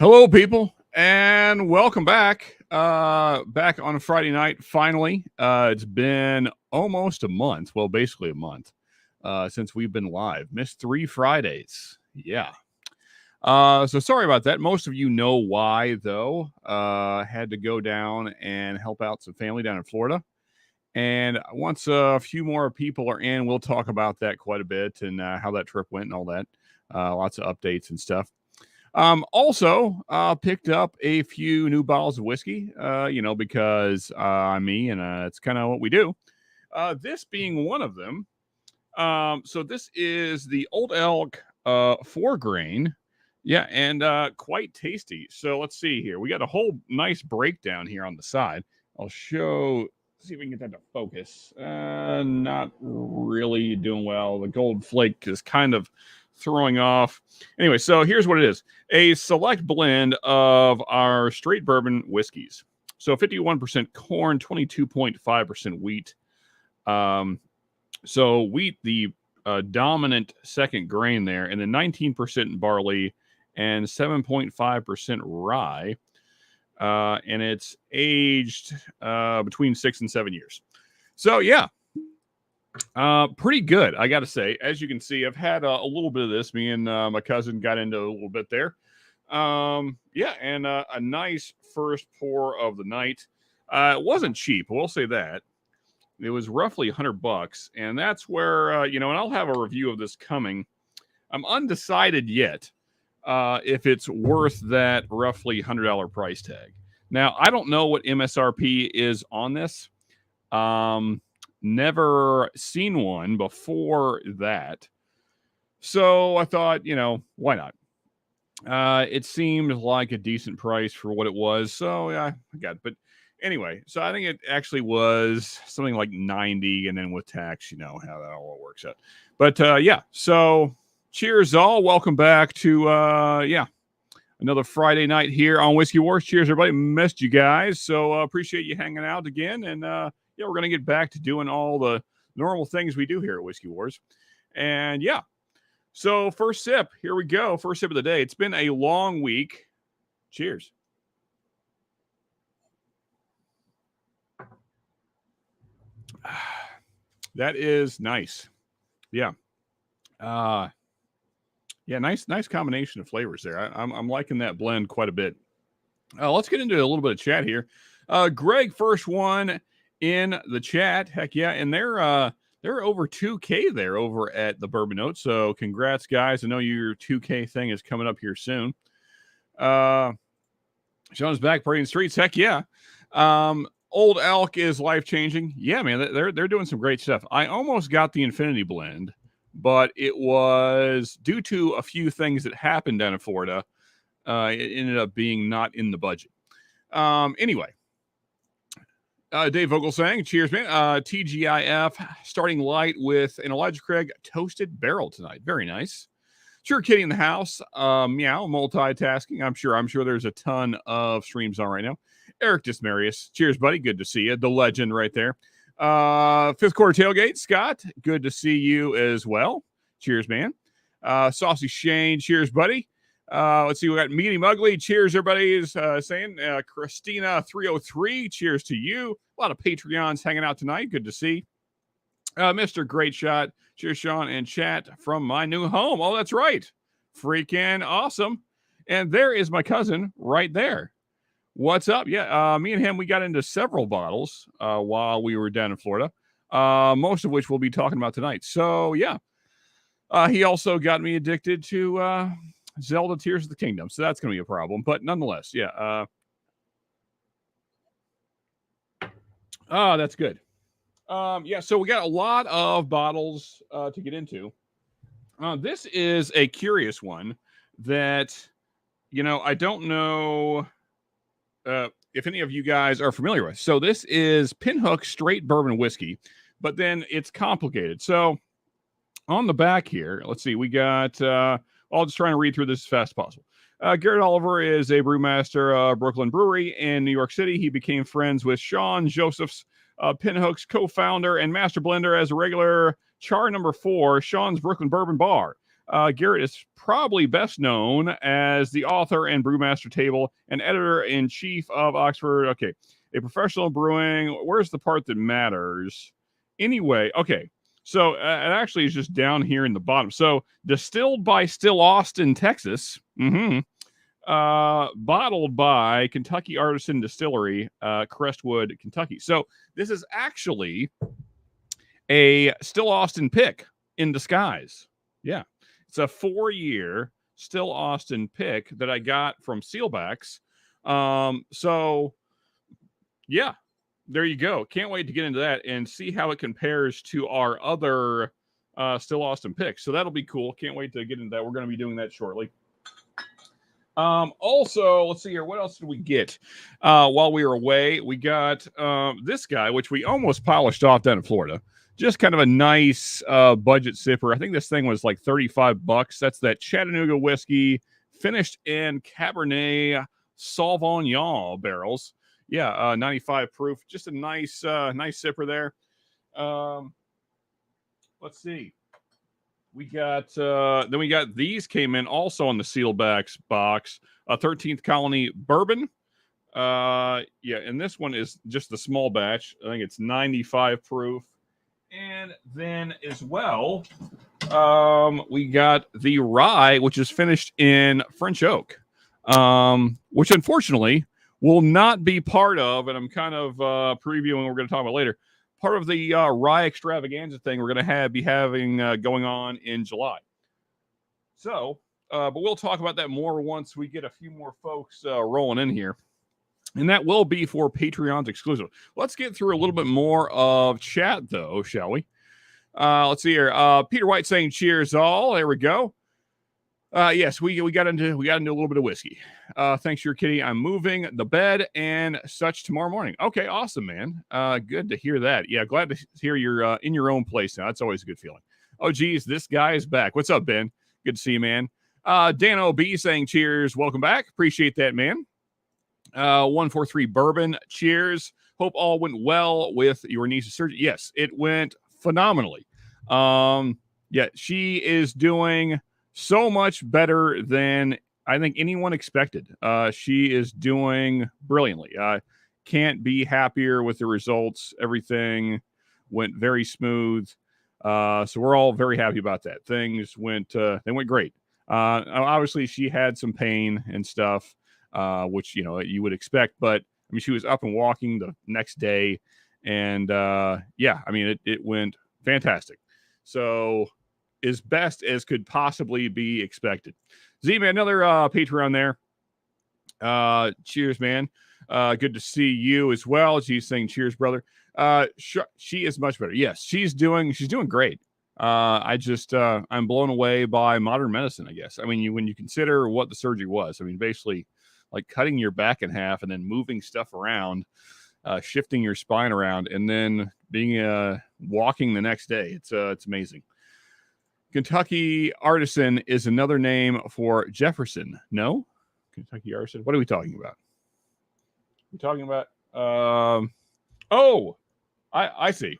Hello, people, and welcome back. Back on a Friday night, finally. It's been almost a month. Well, basically a month since we've been live. Missed 3 Fridays. Yeah. So sorry about that. Most of you know why, though. Had to go down and help out some family down in Florida. And once a few more people are in, we'll talk about that quite a bit and how that trip went and all that. Lots of updates and stuff. Also, picked up a few new bottles of whiskey, because I'm me and it's kind of what we do. This being one of them. So this is the Old Elk 4 grain. Yeah, and quite tasty. So let's see here. We got a whole nice breakdown here on the side. I'll show, see if we can get that to focus. Not really doing well. The gold flake is kind of throwing off. Anyway, so here's what it is. A select blend of our straight bourbon whiskeys. So 51% corn, 22.5% wheat. So wheat, the dominant second grain there, and then 19% barley and 7.5% rye. And it's aged between 6 and 7 years. So, yeah. Pretty good, I got to say. As you can see, I've had a little bit of this. Me and my cousin got into a little bit there. Yeah, and a nice first pour of the night. It wasn't cheap, I will say that. It was roughly $100, and that's where, and I'll have a review of this coming. I'm undecided yet if it's worth that roughly $100 price tag. Now, I don't know what MSRP is on this. Never seen one before that. So I thought, why not? It seemed like a decent price for what it was. So yeah, I got it. But anyway, so I think it actually was something like 90, and then with tax, how that all works out. But yeah, so cheers all. Welcome back to another Friday night here on Whiskey Wars. Cheers, everybody. Missed you guys. So appreciate you hanging out again. And we're going to get back to doing all the normal things we do here at Whiskey Wars. And yeah, so first sip, here we go. First sip of the day. It's been a long week. Cheers. That is nice. Yeah. Nice combination of flavors there. I'm liking that blend quite a bit. Let's get into a little bit of chat here. Greg, first one in the chat. Heck yeah. And they're over 2K there over at the Bourbon Note. So congrats, guys. I know your 2K thing is coming up here soon. Sean's back parading streets. Heck yeah. Old Elk is life-changing. Yeah, man, they're doing some great stuff. I almost got the Infinity Blend, but it was due to a few things that happened down in Florida. It ended up being not in the budget. Anyway. Dave Vogel saying, cheers, man. TGIF starting light with an Elijah Craig toasted barrel tonight. Very nice. Sure, Kitty in the house. Meow, multitasking. I'm sure there's a ton of streams on right now. Eric Dismarius. Cheers, buddy. Good to see you. The legend right there. Fifth quarter tailgate. Scott, good to see you as well. Cheers, man. Saucy Shane. Cheers, buddy. Let's see, we got Meaty Mugly. Cheers, everybody is saying. Christina 303, cheers to you. A lot of Patreons hanging out tonight. Good to see. Mr. Great Shot. Cheers, Sean and chat from my new home. Oh, that's right. Freaking awesome. And there is my cousin right there. What's up? Yeah, me and him, we got into several bottles while we were down in Florida, most of which we'll be talking about tonight. So, yeah. He also got me addicted to Zelda Tears of the Kingdom. So that's going to be a problem. But nonetheless, yeah. That's good. So we got a lot of bottles to get into. This is a curious one that, I don't know if any of you guys are familiar with. So this is Pinhook Straight Bourbon Whiskey, but then it's complicated. So on the back here, let's see, we got... I'll just try and read through this as fast as possible. Garrett Oliver is a brewmaster, Brooklyn Brewery in New York City. He became friends with Sean Josephs, Pinhook's co-founder and master blender as a regular char number 4, Sean's Brooklyn Bourbon Bar. Garrett is probably best known as the author and brewmaster table and editor-in-chief of Oxford. Okay, a professional brewing. Where's the part that matters? Anyway, okay. So it actually is just down here in the bottom. So distilled by Still Austin, Texas. Bottled by Kentucky Artisan Distillery, Crestwood, Kentucky. So this is actually a Still Austin pick in disguise. Yeah. It's a 4-year Still Austin pick that I got from Sealbacks. So yeah, there you go. Can't wait to get into that and see how it compares to our other Still Austin picks. So that'll be cool. Can't wait to get into that. We're going to be doing that shortly. Also, let's see here. What else did we get while we were away? We got this guy, which we almost polished off down in Florida. Just kind of a nice budget sipper. I think this thing was like $35. That's that Chattanooga whiskey finished in Cabernet Sauvignon barrels. Yeah, 95 proof. Just a nice sipper there. Let's see. We got then we got these came in also on the Sealbacks box. 13th Colony bourbon. Yeah, and this one is just the small batch. I think it's 95 proof. And then as well, we got the rye, which is finished in French oak, which unfortunately will not be part of, and I'm kind of previewing what we're going to talk about later, part of the rye extravaganza thing we're going to be having going on in July. So, but we'll talk about that more once we get a few more folks rolling in here. And that will be for Patreon's exclusive. Let's get through a little bit more of chat, though, shall we? Let's see here. Peter White saying cheers all. There we go. Yes, we got into a little bit of whiskey. Thanks, your kitty. I'm moving the bed and such tomorrow morning. Okay, awesome, man. Good to hear that. Yeah, glad to hear you're in your own place now. That's always a good feeling. Oh, geez, this guy is back. What's up, Ben? Good to see you, man. Dan O.B. saying cheers. Welcome back. Appreciate that, man. 143 bourbon. Cheers. Hope all went well with your niece's surgery. Yes, it went phenomenally. Yeah, she is doing so much better than I think anyone expected. She is doing brilliantly. Can't be happier with the results. Everything went very smooth. So we're all very happy about that. Things went great. Obviously she had some pain and stuff, which, you would expect, but I mean, she was up and walking the next day and, yeah, I mean, it went fantastic. So as best as could possibly be expected. Z-Man, another Patreon there. Cheers, man. Good to see you as well. She's saying cheers, brother. She is much better. Yes, she's doing great. I'm blown away by modern medicine, I guess. I mean, when you consider what the surgery was, I mean, basically like cutting your back in half and then moving stuff around, shifting your spine around, and then being walking the next day. It's amazing. Kentucky Artisan is another name for Jefferson. No? Kentucky Artisan? What are we talking about? We're talking about... I see.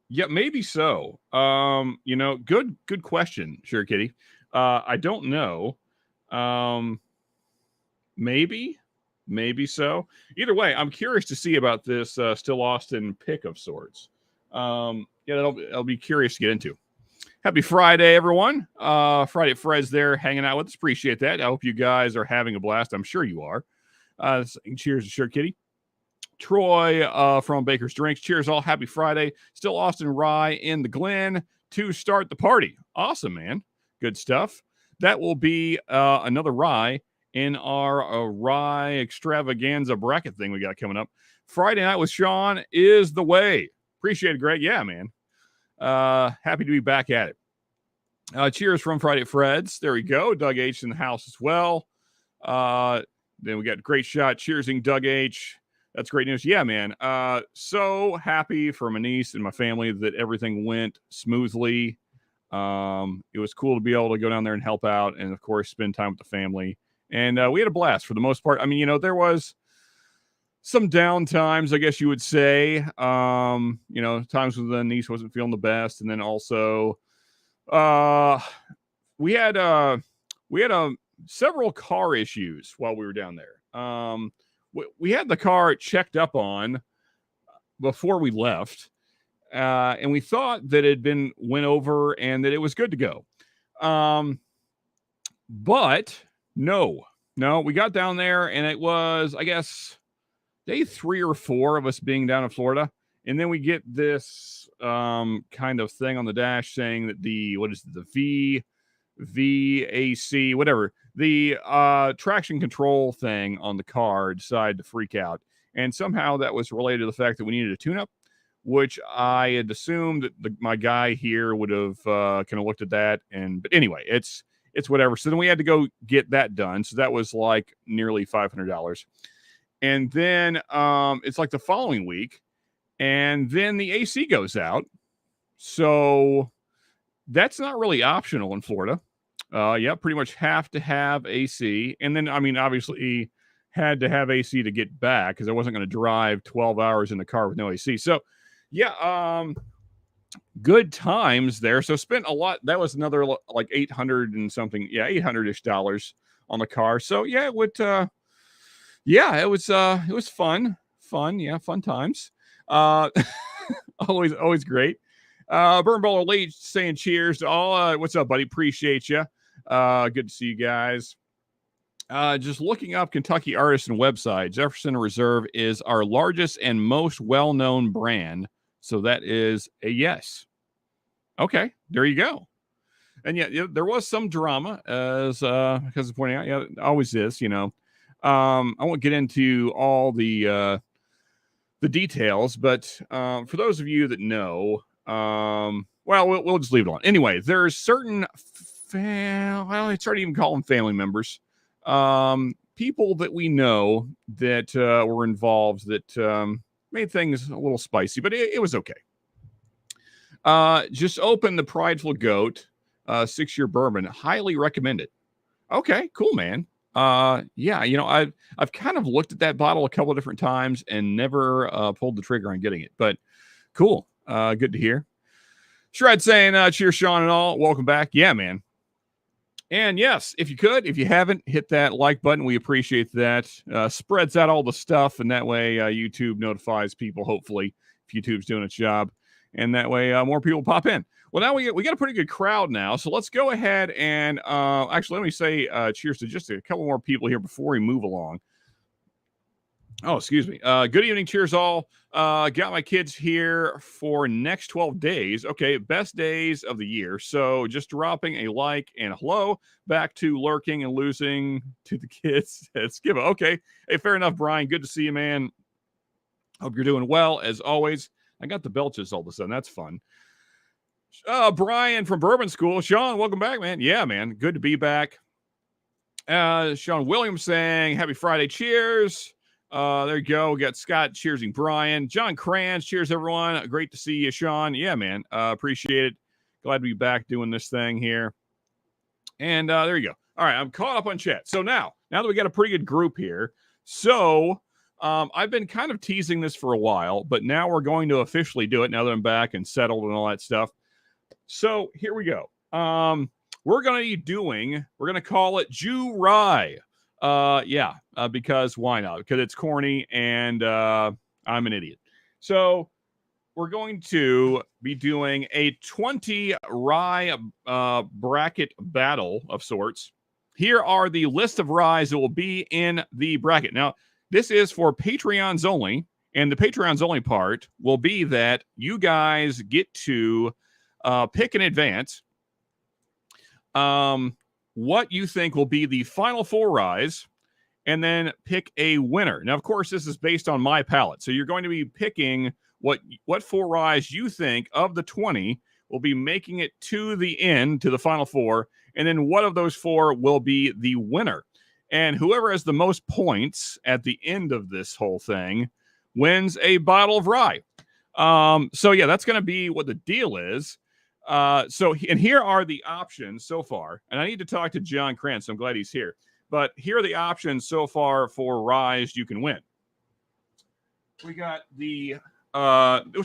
Yeah, maybe so. Good question, Sure Kitty. I don't know. Maybe so. Either way, I'm curious to see about this Still Austin pick of sorts. I'll be curious to get into. Happy Friday, everyone. Friday at Fred's there hanging out with us. Appreciate that. I hope you guys are having a blast. I'm sure you are. Cheers to Sure Kitty. Troy from Baker's Drinks. Cheers all. Happy Friday. Still Austin Rye in the Glen to start the party. Awesome, man. Good stuff. That will be another rye in our rye extravaganza bracket thing we got coming up. Friday night with Sean is the way. Appreciate it, Greg. Yeah, man. Happy to be back at it. Cheers from Friday at Fred's. There we go. Doug H in the house as well. Then we got great shot. Cheersing Doug H. That's great news. Yeah, man. So happy for my niece and my family that everything went smoothly. It was cool to be able to go down there and help out and, of course, spend time with the family. And we had a blast for the most part. I mean, there was some down times, I guess you would say. Times when the niece wasn't feeling the best. And then also We had several car issues while we were down there. We had the car checked up on before we left, and we thought that it had been went over and that it was good to go. But no, we got down there and it was, I guess, day 3 or 4 of us being down in Florida. And then we get this kind of thing on the dash saying that the VAC, whatever, the traction control thing on the car decided to freak out. And somehow that was related to the fact that we needed a tune-up, which I had assumed that my guy here would have kind of looked at that. But anyway, it's whatever. So then we had to go get that done. So that was like nearly $500. And then it's like the following week, and then the AC goes out. So that's not really optional in Florida. Pretty much have to have AC. And then, I mean, obviously had to have AC to get back because I wasn't going to drive 12 hours in the car with no AC. So, good times there. So spent a lot. That was another like 800 and something. Yeah, $800-ish on the car. So, yeah, it would... it was fun. Yeah, fun times. Always great. Burn Bowler Lee saying cheers to all. What's up, buddy? Appreciate you. Good to see you guys. Just looking up Kentucky artists and website. Jefferson Reserve is our largest and most well-known brand. So that is a yes. Okay, there you go. And yeah, there was some drama as because of pointing out, yeah, it always is, you know. I won't get into all the details, but for those of you that know, we'll just leave it on. Anyway, there's certain, I started even calling them family members, people that we know that were involved that made things a little spicy, but it was okay. Just open the Prideful Goat 6-year bourbon. Highly recommend it. Okay, cool, man. I've kind of looked at that bottle a couple of different times and never pulled the trigger on getting it, but cool. Good to hear. Shred saying, cheers, Sean and all. Welcome back. Yeah, man. And yes, if you haven't, hit that like button. We appreciate that. Spreads out all the stuff, and that way YouTube notifies people, hopefully, if YouTube's doing its job. And that way more people pop in. Well, now we got a pretty good crowd now, so let's go ahead and actually let me say cheers to just a couple more people here before we move along. Oh, excuse me. Good evening, cheers all. Got my kids here for next 12 days. Okay, best days of the year. So just dropping a like and a hello back to lurking and losing to the kids at Skiba. Okay, hey, fair enough, Brian. Good to see you, man. Hope you're doing well as always. I got the belches all of a sudden. That's fun. Brian from Bourbon School. Sean, welcome back, man. Yeah, man. Good to be back. Sean Williams saying, happy Friday. Cheers. There you go. We got Scott cheersing Brian. John Kranz. Cheers, everyone. Great to see you, Sean. Yeah, man. Appreciate it. Glad to be back doing this thing here. And there you go. All right. I'm caught up on chat. So now that we got a pretty good group here. So I've been kind of teasing this for a while, but now we're going to officially do it now that I'm back and settled and all that stuff. So here we go. We're going to call it Jew Rye. Because why not? Because it's corny and I'm an idiot. So we're going to be doing a 20 rye bracket battle of sorts. Here are the list of ryes that will be in the bracket. Now, this is for Patreons only, and the Patreons only part will be that you guys get to pick in advance what you think will be the final 4 ryes, and then pick a winner. Now, of course, this is based on my palate, so you're going to be picking what 4 ryes you think of the 20 will be making it to the end, to the final 4, and then what of those 4 will be the winner. And whoever has the most points at the end of this whole thing wins a bottle of rye. So yeah, that's going to be what the deal is. And here are the options so far. And I need to talk to John Krantz. So I'm glad he's here. But here are the options so far for ryes you can win. We got the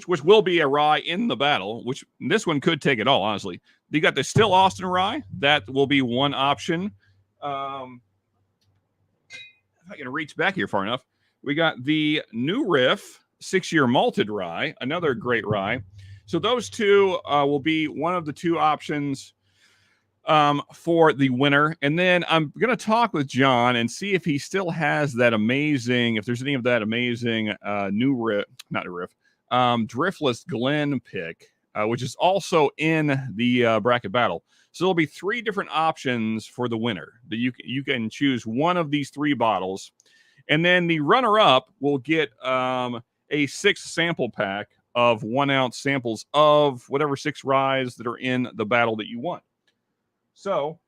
which will be a rye in the battle, which this one could take it all, honestly. You got the Still Austin rye. That will be one option. If I can reach back here far enough. We got the New Riff 6-year malted rye, another great rye. So those two will be one of the two options for the winner. And then I'm going to talk with John and see if he still has that amazing, if there's any of that amazing Driftless Glen pick, which is also in the bracket battle. So there'll be 3 different options for the winner that you can choose one of these 3 bottles. And then the runner-up will get a 6 sample pack of 1-ounce samples of whatever 6 ryes that are in the battle that you want. So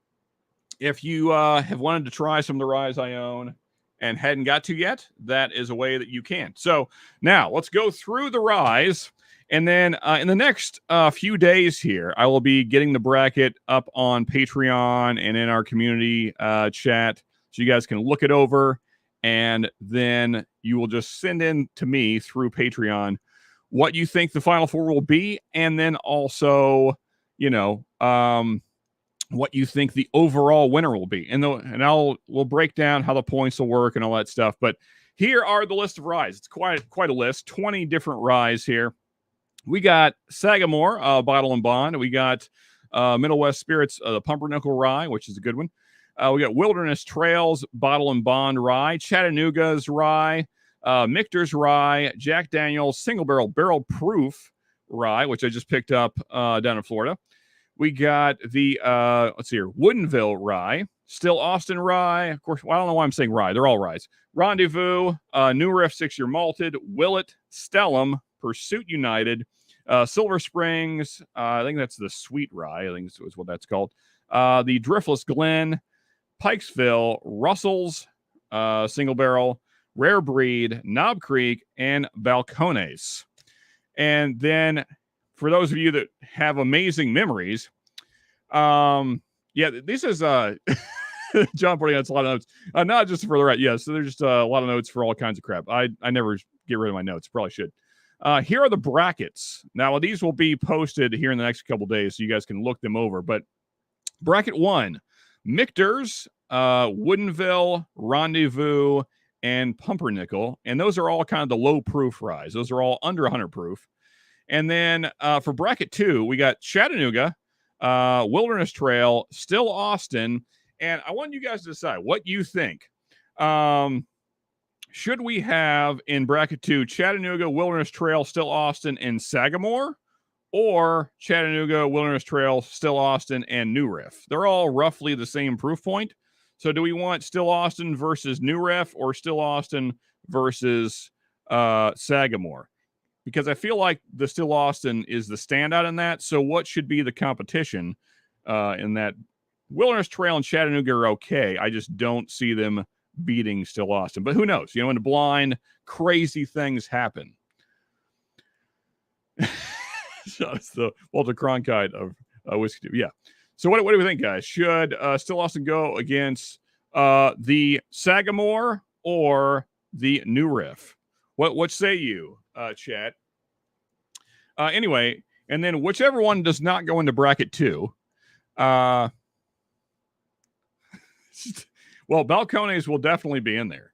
if you have wanted to try some of the ryes I own and hadn't got to yet, that is a way that you can. So now let's go through the ryes. And then in the next few days here, I will be getting the bracket up on Patreon and in our community chat so you guys can look it over. And then you will just send in to me through Patreon what you think the Final Four will be. And then also, what you think the overall winner will be. And we'll break down how the points will work and all that stuff. But here are the list of ryes. It's quite a list, 20 different ryes here. We got Sagamore, Bottle and Bond. We got Middle West Spirits, the Pumpernickel Rye, which is a good one. We got Wilderness Trails, Bottle and Bond Rye, Chattanooga's Rye, Michter's Rye, Jack Daniel's Single Barrel Proof Rye, which I just picked up down in Florida. We got the, Woodinville Rye, Still Austin Rye. Of course, I don't know why I'm saying rye. They're all ryes. Rendezvous, New Riff 6-year malted, Willet, Stellum, Pursuit United, Silver Springs. I think that's the Sweet Rye. I think is what that's called. The Driftless Glen, Pikesville, Russell's, Single Barrel, Rare Breed, Knob Creek, and Balcones. And then for those of you that have amazing memories, this is John putting out a lot of notes. Not just for the right, yes. So there's just a lot of notes for all kinds of crap. I never get rid of my notes. Probably should. Here are the brackets. Now, these will be posted here in the next couple days, so you guys can look them over. But bracket 1, Michter's, Woodinville, Rendezvous, and Pumpernickel. And those are all kind of the low proof ryes. Those are all under 100 proof. And then for bracket 2, we got Chattanooga, Wilderness Trail, Still Austin. And I want you guys to decide what you think. Should we have in bracket 2 Chattanooga, Wilderness Trail, Still Austin, and Sagamore? Or Chattanooga, Wilderness Trail, Still Austin, and New Riff? They're all roughly the same proof point. So do we want Still Austin versus New Riff or Still Austin versus Sagamore? Because I feel like the Still Austin is the standout in that. So what should be the competition in that? Wilderness Trail and Chattanooga are okay. I just don't see them beating Still Austin. But who knows? In the blind, crazy things happen. So it's the Walter Cronkite of Whiskey. Yeah. So what do we think, guys? Should Still Austin go against the Sagamore or the New Riff? What say you, chat? Anyway, and then whichever one does not go into bracket 2. Well, Balcones will definitely be in there.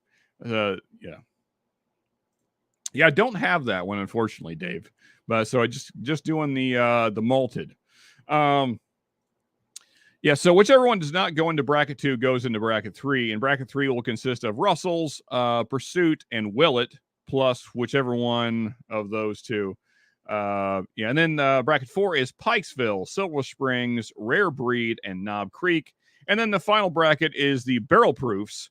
Yeah, I don't have that one, unfortunately, Dave. But so I just doing the malted. So whichever one does not go into bracket 2 goes into bracket 3. And bracket 3 will consist of Russell's, Pursuit, and Willet, plus whichever one of those two. And then bracket 4 is Pikesville, Silver Springs, Rare Breed, and Knob Creek. And then the final bracket is the Barrel Proofs,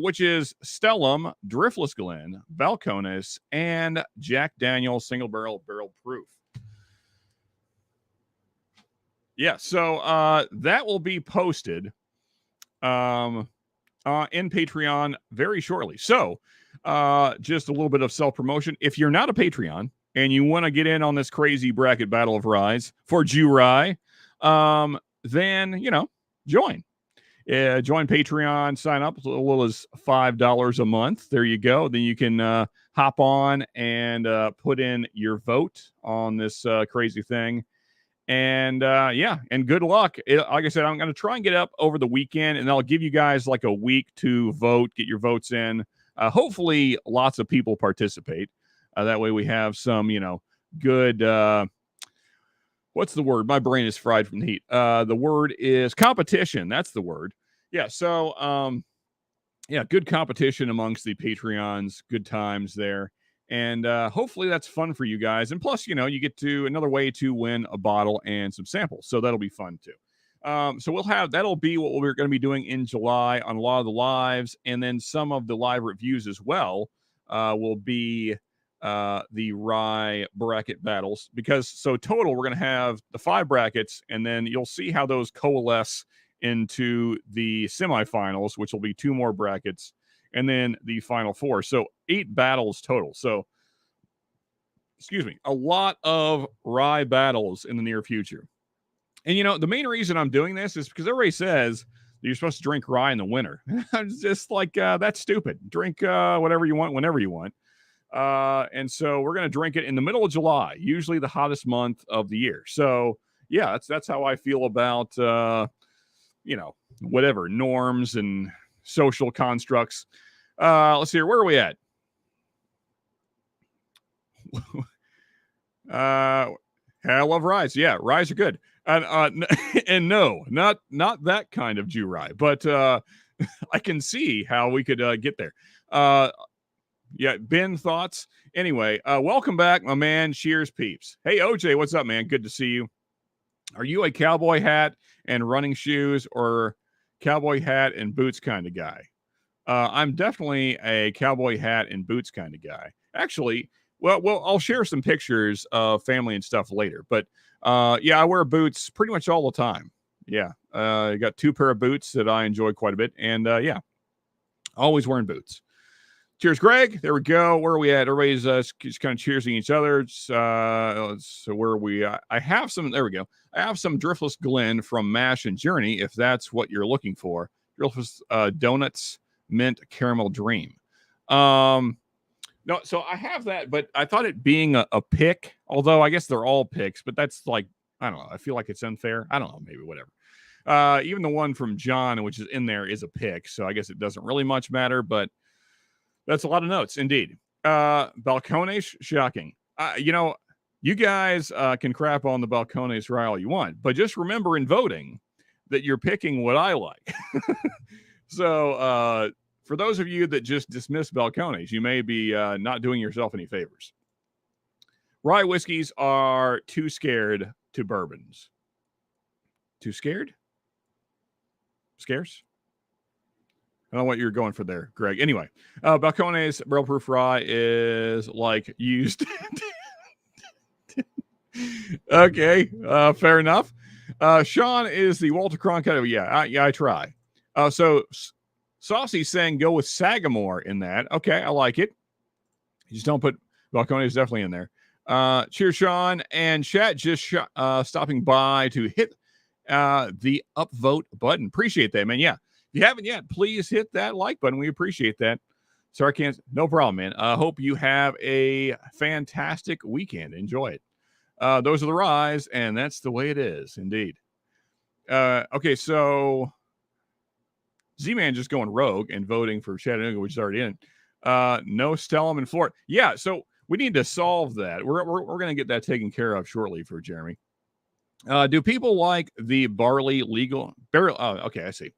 which is Stellum, Driftless Glen, Balcones, and Jack Daniel's Single Barrel Proof. Yeah, so that will be posted in Patreon very shortly. So just a little bit of self-promotion. If you're not a Patreon and you want to get in on this crazy bracket battle of ryes for Jew Rye, then, join. Join Patreon, sign up as little as $5 a month. There you go. Then you can hop on and put in your vote on this crazy thing. And and good luck. Like I said, I'm going to try and get up over the weekend, and I'll give you guys like a week to vote, get your votes in. Hopefully, lots of people participate. That way, we have some, good. What's the word? My brain is fried from the heat. The word is competition. That's the word. Yeah. So, good competition amongst the Patreons. Good times there. And hopefully that's fun for you guys. And plus, you get to another way to win a bottle and some samples. So that'll be fun too. So that'll be what we're going to be doing in July on a lot of the lives. And then some of the live reviews as well will be the rye bracket battles. So total, we're going to have the 5 brackets, and then you'll see how those coalesce into the semifinals, which will be 2 more brackets, and then the final 4. So 8 battles total. So, a lot of rye battles in the near future. And, the main reason I'm doing this is because everybody says that you're supposed to drink rye in the winter. I'm just like, that's stupid. Drink whatever you want, whenever you want. And so we're going to drink it in the middle of July, usually the hottest month of the year. So, yeah, that's how I feel about, whatever norms and social constructs. Let's see here. Where are we at? I love ryes. Yeah, ryes are good. And and no, not that kind of Jew rye, but I can see how we could get there. Ben, thoughts? Anyway, welcome back, my man. Cheers, peeps. Hey, OJ, what's up, man? Good to see you. Are you a cowboy hat and running shoes or cowboy hat and boots kind of guy? I'm definitely a cowboy hat and boots kind of guy. Actually, well, I'll share some pictures of family and stuff later. But I wear boots pretty much all the time. Yeah, I got 2 pair of boots that I enjoy quite a bit, and always wearing boots. Cheers, Greg. There we go. Where are we at? Everybody's just kind of cheersing each other. So where are we? I have some. There we go. I have some Driftless Glen from MASH and Journey, if that's what you're looking for. Driftless Donuts Mint Caramel Dream. No, so I have that, but I thought it being a pick, although I guess they're all picks, but that's like, I don't know. I feel like it's unfair. I don't know. Maybe whatever. Even the one from John, which is in there, is a pick. So I guess it doesn't really much matter, but that's a lot of notes, indeed. Balcones, shocking. You guys can crap on the Balcones rye all you want, but just remember in voting that you're picking what I like. So for those of you that just dismiss Balcones, you may be not doing yourself any favors. Rye whiskeys are too scared to bourbons. Too scared? Scarce? I don't know what you're going for there, Greg. Anyway, Balcones barrel proof rye is like used. Okay, fair enough. Sean is the Walter Cronkite. Yeah, I try. So Saucy's saying go with Sagamore in that. Okay, I like it. You just don't put Balcones definitely in there. Cheers, Sean. And chat just stopping by to hit the upvote button. Appreciate that, man. Yeah. If you haven't yet, please hit that like button. We appreciate that. Sorry, I can't. No problem, man. I hope you have a fantastic weekend. Enjoy it. Those are the ryes, and that's the way it is, indeed. Okay, so Z-Man just going rogue and voting for Chattanooga, which is already in. No Stellum in Florida. Yeah, so we need to solve that. We're going to get that taken care of shortly for Jeremy. Do people like the barley legal? Okay, I see.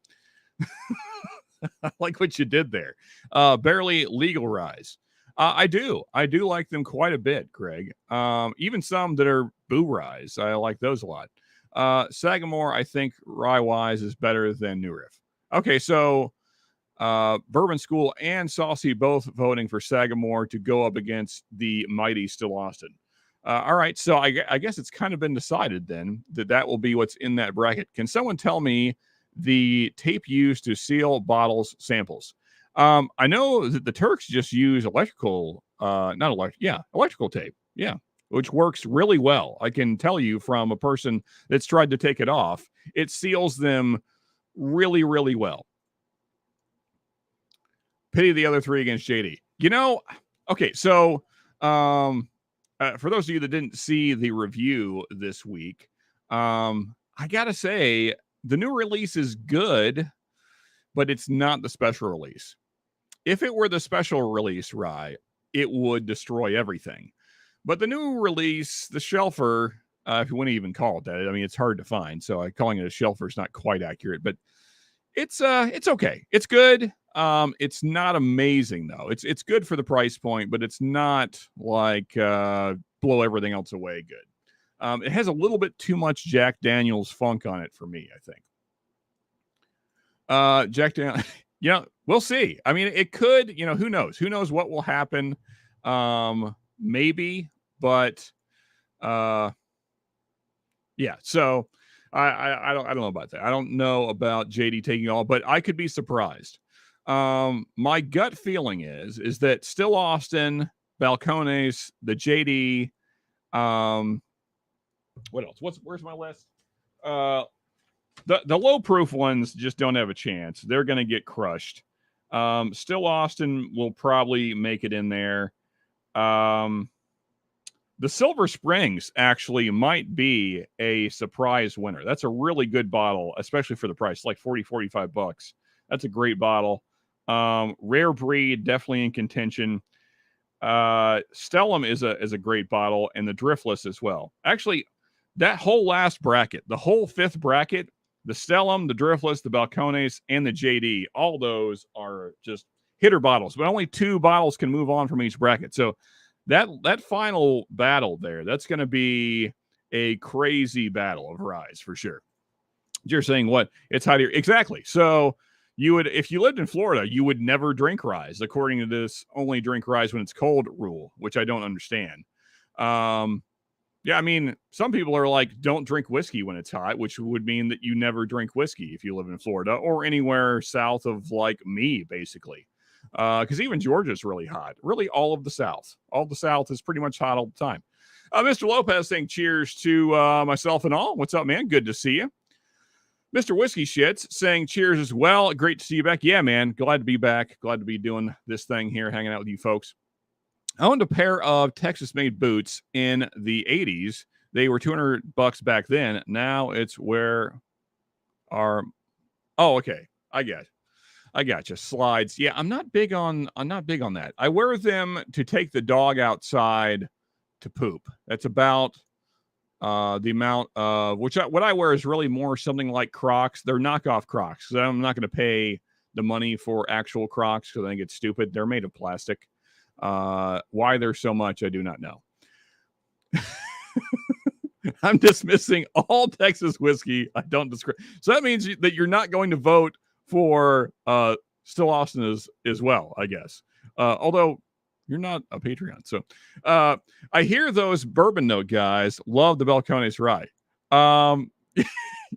I like what you did there. Barely legal rise. I do like them quite a bit, Greg. Even some that are boo rise. I like those a lot. Sagamore, I think rye wise is better than New Riff. Okay, so Bourbon School and Saucy both voting for Sagamore to go up against the mighty Still Austin. All right, so I guess it's kind of been decided then that will be what's in that bracket. Can someone tell me the tape used to seal bottles samples? I know that the Turks just use electrical tape. Yeah, which works really well. I can tell you from a person that's tried to take it off. It seals them really, really well. Pity the other three against JD. Okay, so for those of you that didn't see the review this week, I gotta say the new release is good, but it's not the special release. If it were the special release, Rye, it would destroy everything. But the new release, the shelfer, if you want to even call it that, I mean, it's hard to find, so calling it a shelfer is not quite accurate. But it's okay. It's good. It's not amazing though. It's good for the price point, but it's not like blow everything else away good. It has a little bit too much Jack Daniels funk on it for me, I think. Jack Daniels, we'll see. I mean, it could, who knows? Who knows what will happen? Maybe, but yeah. So I don't know about that. I don't know about JD taking all, but I could be surprised. My gut feeling is that still Austin, Balcones, the JD, what else? Where's my list? The low proof ones just don't have a chance. They're going to get crushed. Still Austin will probably make it in there. The Silver Springs actually might be a surprise winner. That's a really good bottle, especially for the price, like $45. That's a great bottle. Rare breed, definitely in contention. Stellum is a great bottle, and the Driftless as well. Actually, that whole last bracket, the whole fifth bracket, the Stellum, the Driftless, the Balcones, and the JD, all those are just hitter bottles, but only 2 bottles can move on from each bracket. So that final battle there, that's going to be a crazy battle of Rise for sure. You're saying what? It's higher. Exactly. So you would, if you lived in Florida, you would never drink Rise, according to this only drink Rise when it's cold rule, which I don't understand. Yeah, I mean, some people are like, don't drink whiskey when it's hot, which would mean that you never drink whiskey if you live in Florida or anywhere south of like me, basically. Because even Georgia's really hot. Really, all of the South. All of the South is pretty much hot all the time. Mr. Lopez saying cheers to myself and all. What's up, man? Good to see you. Mr. Whiskey Shits saying cheers as well. Great to see you back. Yeah, man. Glad to be back. Glad to be doing this thing here, hanging out with you folks. I owned a pair of Texas-made boots in the 80s. They were $200 back then. Now it's where our... Oh, okay. I got you. Slides. Yeah, I'm not big on that. I wear them to take the dog outside to poop. That's about the amount of what I wear is really more something like Crocs. They're knockoff Crocs. So I'm not going to pay the money for actual Crocs because I think it's stupid. They're made of plastic. Why they're so much, I do not know. I'm dismissing all Texas whiskey. I don't describe. So that means that you're not going to vote for Still Austin as well, I guess. Although you're not a Patreon. So I hear those bourbon note guys love the Balcones Rye.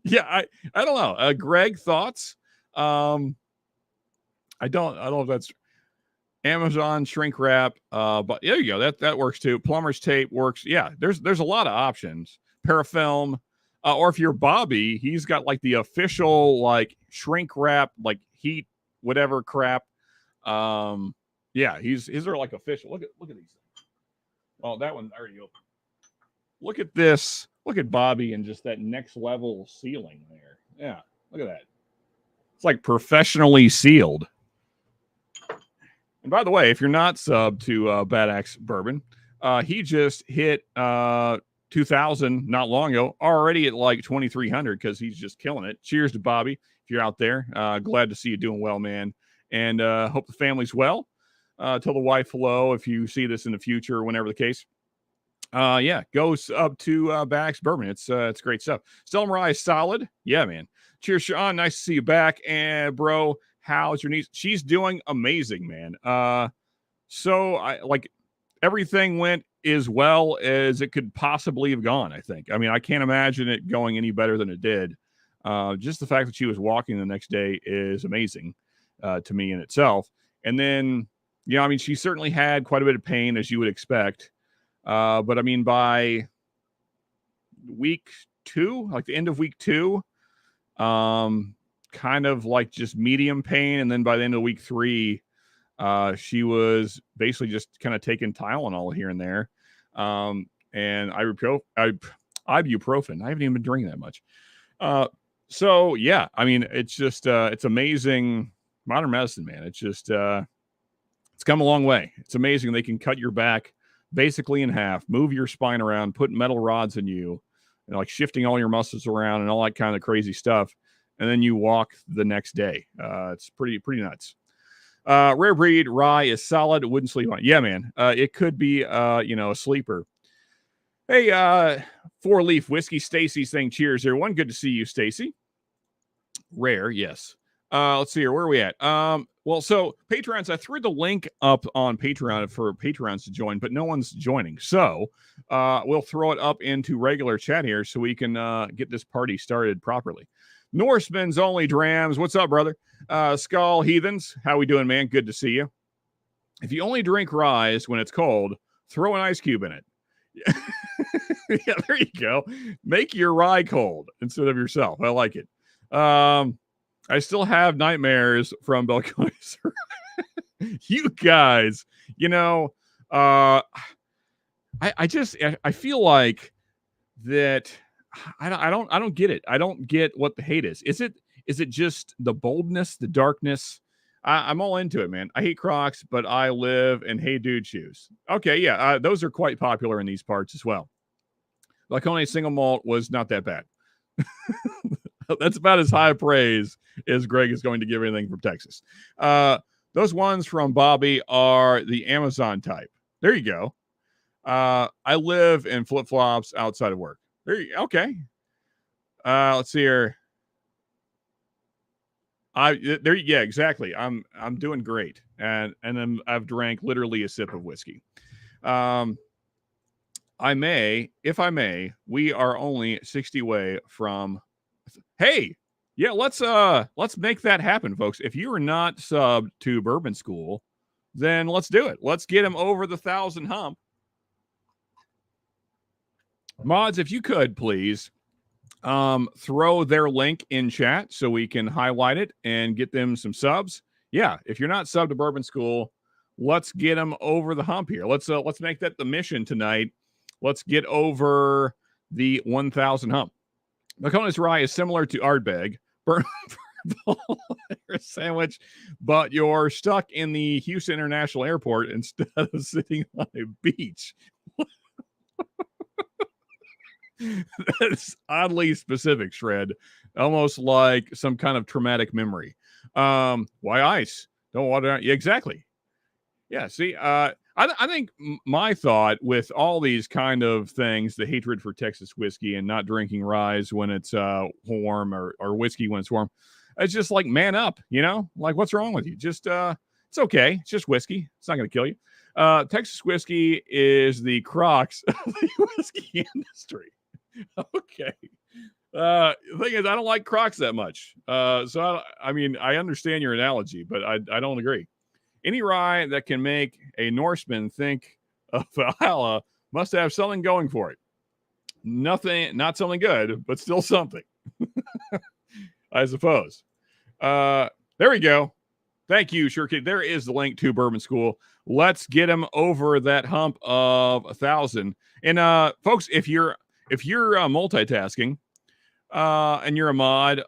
Yeah, I don't know. Greg, thoughts? I don't know if that's Amazon shrink wrap. But there you go. That works too. Plumber's tape works. Yeah, there's a lot of options. Parafilm. Or if you're Bobby, he's got like the official like shrink wrap, like heat, whatever crap. Yeah, his are like official. Look at these things. Oh, that one already opened. Look at this. Look at Bobby and just that next level sealing there. Yeah, look at that. It's like professionally sealed. And by the way, if you're not subbed to Bad Axe Bourbon, he just hit 2,000 not long ago, already at like 2,300 because he's just killing it. Cheers to Bobby. If you're out there, glad to see you doing well, man. And hope the family's well. Tell the wife hello if you see this in the future or whenever the case. Yeah, goes up to Bad Bourbon. It's great stuff. Stellum Rye is solid. Yeah, man. Cheers, Sean. Nice to see you back. And bro, how's your niece? She's doing amazing, man. So I like everything went as well as it could possibly have gone, I think. I mean, I can't imagine it going any better than it did. Just the fact that she was walking the next day is amazing to me in itself. And then, yeah, I mean, she certainly had quite a bit of pain, as you would expect. But I mean, by week 2, like the end of week 2, kind kind of like just medium pain. And then by the end of week 3, she was basically just kind of taking Tylenol here and there. And ibuprofen. I haven't even been drinking that much. So yeah, I mean, it's just, it's amazing. Modern medicine, man. It's just, it's come a long way. It's amazing. They can cut your back basically in half, move your spine around, put metal rods in you, and like shifting all your muscles around and all that kind of crazy stuff. And then you walk the next day. It's pretty nuts. Rare breed rye is solid. Wouldn't sleep on it. Yeah, man. It could be, a sleeper. Hey, 4-leaf whiskey. Stacy saying cheers, everyone. Good to see you, Stacy. Rare, yes. Let's see here. Where are we at? Well, so Patreons, I threw the link up on Patreon for Patreons to join, but no one's joining. So we'll throw it up into regular chat here so we can get this party started properly. Norseman's Only Drams. What's up, brother? Skull Heathens. How we doing, man? Good to see you. If you only drink rye when it's cold, throw an ice cube in it. Yeah, there you go. Make your rye cold instead of yourself. I like it. I still have nightmares from Belconis. You guys, I feel like that. I don't get it. I don't get what the hate is. Is it just the boldness, the darkness? I'm all into it, man. I hate Crocs, but I live in Hey Dude shoes. Okay, yeah, those are quite popular in these parts as well. Belconis single malt was not that bad. That's about as high praise as Greg is going to give anything from Texas. Those ones from Bobby are the Amazon type. There you go. I live in flip-flops outside of work. Okay. Let's see here. Yeah, exactly. I'm doing great. And then I've drank literally a sip of whiskey. If I may, we are only 60 away from. Hey, yeah, let's make that happen, folks. If you are not subbed to Bourbon School, then let's do it. Let's get him over the 1,000 hump. Mods, if you could please throw their link in chat so we can highlight it and get them some subs. Yeah, if you're not subbed to Bourbon School, let's get them over the hump here. Let's make that the mission tonight. Let's get over the 1,000 hump. Belconis rye is similar to Ardbeg, sandwich, but you're stuck in the Houston International Airport instead of sitting on a beach. That's oddly specific, Shred. Almost like some kind of traumatic memory. Why ice? Don't water out. Yeah, exactly. Yeah, see, I think my thought with all these kind of things, the hatred for Texas whiskey and not drinking rye when it's warm or whiskey when it's warm, it's just like, man up, Like, what's wrong with you? Just, it's okay. It's just whiskey. It's not going to kill you. Texas whiskey is the Crocs of the whiskey industry. Okay. The thing is, I don't like Crocs that much. So, I understand your analogy, but I don't agree. Any rye that can make a Norseman think of Valhalla must have something going for it. Nothing, not something good, but still something. I suppose. There we go. Thank you, Sure Kid. There is the link to Bourbon School. Let's get him over that hump of 1,000. And folks, if you're multitasking and you're a mod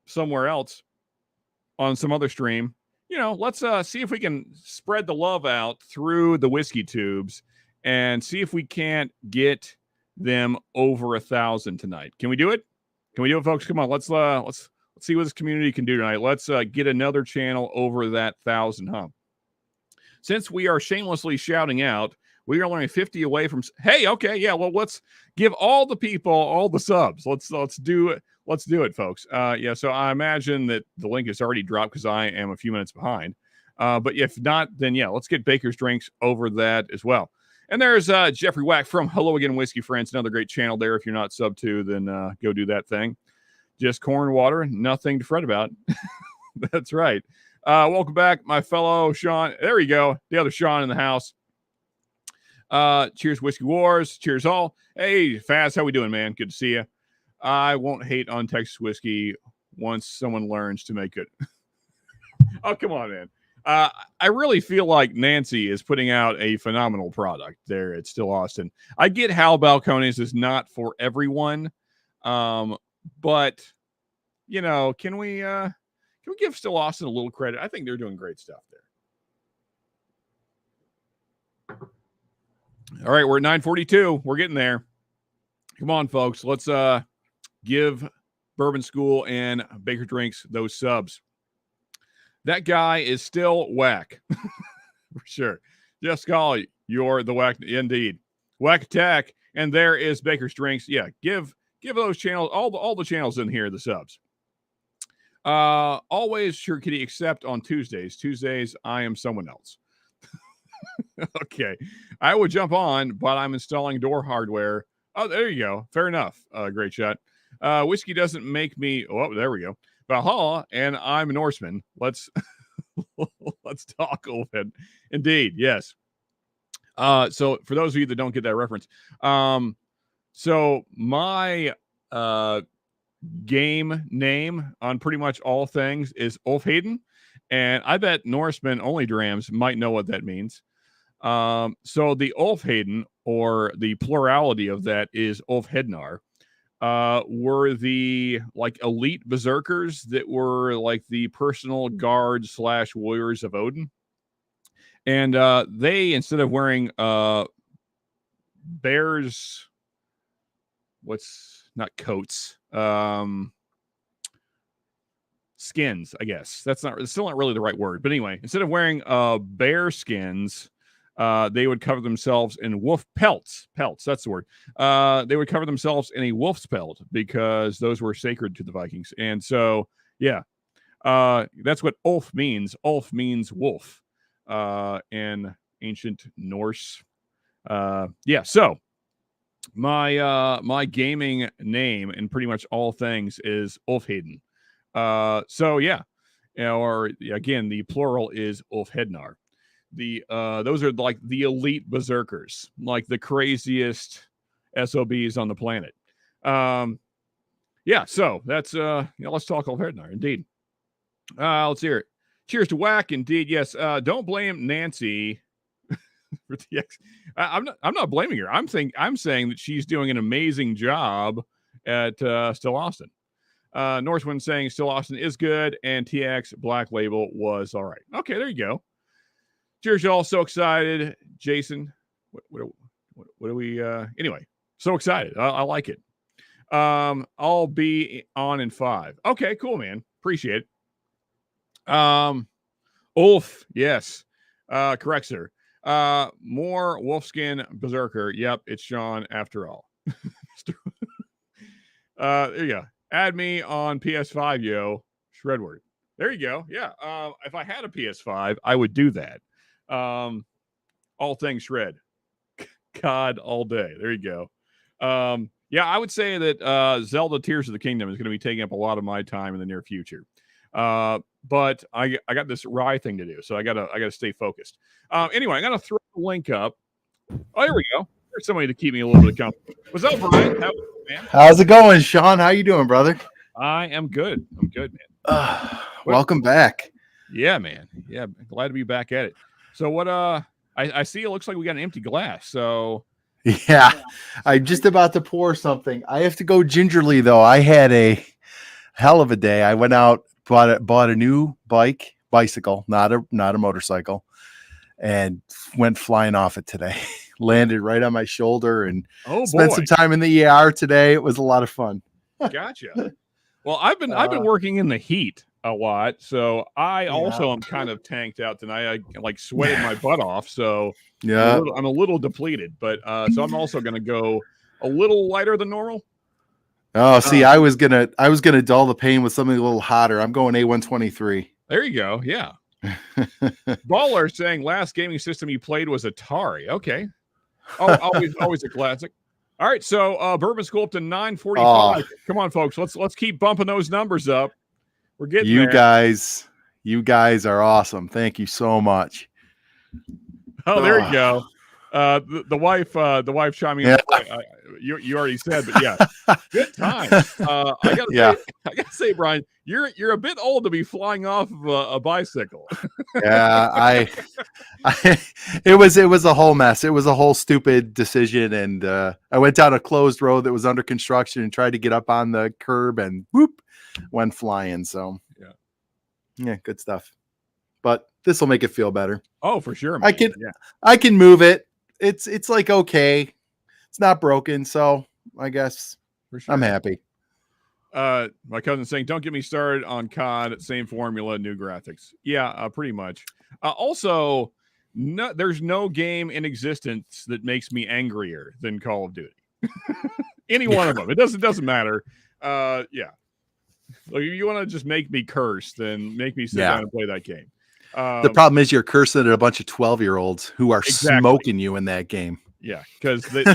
somewhere else on some other stream, let's see if we can spread the love out through the whiskey tubes and see if we can't get them over 1,000 tonight. Can we do it? Can we do it, folks? Come on, let's see what this community can do tonight. Let's get another channel over that 1,000 hump. Since we are shamelessly shouting out, we are only 50 away from. Hey, okay, yeah. Well, let's give all the people all the subs. Let's do it. Let's do it, folks. Yeah. So I imagine that the link is already dropped because I am a few minutes behind. But if not, then yeah, let's get Baker's Drinks over that as well. And there's Jeffrey Wack from Hello Again Whiskey Friends, another great channel there. If you're not sub to, then go do that thing. Just corn water, nothing to fret about. That's right. Welcome back, my fellow Sean. There we go. The other Sean in the house. Cheers, Whiskey Wars. Cheers, all. Hey, Faz, how we doing, man? Good to see you. I won't hate on Texas whiskey once someone learns to make it. Oh, come on, man. I really feel like Nancy is putting out a phenomenal product there at Still Austin. I get how Balcones is not for everyone, but can we give Still Austin a little credit? I think they're doing great stuff there. All right, we're at 9:42. We're getting there. Come on, folks. Let's give Bourbon School and Baker Drinks those subs. That guy is still whack. For sure. Just call you're the whack. Indeed. Whack Attack. And there is Baker's Drinks. Yeah, give those channels, all the channels in here, the subs. Always Sure Kitty, except on Tuesdays. Tuesdays, I am someone else. Okay. I would jump on, but I'm installing door hardware. Oh, there you go. Fair enough. Great shot. Whiskey doesn't make me. Oh, there we go. Valhalla, and I'm a Norseman. Let's talk Ulfhead. Indeed, yes. So for those of you that don't get that reference, so my game name on pretty much all things is Ulfheden, and I bet Norsemen only drams might know what that means. So the Ulfheden, or the plurality of that, is Ulfhednar. Were the elite berserkers that were like the personal guard / warriors of Odin. And they, instead of wearing bears, not coats, skins, I guess. It's still not really the right word. But anyway, instead of wearing bear skins, they would cover themselves in wolf pelts. Pelts, that's the word. They would cover themselves in a wolf's pelt because those were sacred to the Vikings. And so, yeah, that's what Ulf means. Ulf means wolf in ancient Norse. Yeah, so my gaming name in pretty much all things is Ulfheden. So, yeah, or again, the plural is Ulfhednar. Those are like the elite berserkers, like the craziest SOBs on the planet. Yeah, so that's let's talk Ulfhednar. Indeed. Let's hear it. Cheers to Whack. Indeed, yes. Don't blame Nancy for TX. I'm not blaming her. I'm saying that she's doing an amazing job at Still Austin. Northwind saying Still Austin is good, and TX Black Label was all right. Okay, there you go. Cheers, y'all. So excited. Jason, what do we, anyway, so excited. I like it. I'll be on in 5. Okay, cool, man. Appreciate it. Ulf, yes. Correct, sir. More Wolfskin Berserker. Yep, it's Sean after all. There you go. Add me on PS5, yo. Shredward. There you go. Yeah. If I had a PS5, I would do that. All things shred. COD all day. There you go. Yeah, I would say that Zelda Tears of the Kingdom is going to be taking up a lot of my time in the near future. But I got this Rye thing to do, so I gotta stay focused. Anyway, I'm gonna throw the link up. Oh, here we go. There's somebody to keep me a little bit of company. What's up, Brian? How's it going, Sean? How you doing, brother? I am good. I'm good, man. Welcome back. Yeah, man. Yeah, glad to be back at it. So what? I see. It looks like we got an empty glass. So yeah, I'm just about to pour something. I have to go gingerly though. I had a hell of a day. I went out, bought a new bicycle, not a motorcycle, and went flying off it today. Landed right on my shoulder and spent some time in the ER today. It was a lot of fun. Gotcha. Well, I've been working in the heat a lot, so I also am kind of tanked out tonight. I like sweated my butt off, so yeah, I'm a little depleted. But so I'm also going to go a little lighter than normal. Oh, see, I was gonna dull the pain with something a little hotter. I'm going A123. There you go. Yeah. Baller saying last gaming system you played was Atari. Okay. Oh, always a classic. All right, so Bourbon School up to 9:45. Come on, folks. Let's keep bumping those numbers up. We're getting there. You guys are awesome. Thank you so much. Oh, there you go. The wife chiming in. Yeah. You already said, but yeah, good times. I gotta say, Brian, you're a bit old to be flying off of a bicycle. Yeah, it was a whole mess. It was a whole stupid decision, and I went down a closed road that was under construction and tried to get up on the curb, and whoop, went flying. So yeah, good stuff. But this will make it feel better. Oh, for sure, man. I can move it. It's like okay. It's not broken, so I guess for sure. I'm happy. My cousin's saying, "Don't get me started on COD. Same formula, new graphics." Yeah, pretty much. Also, there's no game in existence that makes me angrier than Call of Duty. Any one of them. It doesn't matter. Yeah. Like, if you want to just make me curse, then make me sit down and play that game. The problem is you're cursing at a bunch of 12-year-olds who are smoking you in that game. Yeah, because they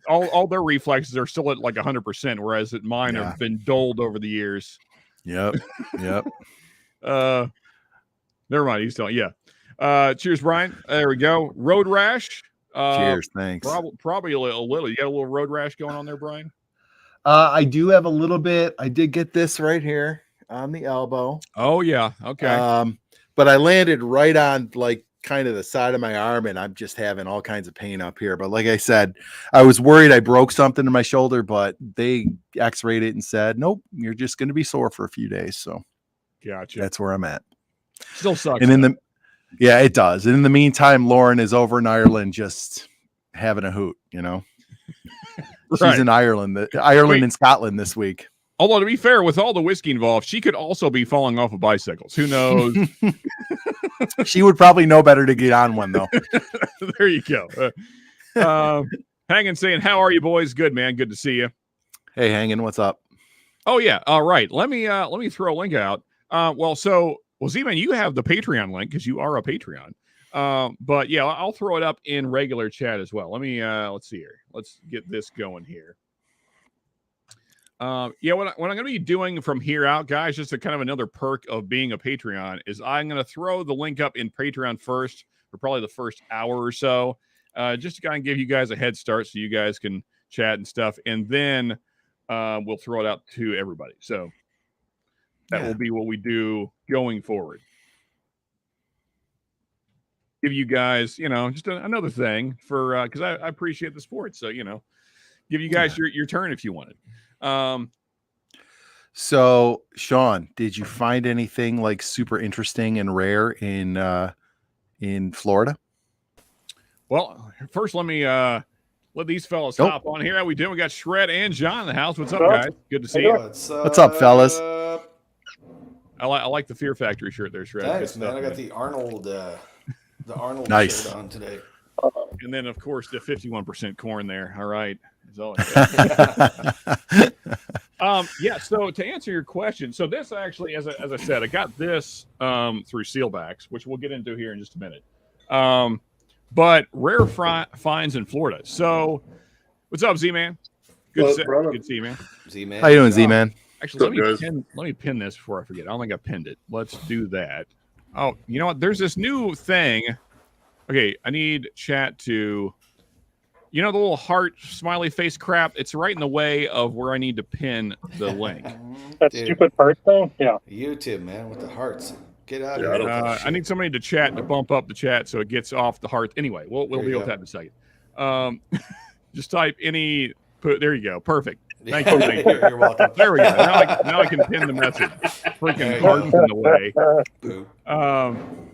all their reflexes are still at like 100%, whereas mine have been dulled over the years. Yep. Never mind. He's telling. Yeah. Cheers, Brian. There we go. Road rash. Cheers. Thanks. Probably a little. You got a little road rash going on there, Brian? I do have a little bit. I did get this right here on the elbow. Oh yeah. Okay. But I landed right on like kind of the side of my arm, and I'm just having all kinds of pain up here. But like I said, I was worried I broke something in my shoulder, but they x-rayed it and said, nope, you're just going to be sore for a few days. So gotcha. That's where I'm at. Still sucks. And it does. And in the meantime, Lauren is over in Ireland just having a hoot, She's in Ireland and Scotland this week. Although, to be fair, with all the whiskey involved, she could also be falling off of bicycles. Who knows? She would probably know better to get on one, though. There you go. Hangin saying, "How are you, boys? Good, man. Good to see you." Hey, Hangin, what's up? Oh yeah. All right. Let me throw a link out. Z-Man, you have the Patreon link because you are a Patreon. But yeah, I'll throw it up in regular chat as well. Let me let's see here. Let's get this going here. What I'm going to be doing from here out, guys, just a kind of another perk of being a Patreon is I'm going to throw the link up in Patreon first for probably the first hour or so, just to kind of give you guys a head start so you guys can chat and stuff, and then we'll throw it out to everybody. So that will be what we do going forward. Give you guys, just another thing for because I appreciate the sport, so give you guys your turn if you want it. So Sean, did you find anything like super interesting and rare in Florida? Well, first let me let these fellas hop on here. How we doing? We got Shred and John in the house. What's up, guys? Good to see you. What's up, fellas? I like the Fear Factory shirt there, Shred. Thanks, man. I got the Arnold nice shirt on today. And then, of course, the 51% corn there. All right. So to answer your question, so this actually, as I said, I got this through Sealbacks, which we'll get into here in just a minute. But rare finds in Florida. So, what's up, Z-Man? Good to see you, man. Z-Man. How you doing, Z-Man? Actually, let me pin this before I forget. I don't think I pinned it. Let's do that. Oh, you know what? There's this new thing. Okay, I need chat to, the little heart smiley face crap. It's right in the way of where I need to pin the link. That stupid heart thing? Yeah. YouTube, man, with the hearts. Get out of here. I need somebody to chat to bump up the chat so it gets off the heart. Anyway, we'll deal with that in a second. Just type there you go. Perfect. Thank you. You're welcome. There we go. Now I can pin the message. Freaking heart's in the way.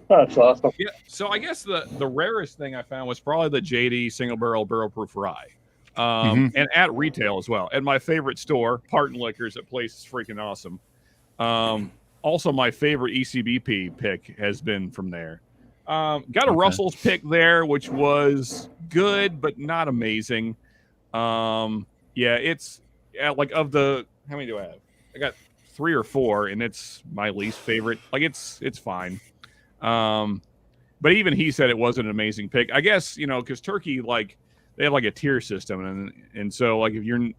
That's awesome. Yeah. So I guess the rarest thing I found was probably the JD single barrel proof rye. And at retail as well. At my favorite store, Parton Liquors, that place is freaking awesome. Also, my favorite ECBP pick has been from there. Got a Russell's pick there, which was good, but not amazing. It's like of the, how many do I have? I got 3 or 4, and it's my least favorite. Like it's fine. But even he said it wasn't an amazing pick. I guess, because Turkey, like, they have like a tier system, and so like if you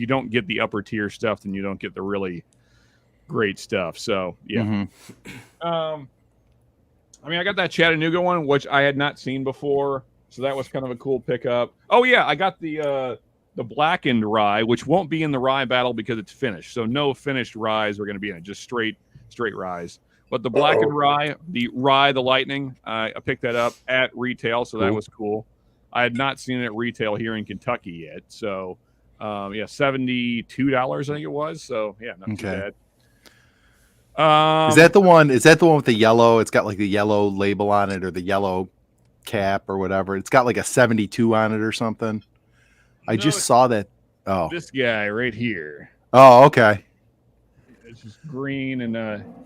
don't get the upper tier stuff, then you don't get the really great stuff. So yeah. I got that Chattanooga one, which I had not seen before. So that was kind of a cool pickup. Oh yeah, I got the blackened rye, which won't be in the rye battle because it's finished. So no finished ryes are going to be in it, just straight ryes. But the blackened rye, the lightning, I picked that up at retail, so that was cool. I had not seen it at retail here in Kentucky yet. So $72 I think it was. So yeah, not too bad. Is that the one? Is that the one with the yellow? It's got like the yellow label on it, or the yellow cap, or whatever. It's got like a 72 on it or something. I just saw that. Oh, this guy right here. Oh, okay. It's just green, and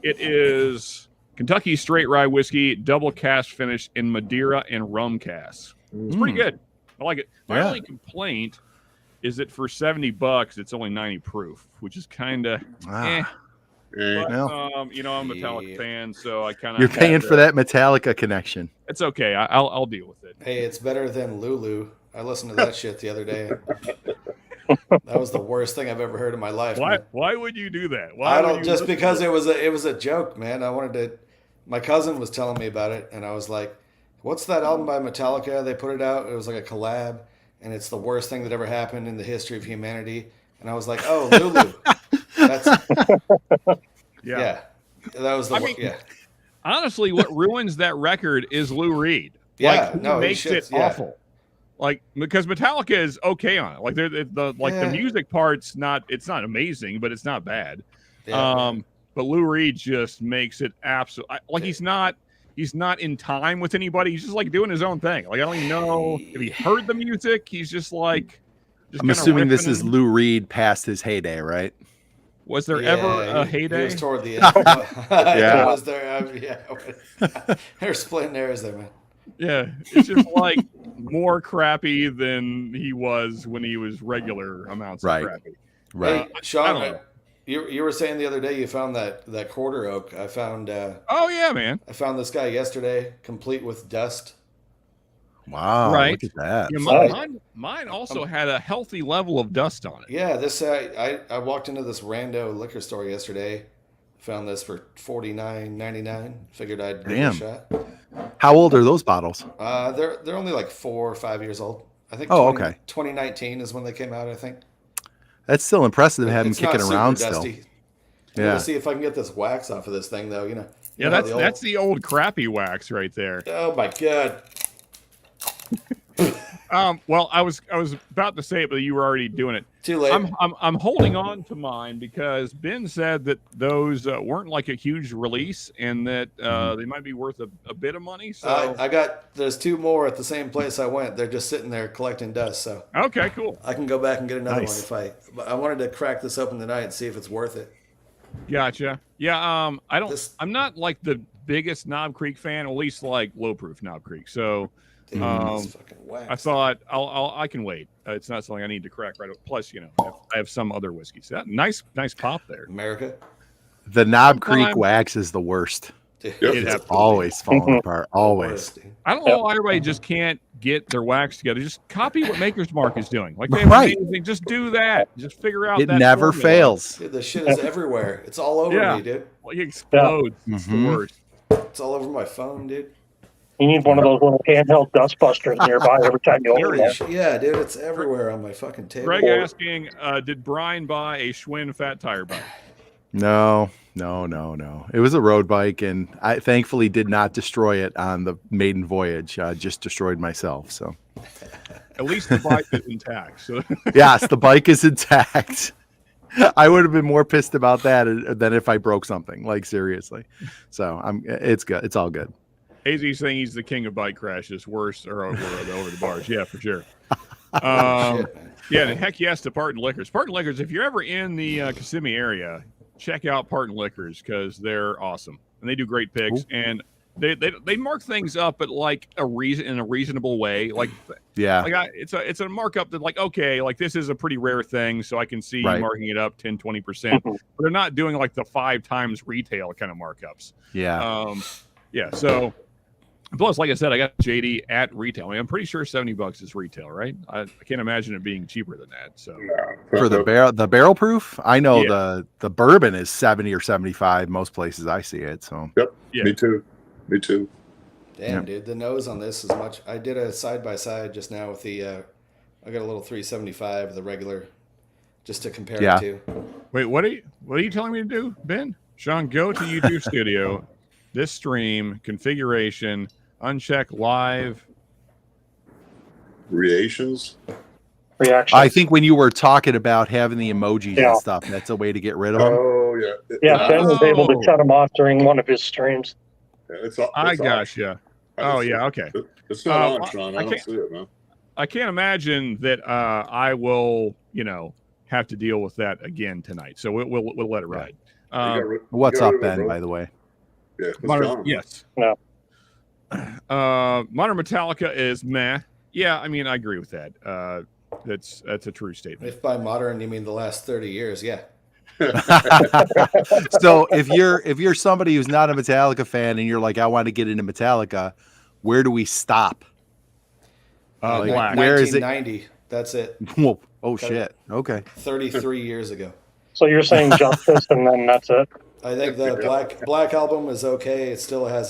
it is Kentucky straight rye whiskey, double cask finish in Madeira and rum cask. It's pretty good. I like it. My only complaint is that for $70, it's only 90 proof, which is kind of But, I'm a Metallica fan, so I kind of. You're paying for that Metallica connection. It's okay. I'll deal with it. Hey, it's better than Lulu. I listened to that shit the other day. That was the worst thing I've ever heard in my life. Why would you do that? I don't, just because it was a joke, man. I wanted to. My cousin was telling me about it, and I was like, "What's that album by Metallica? They put it out. It was like a collab, and it's the worst thing that ever happened in the history of humanity." And I was like, "Oh, Lulu." That's yeah. That was the Honestly, what ruins that record is Lou Reed. Yeah, he makes it awful. Like, because Metallica is okay on it. Like the music part's not amazing, but it's not bad. Yeah, but Lou Reed just makes it absolute. Like he's not in time with anybody. He's just like doing his own thing. Like I don't even know if he heard the music. He's just like. I'm assuming this is Lou Reed past his heyday, right? Was there ever a heyday? He was toward the end. Was there? There's splitting hairs there, man. Yeah, it's just like more crappy than he was when he was regular amounts of crappy. Right. Hey, Sean, you were saying the other day you found that quarter oak. I found. Oh yeah, man! I found this guy yesterday, complete with dust. Wow! Right. Look at that. Yeah, mine also had a healthy level of dust on it. Yeah, this I walked into this rando liquor store yesterday. Found this for $49.99. Figured I'd give it a shot. How old are those bottles? They're only like 4 or 5 years old. I think. 2019 is when they came out. I think. That's still impressive to have them kicking around still. Yeah. Let's see if I can get this wax off of this thing, though. Yeah, that's the old crappy wax right there. Oh my god. Well, I was about to say it, but you were already doing it. Too late. I'm holding on to mine because Ben said that those weren't like a huge release and that they might be worth a bit of money. So there's 2 more at the same place I went. They're just sitting there collecting dust. So okay, cool. I can go back and get another one but I wanted to crack this open tonight and see if it's worth it. Gotcha. Yeah. I'm not like the biggest Knob Creek fan, at least like low proof Knob Creek. So. Dude, I thought I can wait. It's not something I need to crack right away. Plus, I have some other whiskeys. Nice pop there. America. The Knob Creek wax is the worst. It's always falling apart. Always. I don't know why everybody just can't get their wax together. Just copy what Maker's Mark is doing. Like they have amazing. Just do that. Just figure out. It never fails. Dude, the shit is everywhere. It's all over me, dude. Like it explodes. Yeah. It's the worst. It's all over my phone, dude. You need one of those little handheld dust busters nearby every time you open it. Yeah, dude, it's everywhere on my fucking table. Greg asking, did Brian buy a Schwinn fat tire bike? No. It was a road bike, and I thankfully did not destroy it on the maiden voyage. I just destroyed myself. So at least the bike is intact. So. Yes, the bike is intact. I would have been more pissed about that than if I broke something. Like seriously. So it's good. It's all good. AZ's saying he's the king of bike crashes, worse or over the bars. Yeah, for sure. And heck yes to Parton Liquors. Parton Liquors, if you're ever in the Kissimmee area, check out Parton Liquors because they're awesome and they do great picks. Ooh. And they mark things up at like in a reasonable way. Like it's a markup that like okay, like this is a pretty rare thing, so I can see marking it up 10-20%. But they're not doing like the 5 times retail kind of markups. Yeah. So. Plus, like I said, I got JD at retail. I mean, I'm pretty sure $70 is retail, right? I can't imagine it being cheaper than that. So for the barrel proof, I know the bourbon is 70 or 75 most places I see it. So me too. Damn, dude, the nose on this is much. I did a side by side just now with the. I got a little 375, the regular, just to compare it to. Wait, what are you telling me to do, Ben? Sean, go to YouTube Studio, this stream configuration, uncheck live reactions. I think when you were talking about having the emojis and stuff, that's a way to get rid of them. Oh yeah. Yeah, Ben was able to shut him off during one of his streams. Yeah, I gotcha. Oh yeah, okay. It's not on, Sean. I don't see it, man. I can't imagine that I will, have to deal with that again tonight. So we'll let it ride. What's up, Ben? By the way. Yeah. Yes. No. Modern Metallica is meh. Yeah, I mean I agree with that. That's a true statement. If by modern you mean the last 30 years, yeah. So if you're somebody who's not a Metallica fan and you're like, I want to get into Metallica, where do we stop? Black. Where is it? 1990. That's it. Whoa. Oh shit. Okay. 33 years ago. So you're saying Justice, and then that's it. I think the Black album is okay. It still has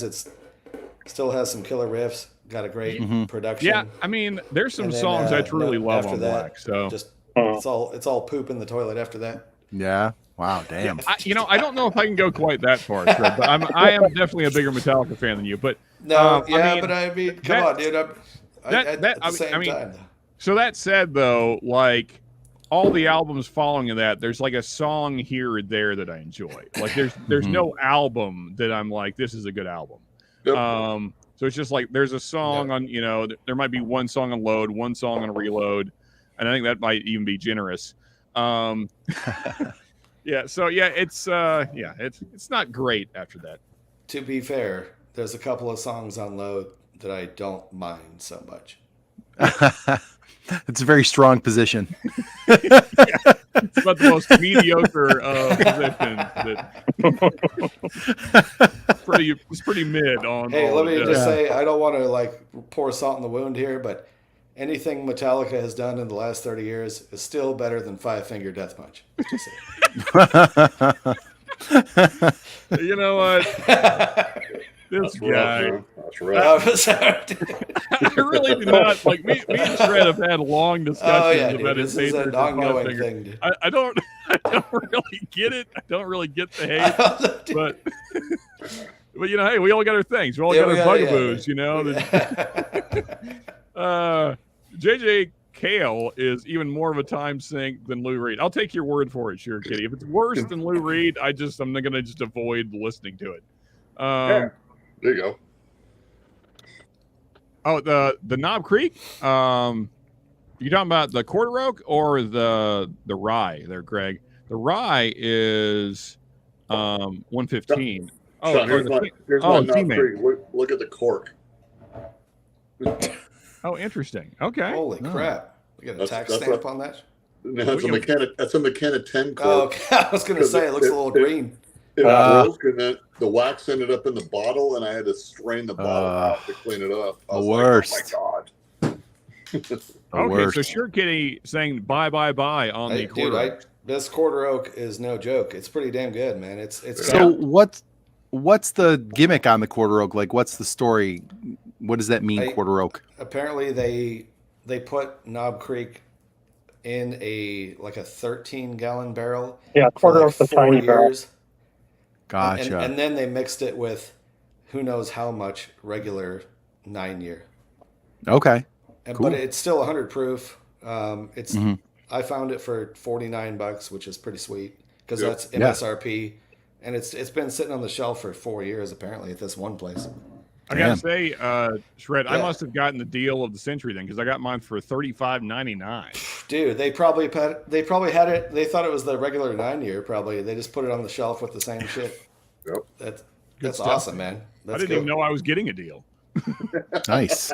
some killer riffs. Got a great production. Yeah, I mean, there's some songs I truly love on Black. So just it's all poop in the toilet after that. Yeah. Wow. Damn. I don't know if I can go quite that far, Fred, but I am definitely a bigger Metallica fan than you. But no, come on, dude. At the same time. So that said, though, like all the albums following that, there's like a song here or there that I enjoy. Like there's no album that I'm like, this is a good album. Yep. So it's just like there's a song on, there might be one song on Load, one song on Reload, and I think that might even be generous. Yeah. So yeah, it's not great after that. To be fair, there's a couple of songs on Load that I don't mind so much. It's a very strong position. It's about the most mediocre position. It's pretty mid on. Hey, let me just say, I don't want to pour salt in the wound here, but anything Metallica has done in the last 30 years is still better than Five Finger Death Punch. You know what? This guy. That's right. I really do not like. Me and Shred have had long discussions about his hatred. This is an ongoing thing, dude. I don't really get it. I don't really get the hate, but hey, we all got our things. We all got our bugaboos, JJ Cale is even more of a time sink than Lou Reed. I'll take your word for it, sure, Kitty. If it's worse than Lou Reed, I'm gonna just avoid listening to it. There you go. Oh, the Knob Creek. You talking about the Quarter Oak or the Rye there, Greg? The Rye is 115. Oh, here's my Knob Creek. Look at the cork. Oh, interesting. Okay. Holy crap! We got a tax stamp on that. No, that's a McKenna 10 cork. Oh, I was going to say it looks a little green. It broke, and then the wax ended up in the bottle, and I had to strain the bottle out to clean it up. The worst. Like, oh my god. Okay, so Sure Kitty saying bye on the Quarter Oak. This Quarter Oak is no joke. It's pretty damn good, man. It's so what's the gimmick on the Quarter Oak? Like, what's the story? What does that mean, Quarter Oak? Apparently, they put Knob Creek in a 13-gallon barrel. Yeah, Quarter Oak's a tiny barrel. Gotcha. And then they mixed it with who knows how much regular 9-year. Okay. Cool. But it's still 100 proof. It's I found it for $49, which is pretty sweet because that's MSRP, and it's been sitting on the shelf for 4 years apparently at this one place. I gotta say, Shred, I must have gotten the deal of the century then because I got mine for $35.99. Dude, they probably had it. They thought it was the regular 9-year. Probably they just put it on the shelf with the same shit. Yep, that's awesome, man. I didn't even know I was getting a deal. Nice.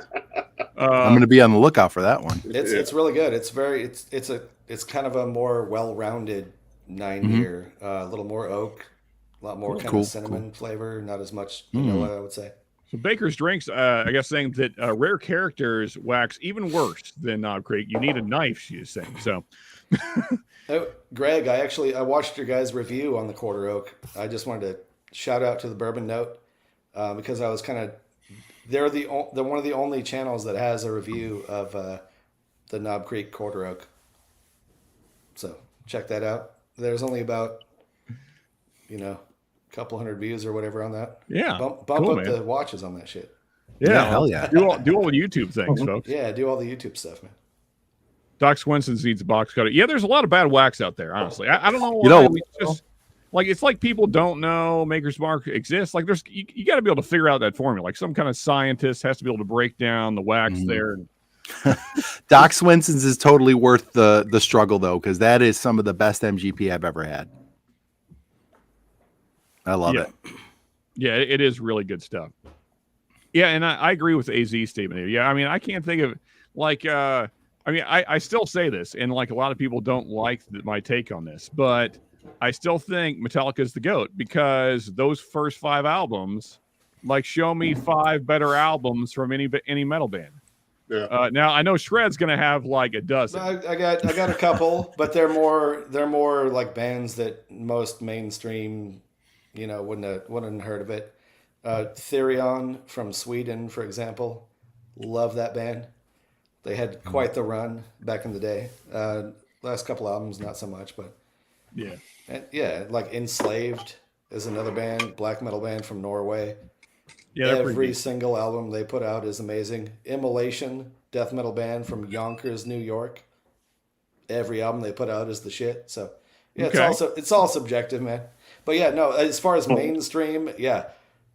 I'm going to be on the lookout for that one. It's really good. It's kind of a more well-rounded 9-year. A little more oak, a lot more kind of cinnamon flavor, not as much vanilla, I would say. So Baker's Drinks, I guess, saying that rare characters wax even worse than Knob Creek. You need a knife, she is saying. So, Greg, I watched your guys' review on the Quarter Oak. I just wanted to shout out to the Bourbon Note because I was kind of they're one of the only channels that has a review of the Knob Creek Quarter Oak. So check that out. There's only about a couple hundred views or whatever on that. Yeah, bump cool, up man. the watches on that shit. Yeah, hell yeah. Do all the YouTube things, folks. Yeah, do all the YouTube stuff, man. Doc Swenson's needs a box cutter. Yeah, there's a lot of bad wax out there, honestly. I don't know why. We just like, it's like people don't know Maker's Mark exists. Like, there's you got to be able to figure out that formula. Like, some kind of scientist has to be able to break down the wax there. Doc Swenson's is totally worth the struggle, though, because that is some of the best MGP I've ever had. I love it. Yeah, it is really good stuff. Yeah, and I agree with the AZ statement here. Yeah, I mean, I can't think of, like, I mean, I still say this, and, like, a lot of people don't like my take on this, but I still think Metallica's the GOAT, because those first 5 albums, like, show me 5 better albums from any metal band. Yeah. Now I know Shred's gonna have like a dozen. I got a couple, but they're more like bands that most mainstream, wouldn't have heard of it. Therion from Sweden, for example, love that band. They had quite the run back in the day. Last couple albums, not so much, but like Enslaved is another band, black metal band from Norway. Yeah, every single album they put out is amazing. Immolation, death metal band from Yonkers, New York. Every album they put out is the shit. So yeah, it's all subjective, man. But yeah, no, as far as mainstream, yeah,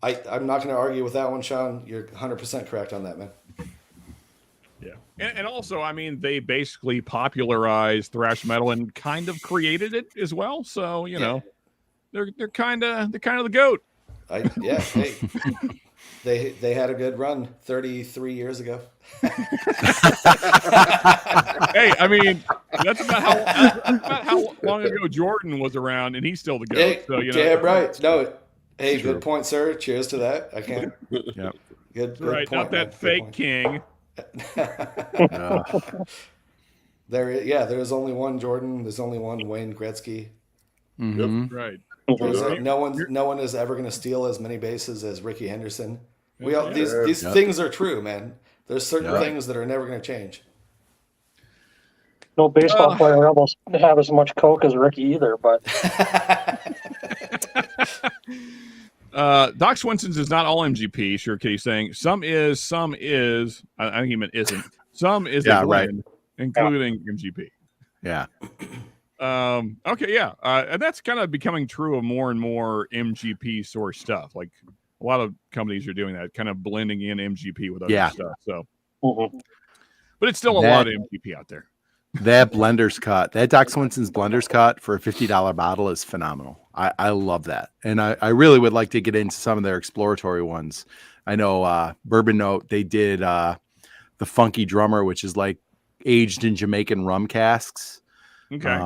I'm not going to argue with that one, Sean. You're 100% correct on that, man. Yeah, and also, I mean, they basically popularized thrash metal and kind of created it as well. So they're kind of the GOAT. Hey, they had a good run 33 years ago. Hey, I mean, that's about how long ago Jordan was around, and he's still the GOAT. Hey, so damn right. No, hey, good point, sir. Cheers to that. I can't. Yeah. Good right, point, not that man. fake king. There's only one Jordan. There's only one Wayne Gretzky. Mm-hmm. Right. No one is ever going to steal as many bases as Ricky Henderson. These things are true, man. There's certain things that are never going to change. No baseball player almost have as much coke as Ricky either, but Doc Swenson's is not all MGP. Sure, Kitty's saying some is. I think he meant isn't. Some is a blend, including MGP. Yeah. Okay, yeah, and that's kind of becoming true of more and more MGP source stuff. Like, a lot of companies are doing that, kind of blending in MGP with other stuff. So, but it's still a lot of MGP out there. That blender's cut, that Doc Swenson's blender's cut for a $50 bottle is phenomenal. I love that, and I really would like to get into some of their exploratory ones. I know Bourbon Note, they did the Funky Drummer, which is like aged in Jamaican rum casks. Okay.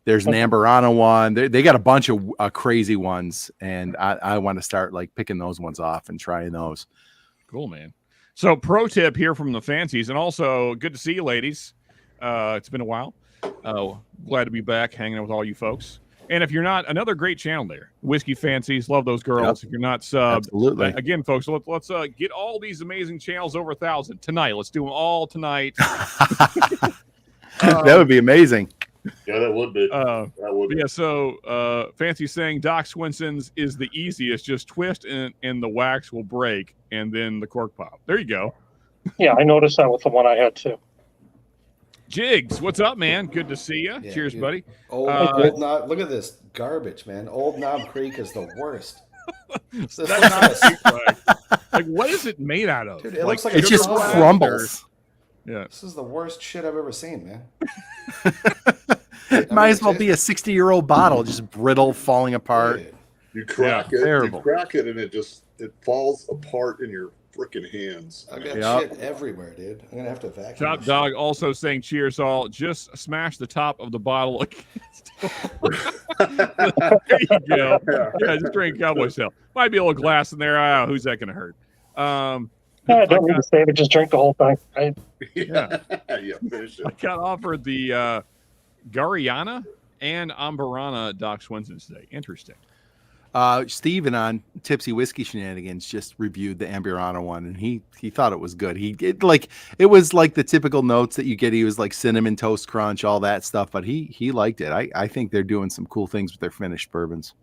There's an Amberana one. They got a bunch of crazy ones, and I want to start like picking those ones off and trying those. Cool, man. So, pro tip here from the Fancies, and also good to see you, ladies. It's been a while. Glad to be back hanging out with all you folks. And if you're not, another great channel there, Whiskey Fancies. Love those girls. If you're not subbed, absolutely. Again, folks, let's get all these amazing channels over 1,000 tonight. Let's do them all tonight. That would be amazing. Yeah, that would be. Yeah, so Fancy saying Doc Swenson's is the easiest. Just twist and the wax will break, and then the cork pop. There you go. Yeah, I noticed that with the one I had too. Jigs, what's up, man? Good to see you. Yeah, Cheers, dude. buddy. Old Knob, look at this garbage, man. Old Knob Creek is the worst. Like, what is it made out of? Dude, it looks like it just crumbles. Yeah, this is the worst shit I've ever seen, man. It might as well be a 60-year-old bottle, just brittle, falling apart. Dude. You crack it, terrible. you crack it, and it falls apart in your freaking hands. I got shit everywhere, dude. I'm gonna have to vacuum. Top Dog also saying cheers all. Just smash the top of the bottle against. There you go. Yeah, just drink Cowboy Style. Might be a little glass in there. Who's that gonna hurt? Don't need to save it. Just drink the whole thing. Right? Yeah, finish it. I got offered the Gariana and Ambarana Doc Swenson's today. Interesting. Steven on Tipsy Whiskey Shenanigans just reviewed the Amburana one, and he thought it was good. It was like the typical notes that you get. He was like cinnamon toast crunch, all that stuff, but he liked it. I think they're doing some cool things with their finished bourbons.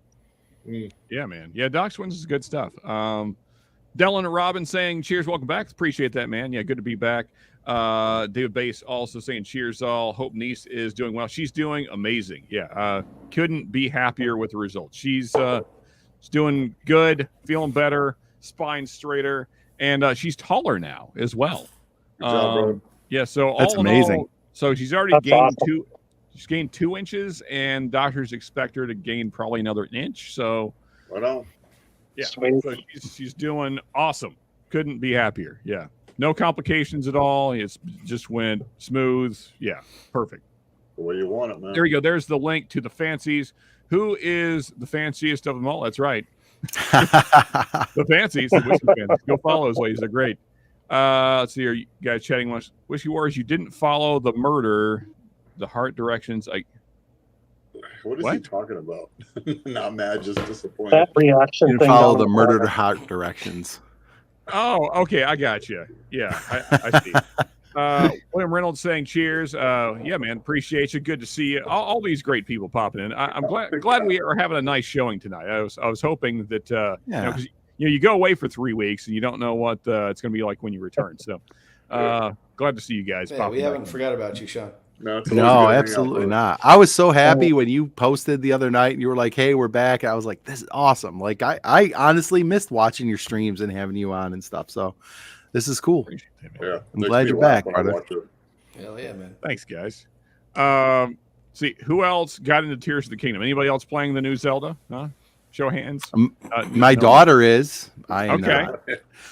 Yeah, man. Yeah, Doc Swins is good stuff. Dylan Robin saying, cheers, welcome back. Appreciate that, man. Yeah, good to be back. David Bass also saying, cheers all. Hope Niece is doing well. She's doing amazing. Yeah, couldn't be happier with the results. She's doing good, feeling better, spine straighter, and she's taller now as well. Good job, bro. Yeah, so That's all in amazing. all, so she's already That's gained awesome. She's gained 2 inches, and doctors expect her to gain probably another inch. So, Right on. yeah, Sweet. so she's doing awesome. Couldn't be happier. Yeah, no complications at all. It's just went smooth. Yeah, perfect. The way you want it, man. There you go. There's the link to the fancies. Who is the fanciest of them all? That's right, the fancies. The whiskey fancies. Go follow those ladies. They're great. Let's see. Are you guys chatting? Whiskey Wars. You didn't follow the murder. The heart directions. What is What? he talking about? Not mad, just disappointed. That reaction You thing. follow down the murdered corner. heart directions. Oh, okay. I got you. Yeah, I see. William Reynolds saying cheers. Yeah, man. Appreciate you. Good to see you. All these great people popping in. I'm glad we are having a nice showing tonight. I was hoping that Yeah. because you go away for 3 weeks and you don't know what it's going to be like when you return. So glad to see you guys. Yeah, popping we haven't back in. forgot about you, Sean. No, it's always good No, to hang out, absolutely brother. not. I was so happy when you posted the other night and you were like, "Hey, we're back." I was like, "This is awesome!" Like, I honestly missed watching your streams and having you on and stuff. So, this is cool. Appreciate it, man. Yeah, I'm makes glad me you're laugh back, when I brother. watch it. Hell yeah, man. Thanks, guys. See who else got into Tears of the Kingdom? Anybody else playing the new Zelda? Huh? Show of hands. My No. daughter is. I am Okay. not.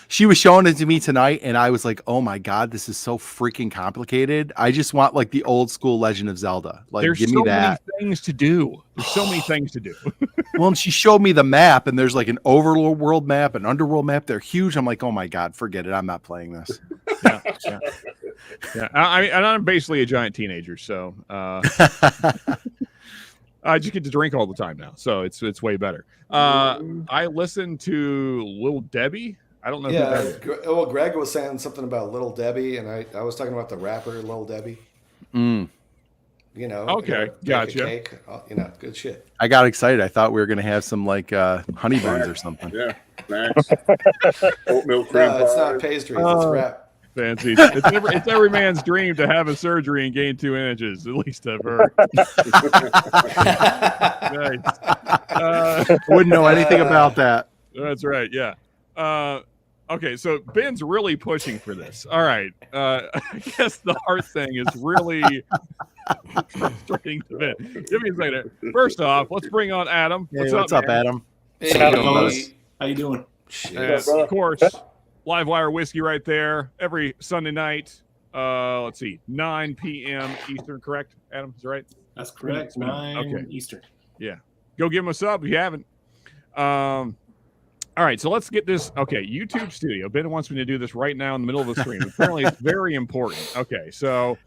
She was showing it to me tonight, and I was like, "Oh my god, this is so freaking complicated." I just want like the old school Legend of Zelda. Like, There's give so me that. many things to do. There's so many things to do. Well, and she showed me the map, and there's like an overworld map, an underworld map. They're huge. I'm like, "Oh my god, forget it. I'm not playing this." Yeah. And I'm basically a giant teenager, so I just get to drink all the time now, so it's way better. I listened to Lil Debbie. I don't know who that Yeah. is. Well, Greg was saying something about Little Debbie, and I was talking about the rapper Little Debbie. Mm. You know. Okay, bake a gotcha. Cake, you know, good shit. I got excited. I thought we were gonna have some like honey buns or something. Yeah, snacks. Oatmeal cream No, it's pie. not pastries. It's rap. Fancy. It's every man's dream to have a surgery and gain 2 inches, at least I've heard. Nice. Wouldn't know anything about that. That's right. Yeah. Okay. So Ben's really pushing for this. All right. I guess the heart thing is really frustrating to Ben. Give me a second. First off, let's bring on Adam. Hey, what's up, man? Adam? Hey, fellas? How you doing? shit. And of course, Live Wire Whiskey right there every Sunday night. Let's see, 9 p.m. Eastern, correct? Adam, is that right? That's correct. 9 Okay. Eastern. Go give him a sub if you haven't. All right, so let's get this. Okay, YouTube Studio. Ben wants me to do this right now in the middle of the stream. Apparently, it's very important. Okay, so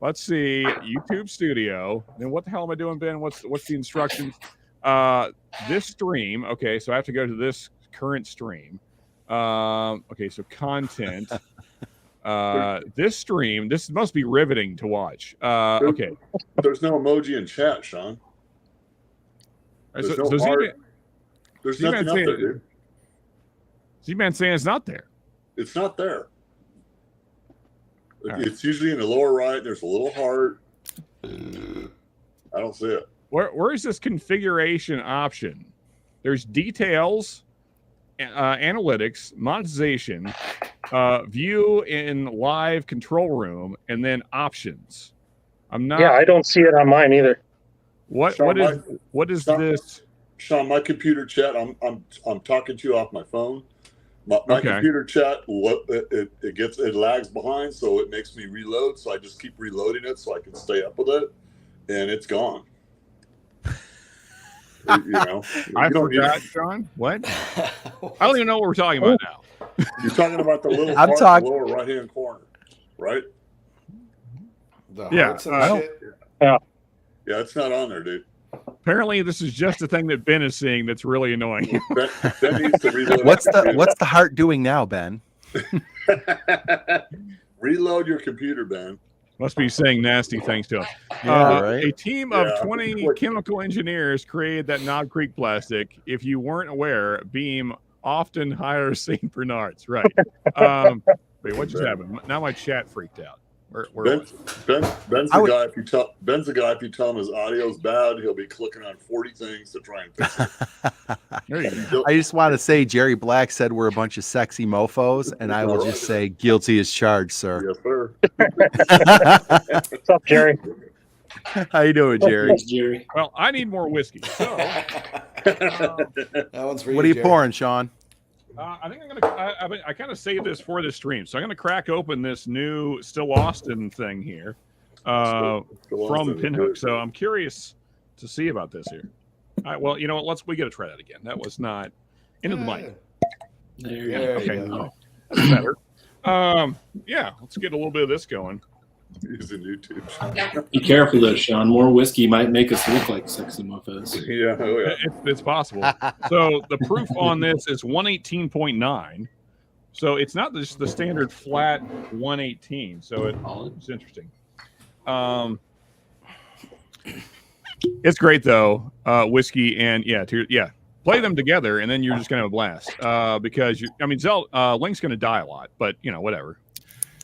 let's see, YouTube Studio. Then what the hell am I doing, Ben? What's the instructions? This stream. Okay, so I have to go to this current stream. Okay, so content. This stream. This must be riveting to watch. Okay. There's no emoji in chat, Sean. There's So, no so heart. Z-Man, There's Z-Man nothing up saying- there, dude. Z-Man saying it's not there. It's not there. right. It's usually in the lower right. There's a little heart. I don't see it. Where is this configuration option? There's details, analytics, monetization, view in live control room, and then options. I'm not. Yeah, I don't see it on mine either. What Sean, what is Sean- this? Sean, my computer chat. I'm talking to you off my phone. My Okay. computer chat. It lags behind, so it makes me reload. So I just keep reloading it so I can stay up with it, and it's gone. You know, I you don't need- forgot, Sean. What? I don't even know what we're talking about now. You're talking about the little I'm part talking- in the lower right-hand corner, right? The Yeah, hearts and I don't- shit. Yeah, it's not on there, dude. Apparently, this is just a thing that Ben is seeing that's really annoying. Ben needs to reload. What's the heart doing now, Ben? Reload your computer, Ben. Must be saying nasty things to us. Yeah, right. A team of Yeah. 20 chemical engineers created that Knob Creek plastic. If you weren't aware, Beam often hires St. Bernards. Right. Wait, what just happened? Now my chat freaked out. Where was it? Ben's the guy. Ben's the guy. If you tell him his audio's bad, he'll be clicking on 40 things to try and fix it. There you go. I just want to say Jerry Black said we're a bunch of sexy mofos, and I will just say guilty as charged, sir. Yes, sir. What's up, Jerry? How you doing, Jerry? Thanks, Jerry. Well, I need more whiskey. So, That one's for you. What are you Jerry. pouring, Sean? I think I'm gonna. I kind of saved this for this stream, so I'm gonna crack open this new Still Austin thing here from Pinhook. So I'm curious to see about this here. All right. Well, you know what? We got to try that again. That was not into the mic. There you There go. you Okay. go. That's better. Yeah. Let's get a little bit of this going. Using YouTube. Be careful though, Sean. More whiskey might make us look like sexy mofos. Yeah, oh yeah. It's possible. So the proof on this is 118.9. So it's not just the standard flat 118. So it's interesting. It's great though. Whiskey and play them together, and then you're just gonna have a blast. Because Link's gonna die a lot, but whatever.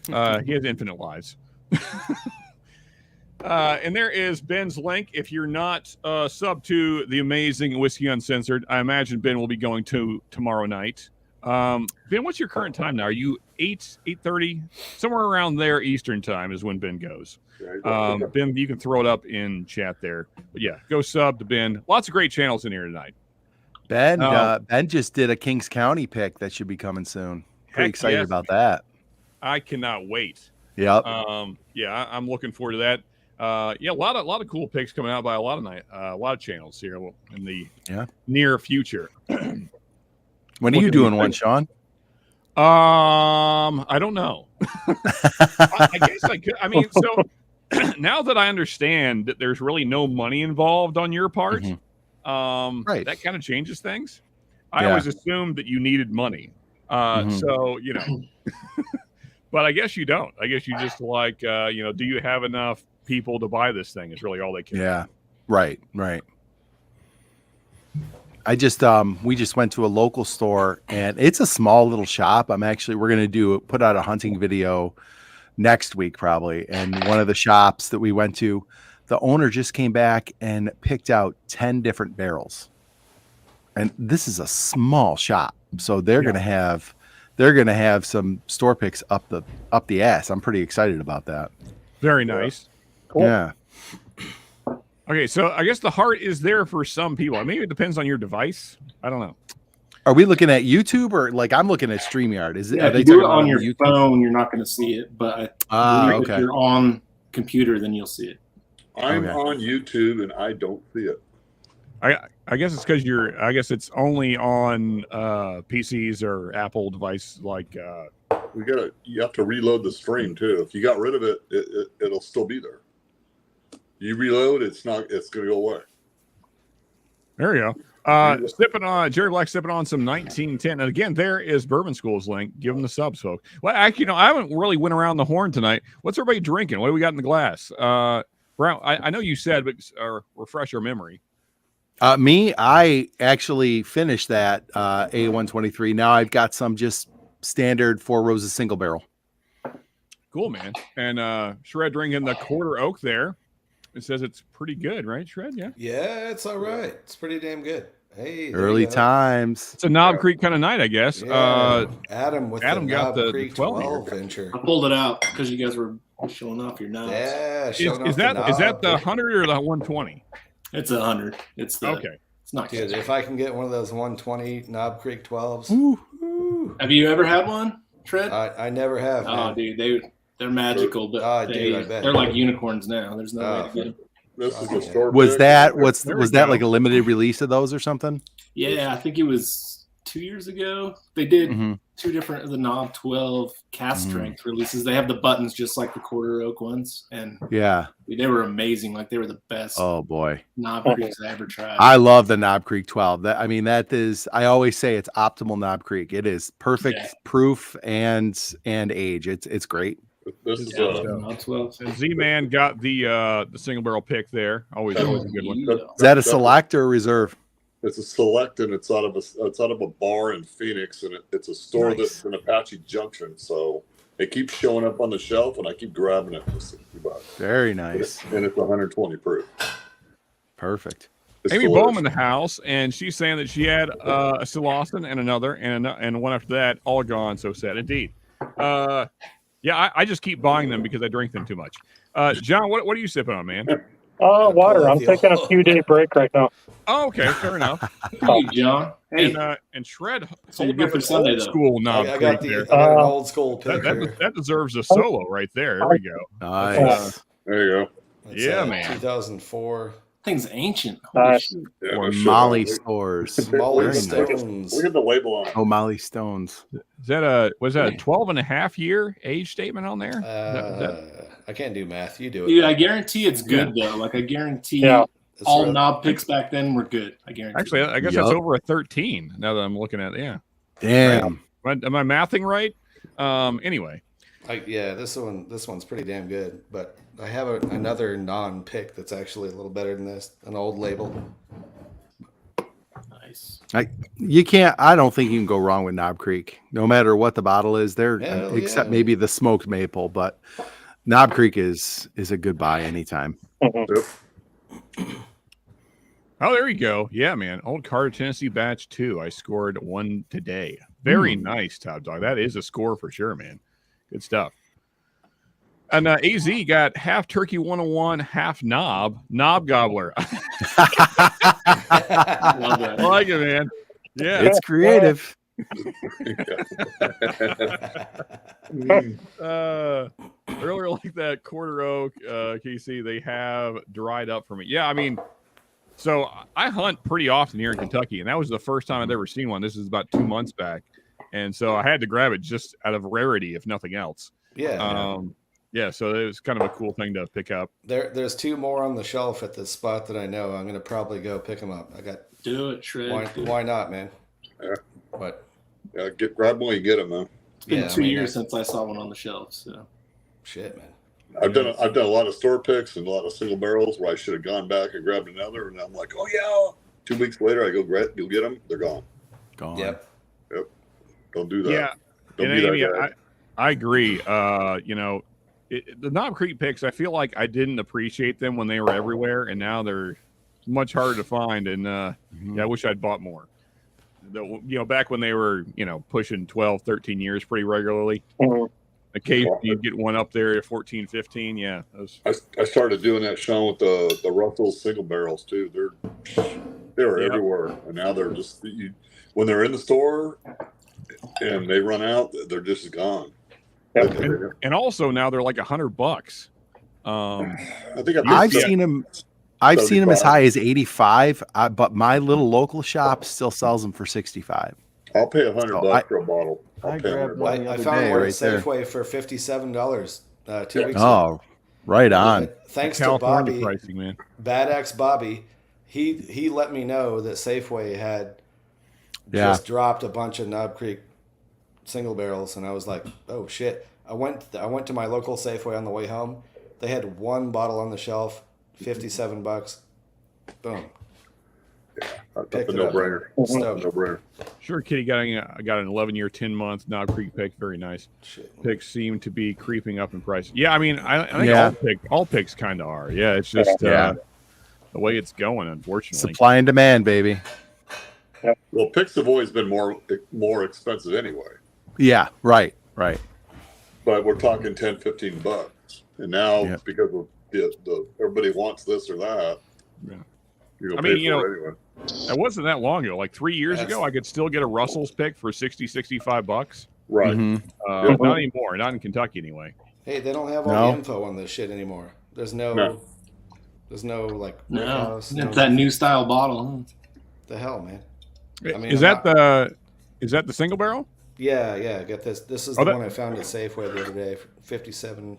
He has infinite lives. And there is Ben's link. If you're not sub to the amazing Whiskey Uncensored, I imagine Ben will be going to tomorrow night. Ben, what's your current time now? Are you 8:30? Somewhere around there Eastern time is when Ben goes. Ben, you can throw it up in chat there. But yeah, go sub to Ben. Lots of great channels in here tonight. Ben just did a Kings County pick that should be coming soon. Pretty excited about that. I cannot wait. Yep. I'm looking forward to that. A lot of cool picks coming out by a lot of channels here in the near future. When are you doing one, Sean? I don't know. I guess I could. I mean, so now that I understand that there's really no money involved on your part, right, that kind of changes things. I always assumed that you needed money. So but I guess you don't. I guess you just do you have enough people to buy this thing is really all they care. Yeah. Right. I just we just went to a local store, and it's a small little shop. We're going to put out a hunting video next week probably. And one of the shops that we went to, the owner just came back and picked out 10 different barrels. And this is a small shop. So they're going to have some store picks up the ass. I'm pretty excited about that. Very nice. Cool. Yeah. Okay, so I guess the heart is there for some people. Maybe it depends on your device. I don't know. Are we looking at YouTube or I'm looking at StreamYard? If you do it on your phone, you're not going to see it. But if you're on computer, then you'll see it. I'm on YouTube and I don't see it. I guess it's because it's only on PCs or Apple device like. You have to reload the stream too. If you got rid of it, it'll still be there. You reload, it's going to go away. There you go. Jerry Black sipping on some 1910. And again, there is Bourbon School's link. Give them the subs, folks. Well, actually, I haven't really went around the horn tonight. What's everybody drinking? What do we got in the glass? Brown, I know you said, but refresh our memory. I actually finished that A123. Now I've got some just standard Four Roses single barrel. Cool, man. And Shred drinking the Quarter Oak there. It says it's pretty good, right, Shred? Yeah. Yeah, it's all right. It's pretty damn good. Hey, early times. It's a Knob Creek kind of night, I guess. Yeah. Adam got the Creek 12 venture. I pulled it out because you guys were showing off your knobs. Yeah, is that the 100 or the 120? It's 100. It's the okay. It's not good. If I can get one of those 120 Knob Creek 12s. Ooh. Have you ever had one, Tread? I never have. Oh, dude, they're magical, but I bet. They're like unicorns now. There's no way to get them. This is the store. Was that like a limited release of those or something? Yeah, I think it was 2 years ago. They did Mhm. 2 different of the Knob 12 cast Mhm. strength releases. They have the buttons just like the quarter oak ones, and Yeah. they were amazing. Like they were the best Oh boy. Knob Creeks I ever tried. I love the Knob Creek 12. That is, I always say it's optimal Knob Creek. It is perfect Yeah. proof and age. It's great. This is Yeah, the Knob 12. And Z-Man got the single barrel pick there. Always a good one. Yeah. Is that a select or a reserve? It's a select, and it's out of a bar in Phoenix, and it's a store Nice. that's in Apache Junction. So it keeps showing up on the shelf, and I keep grabbing it for $60. Very nice. And it's 120 proof. Perfect. It's Amy delicious. Bohm in the house, and she's saying that she had a Still Austin and another, and one after that, all gone. So sad indeed. Yeah, I just keep buying them because I drink them too much. John, what are you sipping on, man? Water. I'm taking a few day break right now. Oh, okay, fair enough. Hey, John. Hey, And Shred, So you're good for Sunday, though. school Knob I got Creek there. I got an old school pick That, here. that deserves a solo right there. There we go. Nice. There you go. It's, Yeah, man. 2004. thing's ancient. Holy Nice. shit. Yeah, Or no shit. Molly Look- stores. Molly Very nice. Stones. Look at the label on it. Oh, Molly Stones. Is that was that a 12 and a half year age statement on there? I can't do math. You do it. Dude, I guarantee it's good though. Like I guarantee Yeah. That's all right. knob picks back then were good. I guarantee. Actually, I guess Yup. that's over a 13 now that I'm looking at it. Yeah. Damn. Am I mathing right? Anyway. Yeah, this one's pretty damn good. But I have another non-pick that's actually a little better than this. An old label. nice. I don't think you can go wrong with Knob Creek. No matter what the bottle is there, Hell except yeah. maybe the smoked maple, but Knob Creek is a good buy anytime. Oh, there you go. Yeah, man. Old Carter, Tennessee batch 2. I scored one today. Very nice, Top Dog. That is a score for sure, man. Good stuff. And AZ got half turkey 101, half knob gobbler. Love that. I like it, man. Yeah. It's creative. Earlier like that quarter oak, KC, they have dried up for me. Yeah, I mean, so I hunt pretty often here in Kentucky, and that was the first time I'd ever seen one. This is about 2 months back. And so I had to grab it just out of rarity, if nothing else. Yeah. Yeah, so it was kind of a cool thing to pick up. There's 2 more on the shelf at this spot that I know. I'm gonna probably go pick them up. I got Do it, Shred. why not, man? Yeah. But Yeah, grab them when you get them, man. It's been Yeah, 2 I mean, years since I saw one on the shelf. So shit, man. I've done a lot of store picks and a lot of single barrels where I should have gone back and grabbed another, and I'm like, oh yeah. 2 weeks later, I go get them. They're gone. Gone. Yep. Don't do that. Yeah, Don't and be Amy, that guy. I agree. The Knob Creek picks, I feel like I didn't appreciate them when they were everywhere, and now they're much harder to find. And yeah, I wish I'd bought more. Back when they were, pushing 12, 13 years pretty regularly. Mhm. Occasionally you'd get one up there at 14, 15. Yeah. I started doing that, Sean, with the Russell's single barrels too. They were everywhere, and now they're just when they're in the store and they run out, they're just gone. Yep. And also now they're like $100. I think I've seen them. I've seen them as 75. high as 85, but my little local shop still sells them for 65. I'll pay $100 So for a bottle. I I'll pay grabbed $100. one the I other found day one at right there. Safeway for $57 2 weeks ago. Oh, right on. Thanks to California Bobby, pricing, man. Bad Axe Bobby. He let me know that Safeway had Yeah. just dropped a bunch of Knob Creek single barrels, and I was like, oh shit. I went to my local Safeway on the way home. They had one bottle on the shelf, $57. Boom. That's Picked a it up. no-brainer. Stoked. No-brainer. Sure, Kitty got an 11-year, 10-month Knob Creek pick. Very nice. Shit. Picks seem to be creeping up in price. Yeah, I mean, I think Yeah. all picks kind of are. Yeah, it's just Yeah. the way it's going, unfortunately. Supply and demand, baby. Well, picks have always been more expensive anyway, Yeah, right. but we're talking $10-15, and now Yeah. because of the everybody wants this or that. Yeah. You're gonna I mean, pay for it anyway. It wasn't that long ago. Like 3 years That's- ago, I could still get a Russell's pick for $60-65. Right. Mhm. Yeah. Not anymore. Not in Kentucky, anyway. Hey, they don't have all No. the info on this shit anymore. There's no like no, warehouse, it's that new style bottle. the hell, man. I mean, Is I'm that the Is that the single barrel? Yeah. Get this. This is Oh, the that- one I found at Safeway the other day. 57.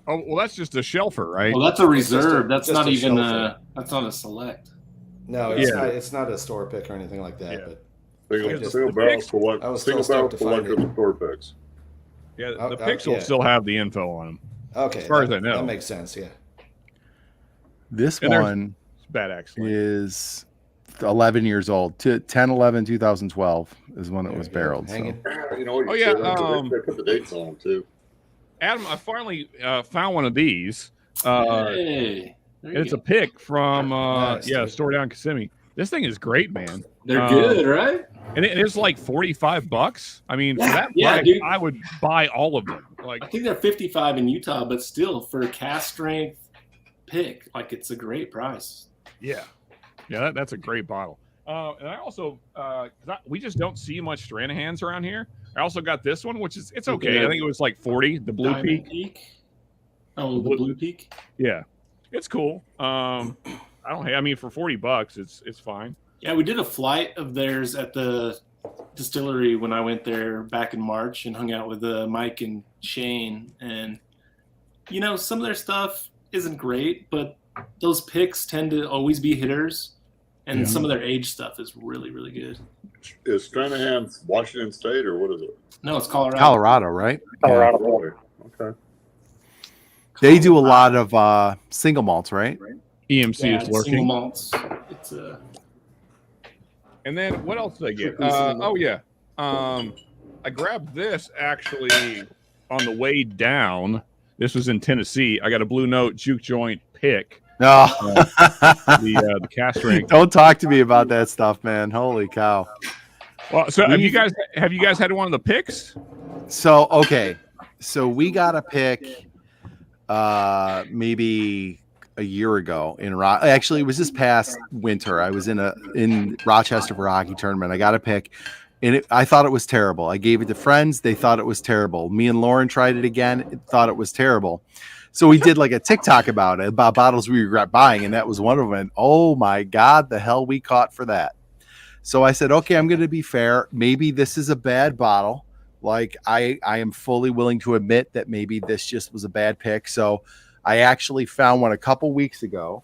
Oh, well, that's just a shelfer, right? Well, that's a reserve. Just That's not a even shelter. that's not a select. No, it's Yeah. not. It's not a store pick or anything like that. Yeah. But Single, just- single the barrel picks- select. I was Single still barrel stoked to find selected it. store picks. Yeah, Oh, the oh, Pix will yeah. still have the info on them. okay, As far as I know. that makes sense. Yeah. This And there's- one It's bad, actually. is 11 years old. 10, 11, 2012 is when it was barreled. So. Hanging. You know, Oh, yeah, they put the dates on them too. Adam, I finally found one of these. Hey, there And you it's go. a pick from Nice, dude. store down Kissimmee. This thing is great, man. They're good, right? And it's like $45. I mean, for that Yeah, price, dude. I would buy all of them. Like, I think they're 55 in Utah, but still for a cast strength pick, like it's a great price. yeah, that's a great bottle. And I also, we just don't see much Stranahans around here. I also got this one, which is it's okay. I think it was like 40. The Blue Diamond Peak. Oh, the Blue Peak. Yeah, it's cool. I mean, for $40, it's fine. Yeah, we did a flight of theirs at the distillery when I went there back in March and hung out with Mike and Shane. And, you know, some of their stuff isn't great, but those picks tend to always be hitters. And Yeah. some of their age stuff is really, really good. Is Stranahan Washington State or what is it? No, it's Colorado. Colorado, right? Colorado. Really? Okay. They do a lot of single malts, right? EMC Yeah, is it's working. single malts. It's And then what else did I get? Pretty similar. Oh yeah, I grabbed this actually on the way down. This was in Tennessee. I got a Blue Note Juke Joint pick. No, The cast strength. don't talk to me about that stuff, man. Holy cow! Well, so have you guys had one of the picks? So okay, so we got a pick, maybe a year ago actually it was this past winter. I was in Rochester for a hockey tournament. I got a pick and I thought it was terrible. I gave it to friends. They thought it was terrible. Me and Lauren tried it again. Thought it was terrible. So we did like a TikTok about it, about bottles we regret buying. And that was one of them. And oh my God, the hell we caught for that. So I said, okay, I'm going to be fair. Maybe this is a bad bottle. Like I am fully willing to admit that maybe this just was a bad pick. So I actually found one a couple weeks ago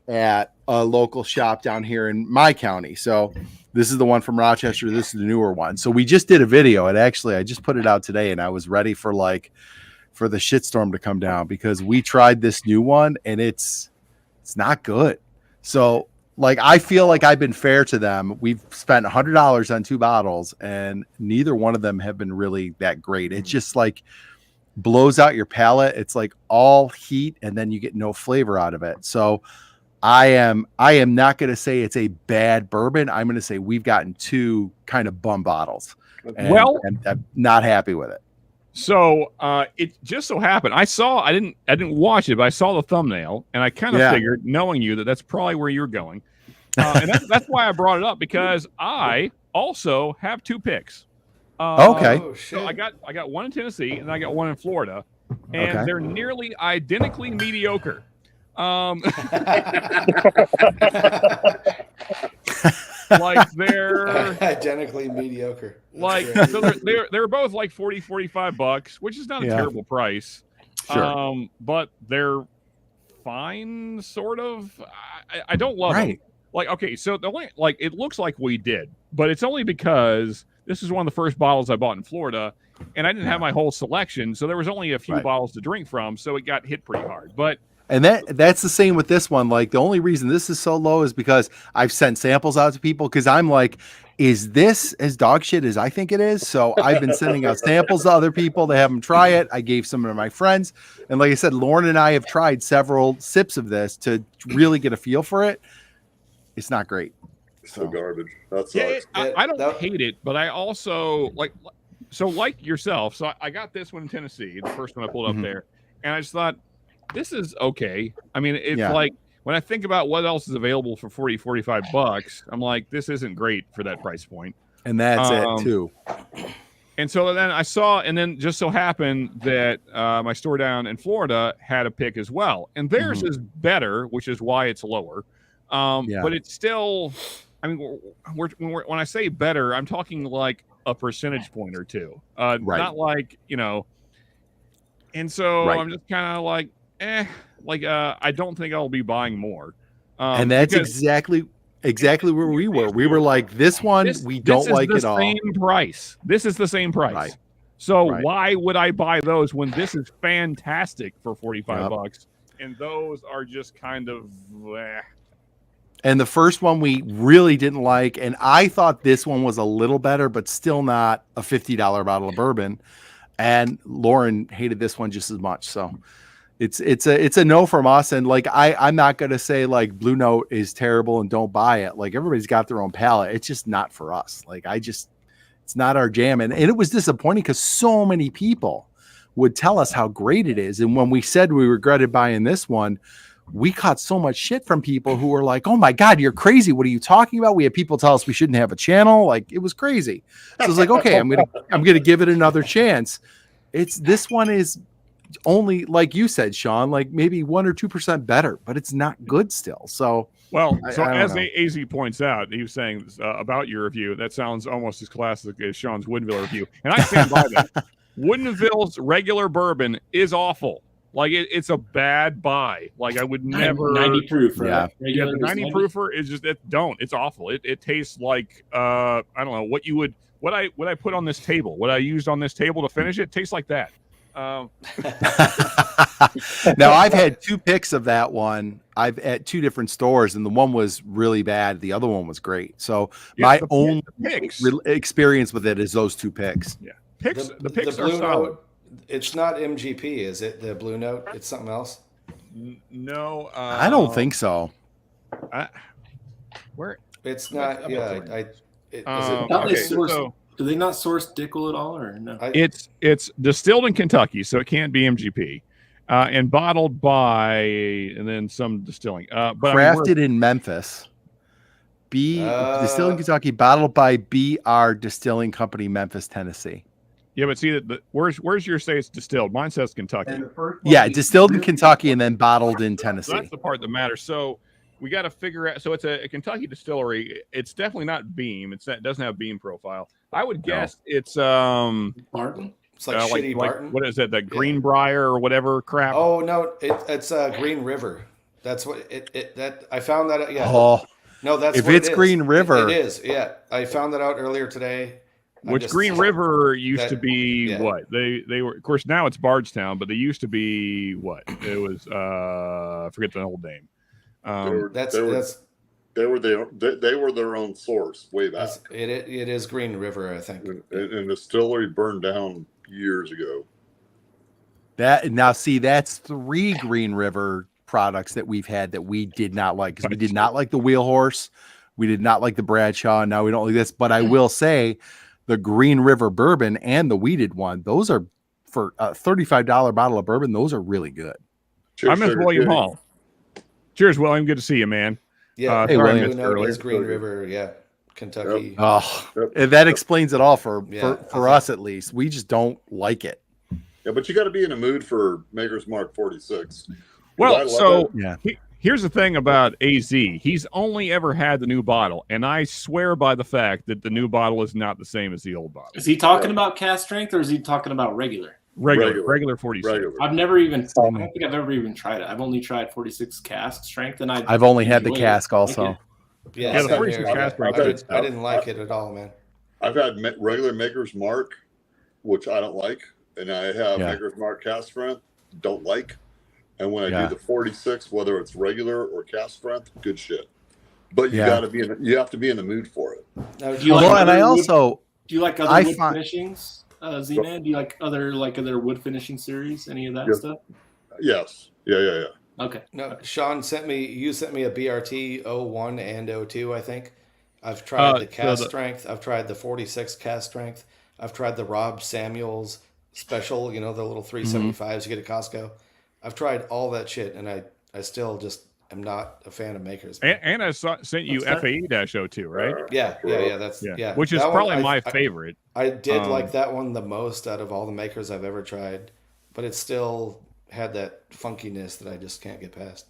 at a local shop down here in my county. So this is the one from Rochester. This is the newer one. So we just did a video. And actually, I just put it out today and I was ready for the shitstorm to come down because we tried this new one and it's not good. So like, I feel like I've been fair to them. We've spent $100 on 2 bottles and neither one of them have been really that great. It's just like blows out your palate. It's like all heat and then you get no flavor out of it. So I am not going to say it's a bad bourbon. I'm going to say we've gotten 2 kind of bum bottles. And, Well- and I'm not happy with it. So it just so happened I didn't watch it, but I saw the thumbnail and I kind of figured, knowing you, that's probably where you're going. And that's why I brought it up, because I also have 2 picks. Okay. Oh, shit. So I got one in Tennessee and I got one in Florida, and Okay. they're nearly identically mediocre. Like they're identically mediocre. That's like great. so they're both like $40-$45, which is not a Yeah. terrible price. Sure. But they're fine, sort of. I don't love them. Right. Like, okay, so the only, like, it looks like we did, but it's only because this is one of the first bottles I bought in Florida, and I didn't have my whole selection, so there was only a few Right. bottles to drink from, so it got hit pretty hard. But And that's the same with this one. Like the only reason this is so low is because I've sent samples out to people because I'm like, is this as dog shit as I think it is? So I've been sending out samples to other people to have them try it. I gave some to my friends. And like I said, Lauren and I have tried several sips of this to really get a feel for it. It's not great. So garbage. That yeah, sucks. I don't That- hate it, but I also like yourself. So I got this one in Tennessee, the first one I pulled up Mhm. there, and I just thought, this is okay. I mean, it's Yeah. like when I think about what else is available for $40-$45, I'm like, this isn't great for that price point. And that's it Um, too. And so then I saw, and then just so happened that my store down in Florida had a pick as well, and theirs is better, which is why it's lower. Yeah. But it's still I mean, when I say better, I'm talking like a percentage point or two, Right. not like And so Right. I'm just kind of like, I don't think I'll be buying more. And that's because exactly where we were. We were like, this one we don't like at all. Same price. This is the same price. Right. So Right. why would I buy those when this is fantastic for $45 Yep. and those are just kind of And the first one we really didn't like, and I thought this one was a little better, but still not a $50 bottle of bourbon. And Lauren hated this one just as much. So it's a no from us. And like I'm not gonna say like Blue Note is terrible and don't buy it. Like everybody's got their own palate. It's just not for us. Like it's not our jam. And it was disappointing because so many people would tell us how great it is. And when we said we regretted buying this one, we caught so much shit from people who were like, oh my God, you're crazy. What are you talking about? We had people tell us we shouldn't have a channel. Like it was crazy. So I was like, okay, I'm gonna give it another chance. This one is only, like you said, Sean, like maybe 1 or 2% better, but it's not good still. So as AZ points out, he was saying about your review, that sounds almost as classic as Sean's Woodinville review. And I stand by that. Woodinville's regular bourbon is awful. Like it's a bad buy. Like I would never 90 proof, right? Yeah, the 90 proofer is just it's awful. It tastes like I don't know what I put on this table, what I used on this table to finish it tastes like that. Now I've had 2 picks of that one. I've at 2 different stores, and the one was really bad. The other one was great. So my own experience with it is those 2 picks. Yeah, the picks the are solid. Note, it's not MGP, is it? The Blue Note? It's something else. No, I don't think so. Where it's not. Yeah, do they not source Dickel at all, or no? It's distilled in Kentucky, so it can't be MGP, and bottled by, and then some distilling. But crafted in Memphis. Distilled in Kentucky, bottled by BR Distilling Company, Memphis, Tennessee. Yeah, but see where's your say it's distilled? Mine says Kentucky. Yeah, distilled in Kentucky and then bottled in Tennessee. So that's the part that matters. So we got to figure out. So it's a Kentucky distillery. It's definitely not Beam. It doesn't have Beam profile. I would guess it's Barton. It's like shitty Barton. What is it? That Greenbrier or whatever crap? Oh no, it's Green River. That's what that I found that. Yeah. Oh no, that's if what it's it is. Green River. It is. Yeah, I found that out earlier today. Green River used to be what they were. Of course, now it's Bardstown, but they used to be what? It was I forget the old name. They were their own source way back. It is Green River, I think. And the distillery burned down years ago. That's 3 Green River products that we've had that we did not like, because we did not like the Wheel Horse, we did not like the Bradshaw, and now we don't like this. But I will say, the Green River bourbon and the wheated one, those are for a $35 bottle of bourbon. Those are really good. I miss William Hall. Cheers, William. Good to see you, man. Yeah, hey, William. Green River, yeah, Kentucky. Yep. Oh, that explains it all for us at least. We just don't like it. Yeah, but you got to be in the mood for Maker's Mark 46. Well, so here's the thing about AZ. He's only ever had the new bottle, and I swear by the fact that the new bottle is not the same as the old bottle. Is he talking about cask strength, or is he talking about regular? Regular 46. Regular. I don't think I've ever even tried it. I've only tried 46 cask strength, and I've only had the cask also. Yeah, the 46 cask. I didn't like it at all, man. I've had regular Maker's Mark, which I don't like, and I have Maker's Mark cask strength, don't like. And when I do the 46, whether it's regular or cask strength, good shit. But you have to be in the mood for it. Now, do you like other wood finishings? Z-Man, do you like other wood finishing series? Any of that stuff? Yes. Yeah. Okay. No, Sean sent me a BRT 01 and 02, I think. I've tried the cask strength. I've tried the 46 cask strength. I've tried the Rob Samuels special, the little 375s you get at Costco. I've tried all that shit, and I still just am not a fan of Makers. And I sent you FAE-02, right? Yeah. Which is probably my favorite. I did like that one the most out of all the Makers I've ever tried, but it still had that funkiness that I just can't get past.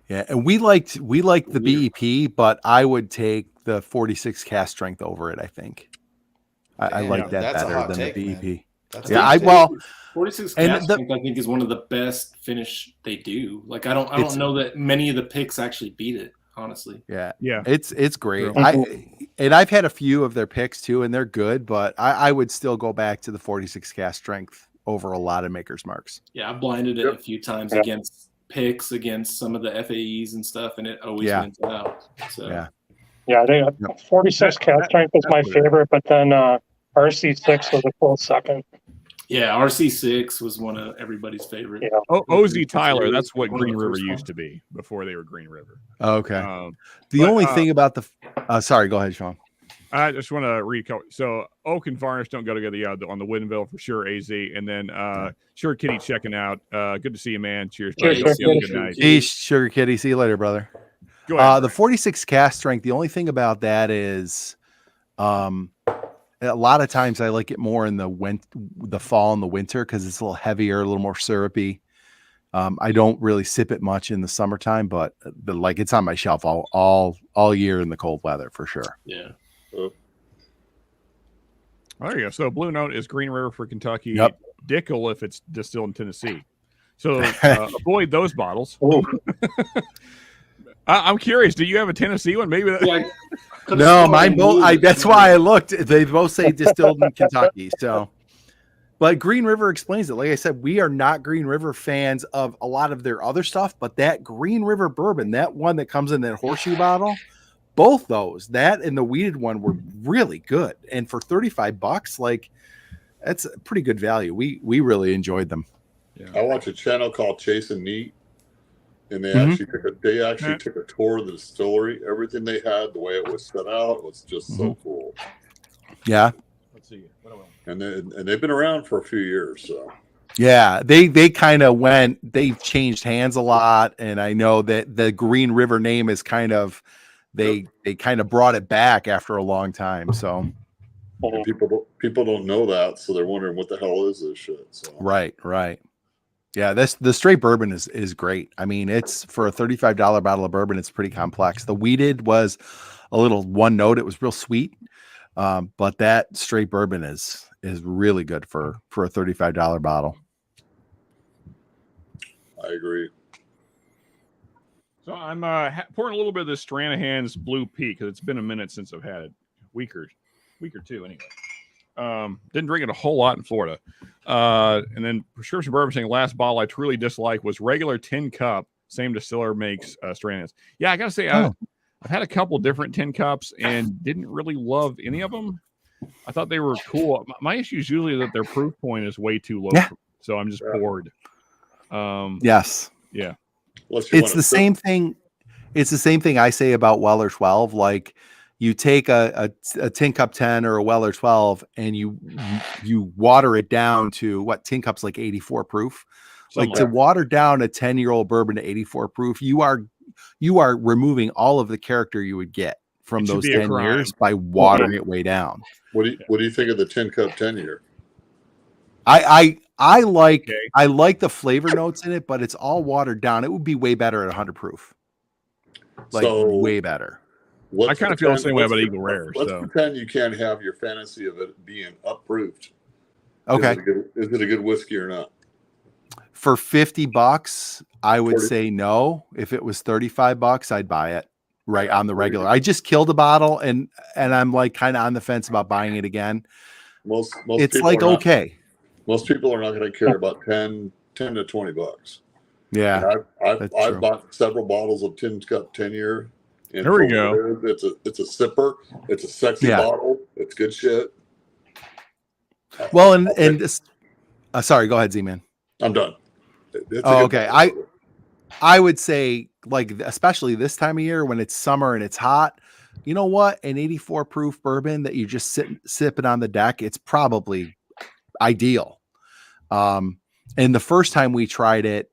Yeah, and we liked the BEP, but I would take the 46 cast strength over it. I think I Man, like that that's a better hot than take, the man. BEP. That's Yeah, a hot I take. well, 46 and cast the- strength, I think, is one of the best finish they do. Like, I It's- don't know that many of the picks actually beat it, honestly. yeah, Yeah. it's great. True. I've had a few of their picks too, and they're good, but I would still go back to the 46 cast strength over a lot of Maker's Marks. Yeah, I blinded it a few times Yeah. against picks, against some of the FAEs and stuff, and it always Yeah. wins out. So Yeah. Yeah, I think Yep. 46 cast strength was my that's what it is. favorite, but then RC6 was a close second. yeah, RC6 was one of everybody's favorite. Yeah. OZ Tyler, that's what One of the Green River first used ones. to be before they were Green River. Okay. The but, only thing about the sorry, go ahead, Sean. I just want to read. So oak and varnish don't go together. Yeah, on the Woodinville for sure. AZ, and then Sure Kitty checking out. Good to see you, man. Cheers. Cheers, buddy. Sure Have a Kitty. good night. Peace, Sugar Kitty. See you later, brother. Go ahead. The 46 cast strength. The only thing about that is, a lot of times I like it more in the fall and the winter because it's a little heavier, a little more syrupy. I don't really sip it much in the summertime, but like it's on my shelf all year in the cold weather for sure. Yeah. There you go. So Blue Note is Green River for Kentucky. Yep. Dickel if it's distilled in Tennessee. So avoid those bottles. Ooh. I'm curious. Do you have a Tennessee one? Maybe. Yeah, No, mine both. That's why I looked. They both say distilled in Kentucky. So, but Green River explains it. Like I said, we are not Green River fans of a lot of their other stuff, but that Green River bourbon, that one that comes in that horseshoe bottle, both those, that and the weeded one, were really good. And for $35, like that's a pretty good value. We really enjoyed them. I watch a channel called Chasing Neat, and they Mhm. actually took a tour of the distillery. Everything they had, the way it was set out, was just so cool. Yeah. Let's see. And they've been around for a few years, so Yeah, they kind of they've changed hands a lot, and I know that the Green River name is kind of they kind of brought it back after a long time. So and people don't know that, so they're wondering what the hell is this shit. So right. Yeah, the straight bourbon is great. I mean, it's for a $35 bottle of bourbon, it's pretty complex. The weeded was a little one note, it was real sweet. But that straight bourbon is really good for a $35 bottle. I agree. So I'm pouring a little bit of this Stranahan's Blue Peak because it's been a minute since I've had it. Week or two anyway. Didn't drink it a whole lot in Florida. And then Prescription Bourbon saying last bottle I truly dislike was regular tin cup. Same distiller makes Stranahan's. Yeah, I gotta say I've had a couple different tin cups and didn't really love any of them. I thought they were cool. My issue is usually that their proof point is way too low. Yeah. So I'm just bored. Yes. Yeah. It's the same thing. It's the same thing I say about Weller 12. Like you take a tin cup 10 or a Weller 12 and you water it down to what tin cup's like 84 proof. Like to water down a 10-year-old bourbon to 84 proof, you are removing all of the character you would get from those 10 years by watering it way down. What do you think of the tin cup 10-year? I like the flavor notes in it, but it's all watered down. It would be way better at 100 proof. Like way better. I kind of feel the same way about Eagle Rare. Let's pretend you can't have your fantasy of it being upproved. Okay. Is it a good whiskey or not? For $50, I would say no. If it was $35, I'd buy it right on the regular. I just killed a bottle and I'm like kind of on the fence about buying it again. Most it's people like okay. Most people are not going to care about 10 to $20. Yeah. I've bought several bottles of Tin Cup 10-year. There we go. It's a sipper. It's a sexy bottle. It's good shit. Well, and this, sorry, go ahead, Z-Man. I'm done. Okay. I would say, like, especially this time of year when it's summer and it's hot, you know what? An 84 proof bourbon that you just sip it on the deck, it's probably ideal. And the first time we tried it,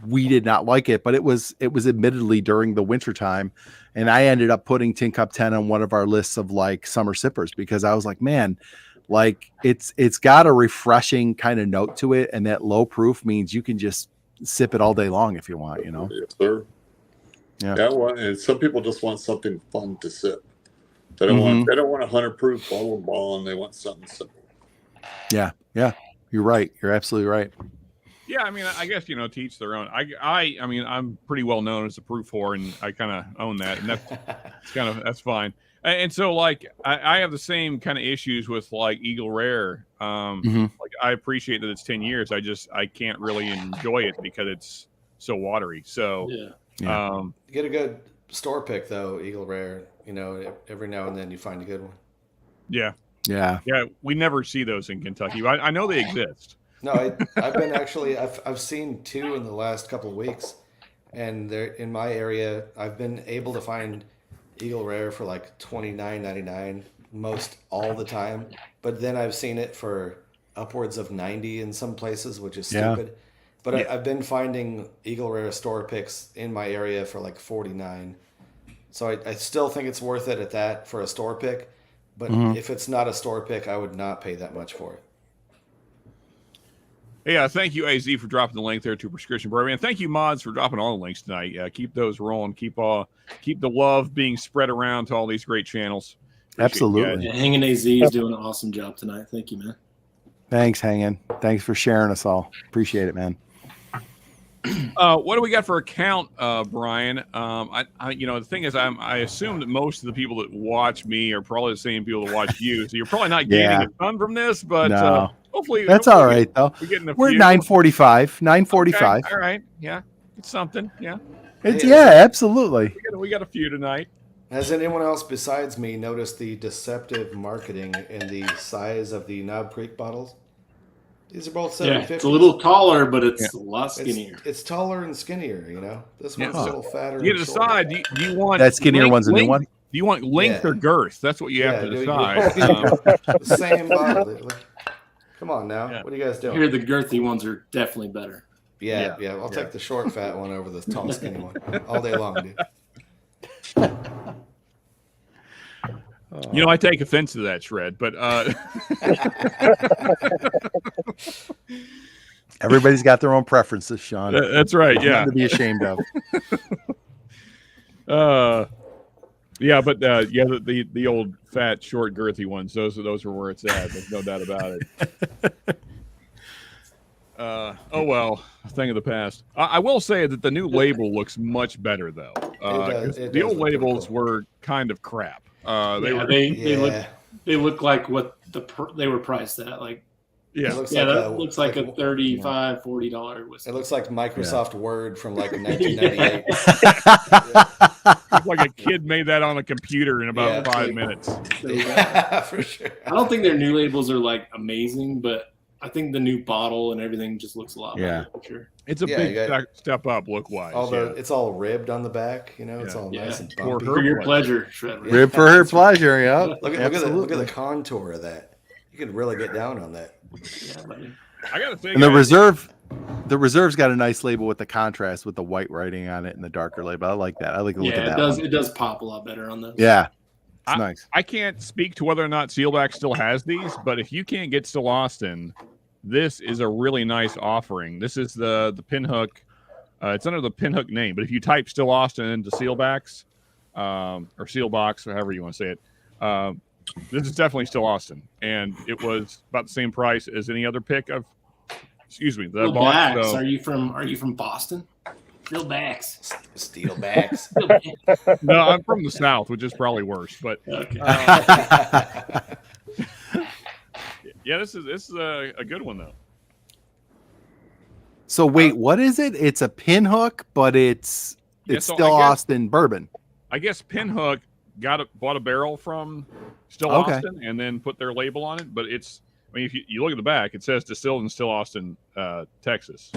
we did not like it, but it was admittedly during the winter time. And I ended up putting Tin Cup 10 on one of our lists of like summer sippers because I was like, man, like it's got a refreshing kind of note to it. And that low proof means you can just sip it all day long if you want, you know? Yes, sir. Yeah, well, and some people just want something fun to sip. They don't want 100 proof bottle of bond. They want something simple. Yeah. You're right. You're absolutely right. Yeah, I mean, I guess to each their own. I mean, I'm pretty well known as a proof whore, and I kind of own that, and that's fine. And so, like, I have the same kind of issues with like Eagle Rare. Like, I appreciate that it's 10 years. I can't really enjoy it because it's so watery. So, Yeah. Get a good store pick though, Eagle Rare. Every now and then you find a good one. Yeah. Yeah. We never see those in Kentucky. I know they exist. No, I've been actually. I've seen 2 in the last couple of weeks, and they're in my area. I've been able to find Eagle Rare for like $29.99 most all the time, but then I've seen it for upwards of 90 in some places, which is stupid. But I've been finding Eagle Rare store picks in my area for like 49. So I still think it's worth it at that for a store pick. But if it's not a store pick, I would not pay that much for it. Yeah, thank you, AZ, for dropping the link there to Prescription Bourbon. And thank you, Mods, for dropping all the links tonight. Keep those rolling. Keep the love being spread around to all these great channels. Appreciate Absolutely. Hanging AZ is doing an awesome job tonight. Thank you, man. Thanks, Hanging. Thanks for sharing us all. Appreciate it, man. What do we got for a count, Brian? The thing is, I assume that most of the people that watch me are probably the same people that watch you. So you're probably not gaining a ton from this, but No. hopefully that's all right though. We're at 9:45. 9:45. Okay, all right, yeah, it's something. Yeah, absolutely. We got a few tonight. Has anyone else besides me noticed the deceptive marketing in the size of the Knob Creek bottles? These are both 750. It's a little taller, but it's a lot skinnier. It's taller and skinnier, This one's a little fatter. You decide. Do you want that skinnier one's a new one? Do you want length or girth? That's what you have to decide. The same bottle. Come on now. What are you guys doing? Here, the girthy ones are definitely better. Yeah. I'll take the short, fat one over the tall, skinny one all day long, dude. I take offense to that, Shred, but everybody's got their own preferences, Sean. That's right. Yeah, nothing to be ashamed of. The old fat, short, girthy ones. Those are where it's at. There's no doubt about it. Oh well, a thing of the past. I will say that the new label looks much better though. The old labels were kind of crap. They look like what they were priced at. Like, looks like a $35, $40 whiskey. It looks like Microsoft Word from like 1998. Like a kid made that on a computer in about 5 minutes. For sure. I don't think their new labels are like amazing, but I think the new bottle and everything just looks a lot better. For sure. It's a big step up look wise. It's all ribbed on the back, It's all nice and bumpy. For your pleasure, Shred. Rib for her pleasure, yeah. Look at the contour of that. You could really get down on that. I gotta say, and the reserve's got a nice label with the contrast with the white writing on it and the darker label. I like that. I like the look of that. It does pop a lot better on those. Yeah. It's nice. I can't speak to whether or not Sealback still has these, but if you can't get Still Austin, this is a really nice offering. This is the Pinhook. It's under the Pinhook name, but if you type Still Austin into Sealbacks or Sealbox, or however you want to say it, this is definitely Still Austin, and it was about the same price as any other pick of. Excuse me, the box. So. Are you from Boston? Steelbacks. Steelbacks. No, I'm from the South, which is probably worse. But okay. This is a good one though. So wait, what is it? It's a Pinhook, but it's Still Austin bourbon. I guess Pinhook bought a barrel from Still Austin and then put their label on it. But if you look at the back, it says distilled in Still Austin, Texas.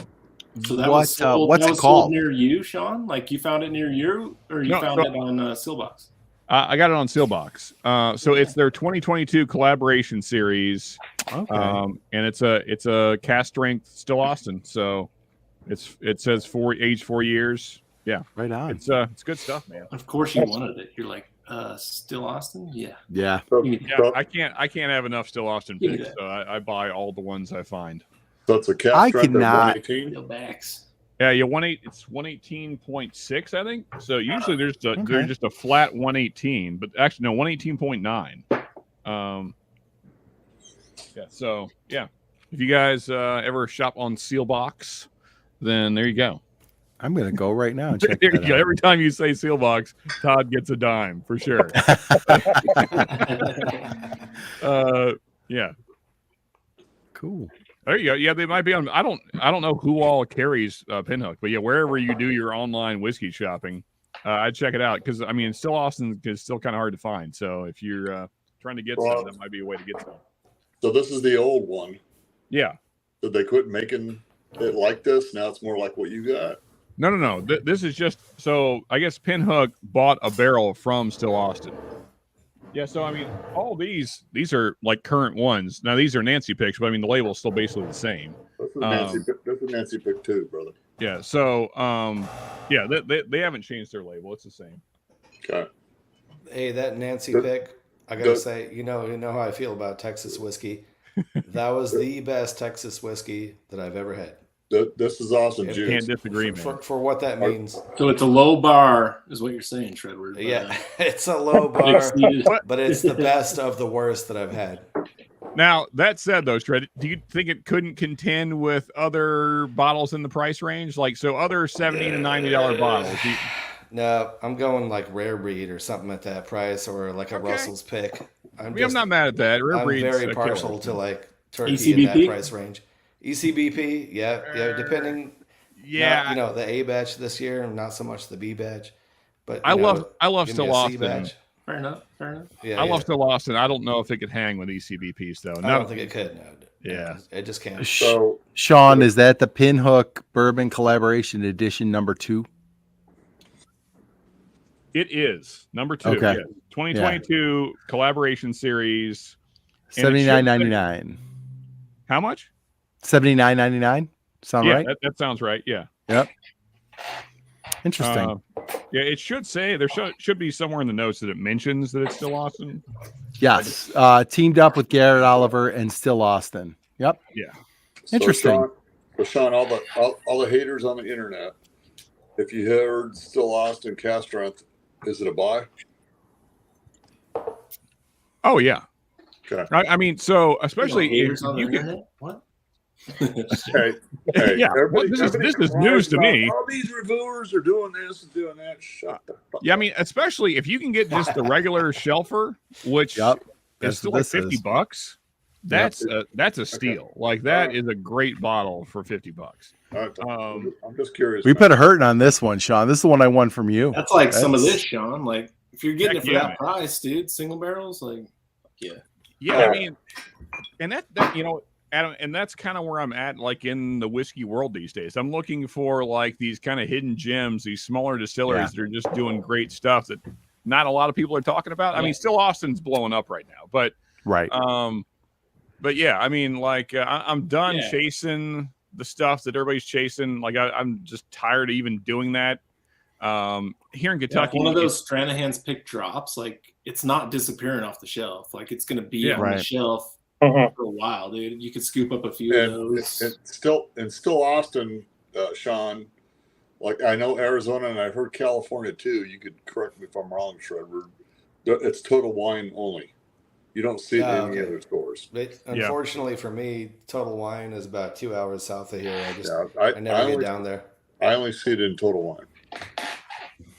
So that was sold near you, Sean? Like you found it near you, or you found it on Sealbox? I got it on Sealbox. So it's their 2022 collaboration series. Okay. And it's a cast strength Still Austin. So it says age 4 years. Yeah. Right on. It's good stuff, man. Of course you wanted it. You're like, Still Austin? Yeah. Yeah. I can't have enough Still Austin picks, so I buy all the ones I find. So it's a cast strength of 118. Steelbacks. Yeah, it's 118.6, I think. So usually there's Okay. just a flat 118, but actually no, 118.9. Yeah, so yeah. If you guys ever shop on Sealbox, then there you go. I'm gonna go right now and check There you that go. out. Every time you say Sealbox, Todd gets a dime for sure. Yeah. Cool. There you go. Yeah, they might be on. I don't know who all carries Pinhook, but yeah, wherever you do your online whiskey shopping, I'd check it out because I mean, still Austin is still kind of hard to find. So if you're trying to get some, that might be a way to get some. So this is the old one. Yeah. Did they quit making it like this? Now it's more like what you got. No. This is just so. I guess Pinhook bought a barrel from Still Austin. Yeah, so I mean, all these are like current ones. Now these are Nancy picks, but I mean the label's still basically the same. This is Nancy pick too, brother. Yeah, so yeah, they haven't changed their label. It's the same. Okay. Hey, that Nancy pick, I gotta say, you know how I feel about Texas whiskey. That was the best Texas whiskey that I've ever had. This is awesome, Jude. Can't disagree, man. For what that means. So it's a low bar, is what you're saying, Shredward. Yeah, it's a low bar, but it's the best of the worst that I've had. Now, that said, though, Shred, do you think it couldn't contend with other bottles in the price range? Like, so other $70 to $90 bottles? No, I'm going like Rare Breed or something at that price, or like a Russell's Pick. I'm not mad at that. Rare I'm Breed's very partial to like turkey ECBP? in that price range. ECBP, yeah, depending. Yeah, not, you know, the A batch this year, and not so much the B batch. But I love give Still me a C Austin. batch. Fair enough. Yeah, I love Still Austin. I don't know if it could hang with ECBPs though. I don't think it could. No, Yeah. it just can't. So Sean, is that the Pinhook Bourbon Collaboration Edition number 2? It is number 2. Okay. Yeah. 2022 collaboration series. $79.99. How much? $79.99. Sound Yeah, right? that sounds right. Yeah. Yep. Interesting. Yeah, it should say there should be somewhere in the notes that it mentions that it's Still Austin. Yes. Teamed up with Garrett Oliver and Still Austin. Yep. Yeah. Interesting. So Sean, all the haters on the internet, if you heard Still Austin cast strength, is it a buy? Oh yeah. Okay. I mean, so especially if on the you can. internet? What? Hey, Yeah, this is news to me. All these reviewers are doing this and doing that. Shut the fuck Yeah, I up. mean, especially if you can get just the regular shelfer, which Yep. is That's still what like this is. $50. That's a steal. Like that is a great bottle for $50. I'm just curious. We put a hurting on this one, Sean. This is the one I won from you. That's like some of this, Sean. Like if you're getting Heck it for yeah, that man. price, dude, single barrels, like Yeah, I mean, and that you know, Adam, and that's kind of where I'm at, like in the whiskey world these days. I'm looking for like these kind of hidden gems, these smaller distilleries that are just doing great stuff that not a lot of people are talking about. I mean, still Austin's blowing up right now, but Right. but yeah, I mean, like I'm done chasing the stuff that everybody's chasing. Like I'm just tired of even doing that. Here in Kentucky, one of those Stranahan's pick drops, like it's not disappearing off the shelf. Like it's going to be on the shelf for a while, dude. You could scoop up a few of those. And still Austin, Sean. Like I know Arizona and I've heard California too. You could correct me if I'm wrong, Shredward. It's Total Wine only. You don't see it in any other stores. But unfortunately for me, Total Wine is about 2 hours south of here. I never get down there. I only see it in Total Wine.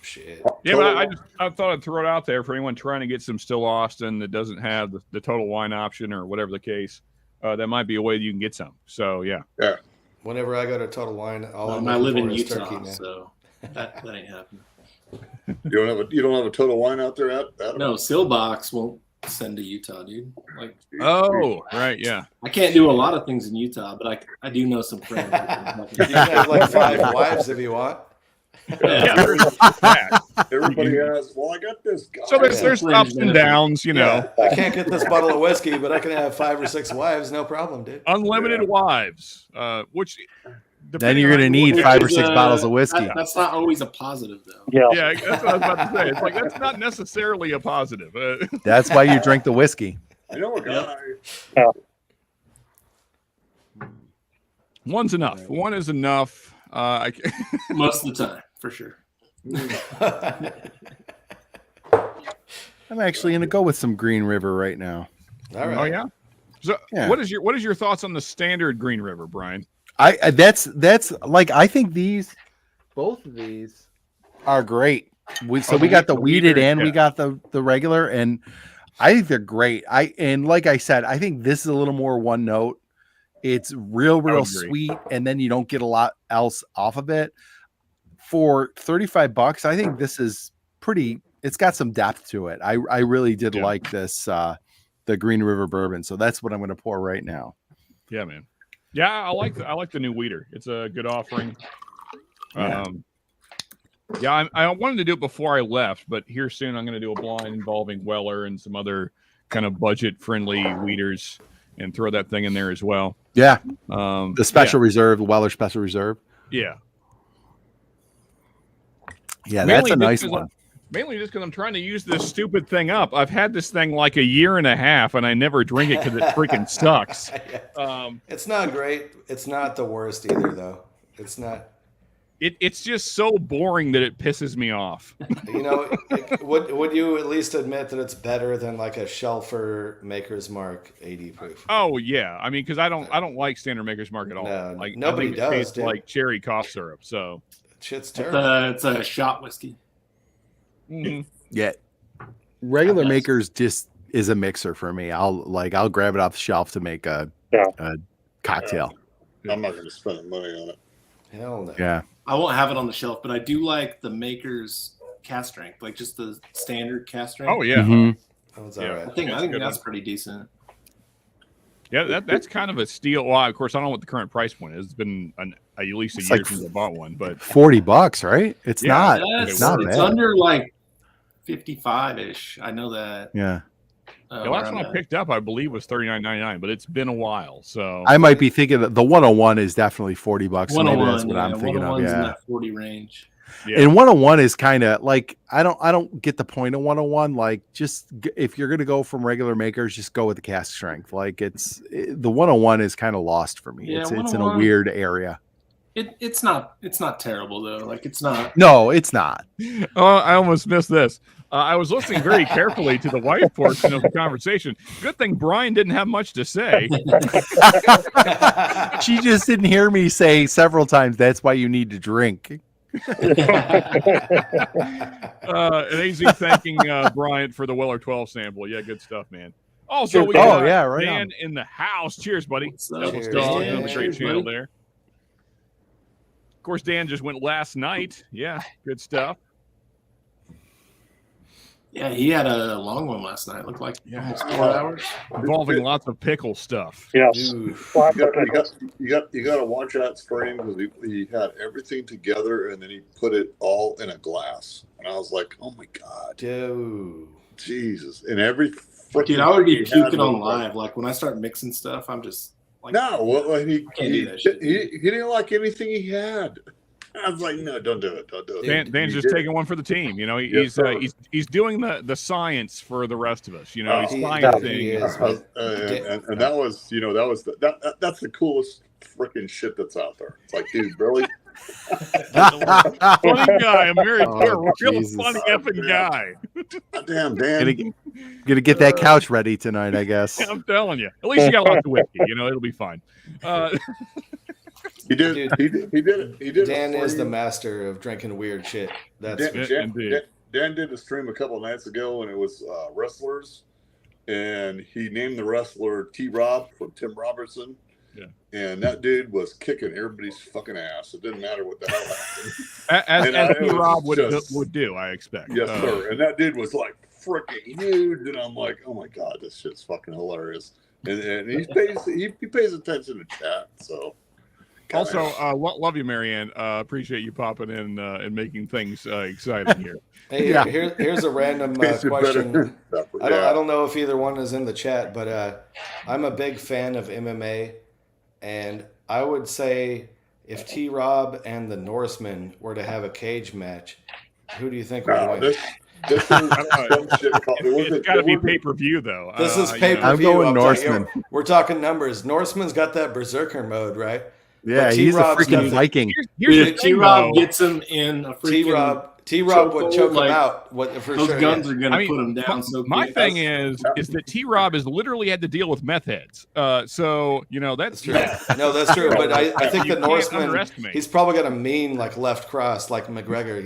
Shit. Yeah, but I thought I'd throw it out there for anyone trying to get some Still Austin that doesn't have the Total Wine option or whatever the case. That might be a way you can get some. So yeah. Whenever I go to Total Wine, all I live in Utah, turkey, man. so that ain't happening. You don't have a Total Wine out there, Adam? No, Sealbox won't send to Utah, dude. Like, oh, right, yeah. I can't do a lot of things in Utah, but I do know some friends. You can have like 5 wives if you want. Everybody has. Well, I got this guy. So there's ups and downs, you know. Yeah, I can't get this bottle of whiskey, but I can have 5 or 6 wives, no problem, dude. Unlimited wives, which then you're going to need 5 or 6 bottles of whiskey. That's not always a positive, though. Yeah, that's what I was about to say. It's like that's not necessarily a positive. That's why you drink the whiskey. I know a guy. Yeah. One's enough. One is enough. Most of the time, for sure. I'm actually going to go with some Green River right now. All right. Oh yeah. So Yeah. what is your thoughts on the standard Green River, Brian? That's like, I think both of these are great. We got the weeded and we got the regular, and I think they're great. And like I said, I think this is a little more one note. It's real sweet, and then you don't get a lot else off of it. For $35, I think this is pretty. It's got some depth to it. I really did like this the Green River bourbon, so that's what I'm going to pour right now. Yeah, man. Yeah, I like the new weeder. It's a good offering. I wanted to do it before I left, but here soon I'm going to do a blind involving Weller and some other kind of budget-friendly weeders and throw that thing in there as well. Yeah. The special reserve, Weller Special Reserve. Yeah. Yeah, that's a nice one. Mainly just because I'm trying to use this stupid thing up. I've had this thing like a year and a half, and I never drink it because it freaking sucks. It's not great. It's not the worst either, though. It's not. It's just so boring that it pisses me off. You know, would you at least admit that it's better than like a Shelfer Maker's Mark 80 proof? Oh yeah, I mean, because I don't like Standard Maker's Mark at all. No, like nobody I think does. It tastes like cherry cough syrup. So shit's terrible. It's a shot whiskey. Mm-hmm. Yeah, regular Makers just is a mixer for me. I'll grab it off the shelf to make a cocktail. I'm not going to spend money on it. Hell no. Yeah, I won't have it on the shelf, but I do like the Maker's cast strength, like just the standard cast strength. Oh yeah, That was all right. I think that's pretty decent. Yeah, that's kind of a steal. Well, of course, I don't know what the current price point is. It's been at least a year since I bought one, but $40, right? It's not. It's not it's bad. under like 55-ish. I know that. Yeah. The last one I picked up, I believe, was $39.99, but it's been a while. So I might be thinking that the 101 is definitely $40. So maybe 101, that's what I'm thinking of. in Yeah. that 40 range. Yeah. And 101 is kind of like, I don't get the point of 101. Like, just if you're going to go from regular Makers, just go with the cast strength. Like the 101 is kind of lost for me. Yeah, it's in a weird area. It's not terrible though. Like it's not. No, it's not. Oh, I almost missed this. I was listening very carefully to the wife portion of the conversation. Good thing Brian didn't have much to say. She just didn't hear me say several times, that's why you need to drink. And AZ thanking Bryant for the Weller 12 sample. Yeah, good stuff, man. Also, we got Dan in the house. Cheers, buddy. Devil's Dog, another great channel there. Of course, Dan just went last night. Yeah, good stuff. Yeah, he had a long one last night. It looked like almost 4 hours. Involving lots of pickle stuff. Yes. You got to watch that stream because he had everything together and then he put it all in a glass. And I was like, oh my God. Dude. Jesus. And every Dude, I would be puking on live. Like when I start mixing stuff, I'm just like, no, well, he shit. didn't like anything he had. I was like, no, don't do it. Don't do it. Dan's just taking one for the team. You know, he's doing the science for the rest of us. You know, he's sciencing. And that was, you know, that's the coolest freaking shit that's out there. It's like, dude, really? Funny guy. I'm married to a real Jesus. funny effing guy. Damn, Dan. Gonna get that couch ready tonight, I guess. I'm telling you. At least you got lots of whiskey. You know, it'll be fine. He did. He did it. Dan is the master of drinking weird shit. That's Dan did a stream a couple of nights ago, and it was wrestlers, and he named the wrestler T-Rob from Tim Robertson. Yeah. And that dude was kicking everybody's fucking ass. It didn't matter what the hell happened. As T-Rob would do, I expect. Yes, sir. And that dude was like freaking huge, and I'm like, oh my God, this shit's fucking hilarious. And he pays attention to chat, so. Also, love you, Marianne. Appreciate you popping in and making things exciting here. Hey, here's a random question. I don't know if either one is in the chat, but I'm a big fan of MMA, and I would say if T-Rob and the Norseman were to have a cage match, who do you think would win? This is some shit called, it's got to be pay-per-view, though. This is pay-per-view. I'm going Norseman. We're talking numbers. Norseman's got that berserker mode, right? Yeah, But he's a T-Rob's freaking got- Viking. Here's the Dude, thing, T-Rob though. gets him in a freaking. T-Rob would chokehold, choke him like, out. For Those sure. guns yeah. are gonna I mean, put him down so My quick. thing is that T-Rob has literally had to deal with meth heads. So That's that's true. No, that's true. But I think You the can't Norseman, underestimate. he's probably got a mean like left cross like McGregor.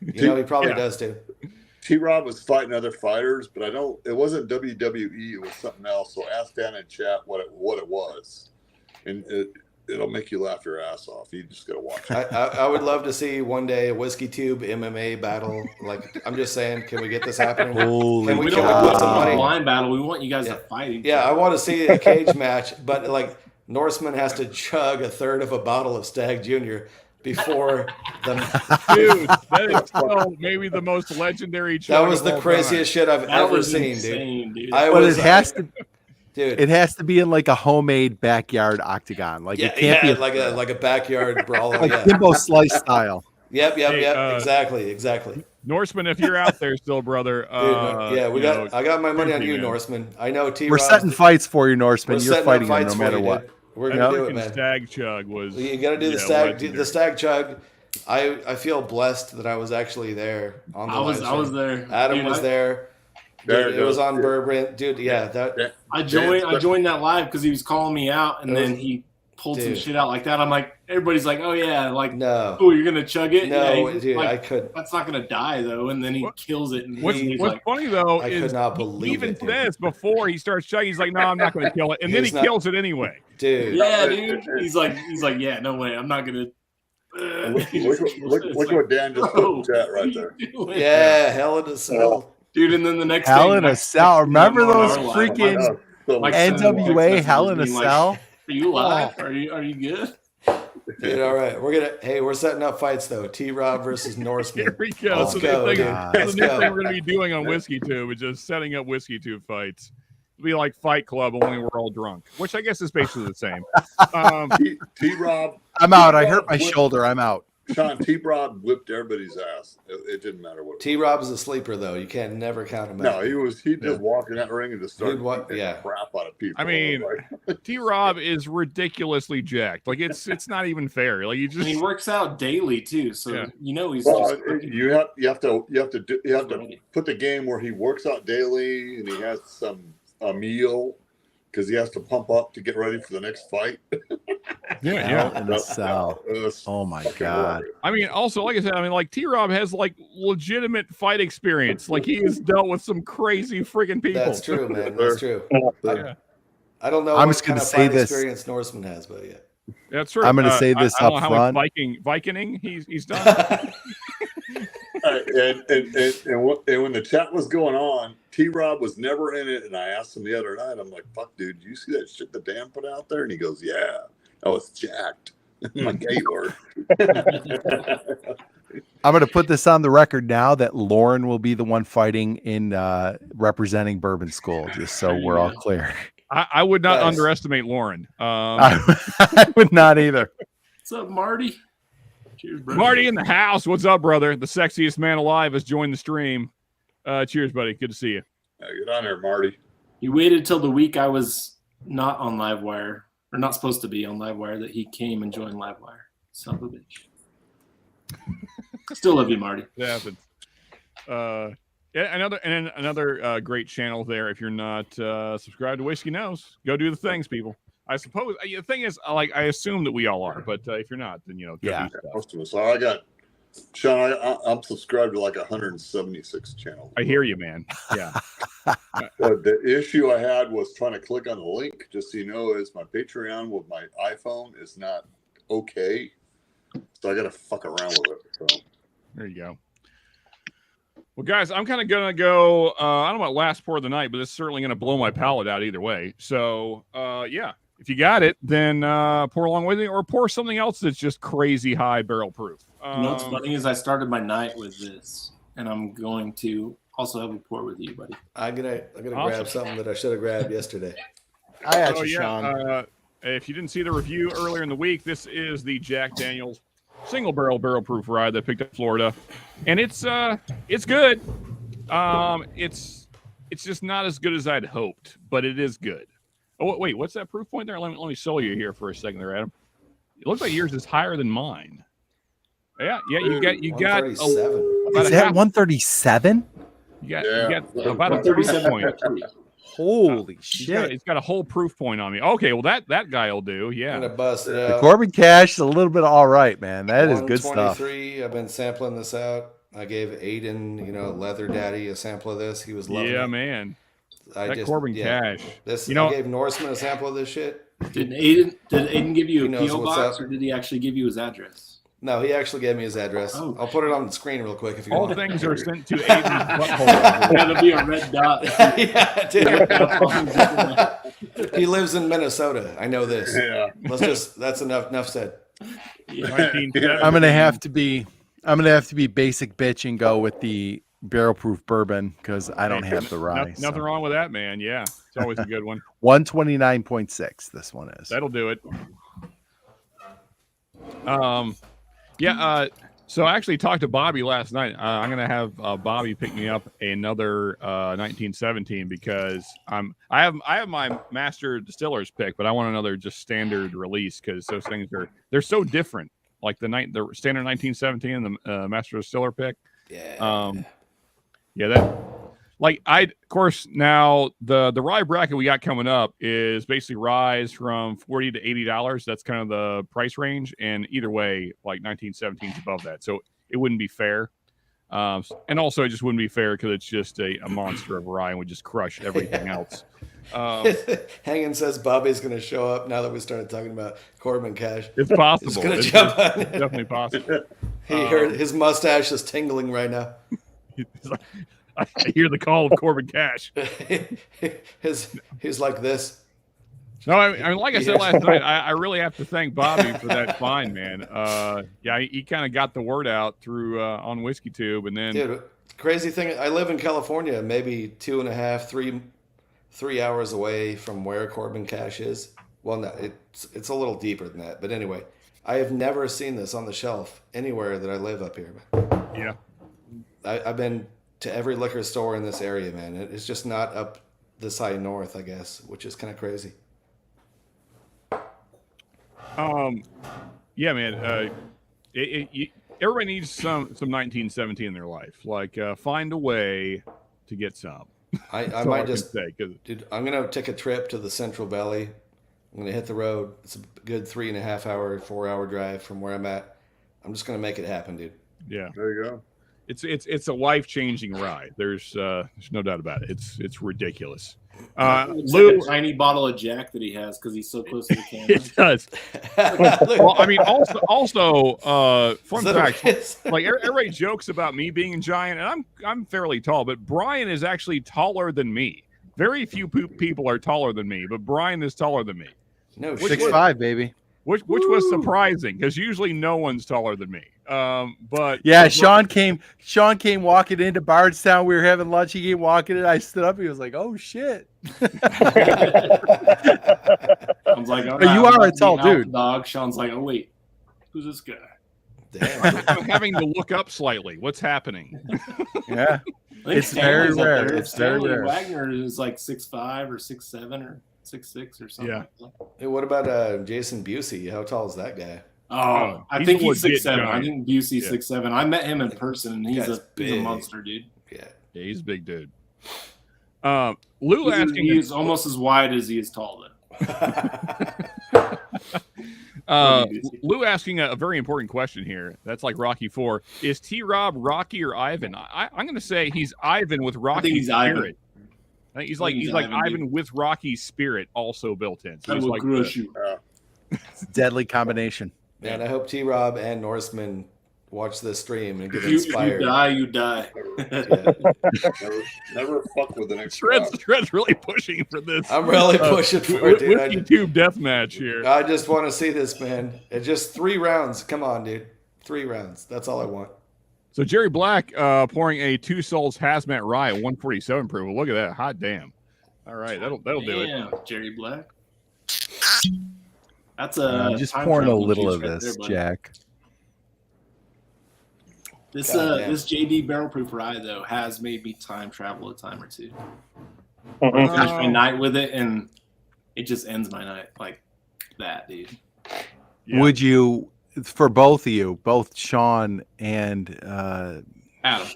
He probably Yeah. does too. T-Rob was fighting other fighters, but it wasn't WWE. It was something else. So ask Dan in chat what it was, and it'll make you laugh your ass off. You just gotta watch it. I would love to see one day a whiskey tube MMA battle. Like I'm just saying, can we get this happening? Holy Can we we don't put want some a money? blind battle. We want you guys Yeah. to fight each Yeah, I other. want to see a cage match, but like Norseman has to chug a third of a bottle of Stag Junior before the. Dude, that is still maybe the most legendary. That chug was of the all craziest shit I've That ever was seen, insane, dude. I But was, it has to. dude. It has to be in like a homemade backyard octagon. Like Yeah, it can't be like a backyard brawler. like Yeah. Kimbo Slice style. Yep. Hey, Exactly. time. Norseman, if you're out there still, brother. Dude, I got my money on seriously, you, man. Norseman. I know T. We're setting fights for you, Norseman. You're setting up fighting them fights no for matter you, what. dude. We're That gonna do it, freaking man. stag chug was. You got to do the legendary. stag chug. I feel blessed that I was actually there on the I was stream. there. Adam Dude, was there. There Dude, it it was goes. on Burbrand. Dude, yeah, that I joined that live because he was calling me out, and It was- then he pulled some Dude. shit out like that. I'm like, everybody's like, oh yeah, like, no. oh, you're gonna chug it? No, Yeah, he's dude, like, I could that's not gonna die though. And then he What- kills it. And What's he's What's like, funny though I is could not he believe even it, dude. says before he starts chugging, he's like, "No, I'm not going to kill it," and then he He's not- kills it anyway. dude. yeah, dude. He's like, yeah, no way, I'm not gonna. Look what Dan just put in chat right there. Yeah, hell in a cell. dude. And then the next Hell thing, in a Mike- cell. Remember on our those live, freaking Mike- So, Mike- NWA Text Hell in a messages being like, Cell? Are you live? Are you good? Dude, all right. We're setting up fights though. T-Rob versus Norseman. Here we go. Let's So go, the dude. thing, the Let's new go. thing we're going to be doing on Whiskey Tube is just setting up Whiskey Tube fights. It'll be like Fight Club, only we're all drunk, which I guess is basically the same. T-Rob. I'm out. I hurt my shoulder. I'm out. Sean, T-Rob whipped everybody's ass. It didn't matter what. T-Rob is a sleeper though. You can never count him No, out. he just walked in that ring and just started He'd wa- beating yeah. the crap out of people. I mean, T-Rob is ridiculously jacked. Like it's not even fair. Like you And he just works out daily too, so Yeah. he's well, just fucking you have to ready. put the game where he works out daily and he has a meal because he has to pump up to get ready for the next fight. Hell in a Cell. It's Oh my fucking God. hilarious. I mean, also, like I said, like T-Rob has like legitimate fight experience. Like he has dealt with some crazy freaking people. That's true, man. That's true. Yeah. I don't know I'm what just kind gonna of say fight this. experience Norseman has, but yeah. That's true. I'm gonna say this I don't up know front. how much Viking he's done. And when the chat was going on, T-Rob was never in it. And I asked him the other night, I'm like, fuck, dude, you see that shit that Dan put out there? And he goes, yeah. I was jacked. I'm like, yeah, you were. I'm going to put this on the record now that Lauren will be the one fighting in representing Bourbon School, just so we're all clear. I would not Nice. underestimate Lauren. I would not either. What's up, Marty? Cheers, bro. Marty in the house. What's up, brother? The sexiest man alive has joined the stream. Cheers, buddy. Good to see you. Get on there, Marty. He waited till the week I was not on Livewire, or not supposed to be on Livewire, that he came and joined Livewire. Son of a bitch. Still love you, Marty. It happens. Yeah, another great channel there. If you're not subscribed to Whiskey Knows, go do the things, people. I suppose the thing is, I assume that we all are, but if you're not, then go Yeah. do stuff. Most of us. So I got Sean. I'm subscribed to like 176 channels. I hear you, man. Yeah. The issue I had was trying to click on the link. Just so you know, is my Patreon with my iPhone is not okay, so I got to fuck around with it. So There you go. Well, guys, I'm kind of going to go, I don't know about last pour of the night, but it's certainly going to blow my palate out either way. So, yeah, if you got it, then pour along with it or pour something else that's just crazy high barrel proof. You know what's funny is I started my night with this, and I'm going to also have a pour with you, buddy. I'm gonna Awesome. grab something that I should have grabbed yesterday. I got Oh, you, Sean. yeah. If you didn't see the review earlier in the week, this is the Jack Daniel's single barrel proof rye that I picked up in Florida, and it's good. It's just not as good as I'd hoped, but it is good. Oh wait, what's that proof point there? Let me sell you here for a second there, Adam. It looks like yours is higher than mine. Yeah. You got 137. about Is a that half. 137? You got Yeah. about a proof point. 137.3. Holy It's shit! got a whole proof point on me. Okay, well that guy will do. I'm Yeah. gonna bust it The out. Corbin Cash is a little bit all right, man. That is good stuff. 123. I've been sampling this out. I gave Aiden, Leather Daddy, a sample of this. He was loving it. Yeah, man. I That just, Corbin yeah. Cash. This, You know- I gave Norseman a sample of this shit. Did Aiden give you He a knows PO what's box, up. or did he actually give you his address? No, he actually gave me his address. Oh. I'll put it on the screen real quick if you All want. things are sent to Aiden's butthole. That'll be a red dot. Yeah, dude. He lives in Minnesota. I know this. Yeah. That's enough said. Yeah. 1970. I'm gonna have to be basic bitch and go with the barrel proof bourbon because I don't have the rye. Nothing wrong with that, man. Yeah, it's always a good one. 129.6. This one is. That'll do it. So I actually talked to Bobby last night. I'm gonna have Bobby pick me up another 1917 because I have my master distiller's pick, but I want another just standard release because those things they're so different. Like the standard 1917 and the master distiller pick. Yeah. That like of course now the rye bracket we got coming up is basically ryes from $40 to $80. That's kind of the price range, and either way, like 1917 is above that, so it wouldn't be fair. And also, it just wouldn't be fair because it's just a monster of rye and would just crush everything else. Hangin says Bobby's going to show up now that we started talking about Corbin Cash. It's possible. He's going to It's jump on it. definitely possible. He heard his mustache is tingling right now. I hear the call of Corbin Cash. He's like this. No, I mean, like I said last night, I really have to thank Bobby for that find, man. He kind of got the word out through on Whiskey Tube, and then Dude, crazy thing, I live in California, maybe 2.5, 3 hours away from where Corbin Cash is. Well, no, it's a little deeper than that. But anyway, I have never seen this on the shelf anywhere that I live up here, man. yeah. I've been to every liquor store in this area, man. It's just not up this high north, I guess, which is kind of crazy. Yeah, man. Everybody needs some 1917 in their life. Like, find a way to get some. I That's all might can just, say, 'cause- dude, I'm going to take a trip to the Central Valley. I'm going to hit the road. It's a good 3.5 hour, 4 hour drive from where I'm at. I'm just going to make it happen, dude. yeah. There you go. It's a life-changing ride. There's no doubt about it. It's ridiculous. Looks Lou, like a tiny bottle of Jack that he has because he's so close to the camera. it does. Well, I mean, also, fun fact. Like everybody jokes about me being a giant, and I'm fairly tall, but Brian is actually taller than me. Very few people are taller than me, but Brian is taller than me, No Which shit. 6'5", baby. which was surprising because usually no one's taller than me. But Yeah, Sean came walking into Bardstown. We were having lunch. He came walking in. I stood up. He was like, "Oh shit!" Sean's like, all But you right, are I'm a tall alpha dude. Dog. Sean's like, oh wait, who's this guy? Damn. I'm having to look up slightly. What's happening? Yeah, I think It's very Stanley's up rare. there. It's very Stanley rare. Wagner is like 6'5" or 6'7" or 6'6" or something. Yeah. Like that. Hey, what about Jason Busey? How tall is that guy? Oh, I he's think a he's legit 6'7". I giant. think Busey's Yeah. 6'7". I met him in person, and he's Guy's a big. monster, dude. Yeah. Yeah, he's a big dude. Lou asking. He's almost as wide as he is tall, though. Lou asking a very important question here. That's like Rocky 4. Is T-Rob Rocky or Ivan? I'm going to say he's Ivan with Rocky's he's spirit. Ivan. I think he's I like think he's he's like Ivan, Ivan dude. with Rocky's spirit also built in. So I he's will like crush you. it's a deadly combation. Man, I hope T-Rob and Norseman watch this stream and get If you inspired. die, you die. Never fuck with an Shred's extra. really pushing for this. I'm really pushing for it, dude. Whiskey Tube death match here. I just want to see this, man. It's just 3 rounds. Come on, dude. 3 rounds. That's all I want. So Jerry Black pouring a Two Souls Hazmat Rye at 147 proof. Well, look at that. Hot damn. All right, that'll do it. Damn, Jerry Black. That's I'm just time pouring a travel little juice of right this, there, buddy. Jack. This Goddamn. this JD barrel proof rye though has made me time travel a time or two. Mhm. Finish my night with it, and it just ends my night like that, dude. Yeah. Would you, for both of you, both Sean and Adam,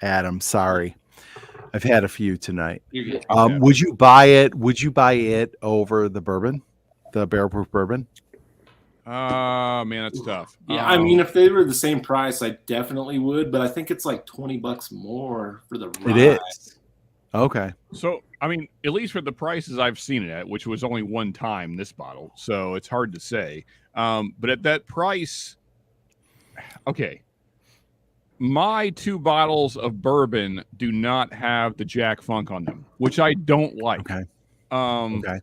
Adam, sorry, I've had a few tonight. you're good. Yeah. Would you buy it? Would you buy it over the bourbon, the barrel proof bourbon? Man, that's tough. Yeah, I mean, if they were the same price, I definitely would. But I think it's like $20 more for the rye. It is. Okay. So, I mean, at least for the prices I've seen it at, which was only one time this bottle, so it's hard to say. But at that price, okay, my 2 bottles of bourbon do not have the Jack Funk on them, which I don't like. Okay. Okay.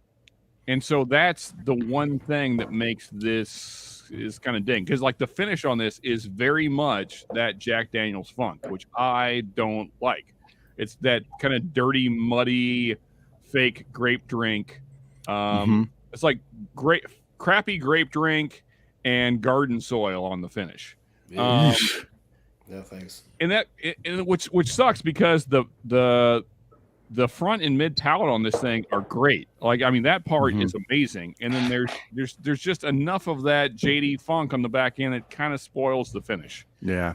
And so that's the one thing that makes this is kind of ding, because like the finish on this is very much that Jack Daniel's Funk, which I don't like. It's that kind of dirty, muddy, fake grape drink. It's like crappy grape drink and garden soil on the finish. No thanks. And which sucks because the front and mid palate on this thing are great. Like, I mean, that part is amazing. And then there's just enough of that JD Funk on the back end that kind of spoils the finish. Yeah.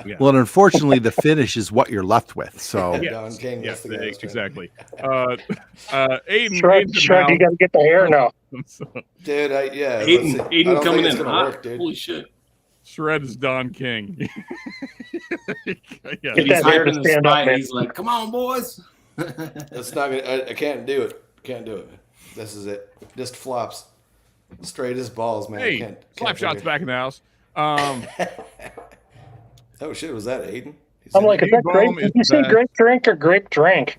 Yeah. Well, and unfortunately, the finish is what you're left with. So Don King, that's the guy that's exactly. Aiden, Shred, you got to get the hair now. dude. Aiden coming in hot. Work, dude. Holy shit. Shred is Don King. Get He's that hair to hyping the stand up, spot. man. He's like, "Come on, boys." That's not gonna. I can't do it. Can't do it, man. This is it. Just flops, straight as balls, man. Hey, can't slap shots figure. back in the house. Oh shit, was that Aiden? I'm like, is that grape? Did you say grape drink or grape drank?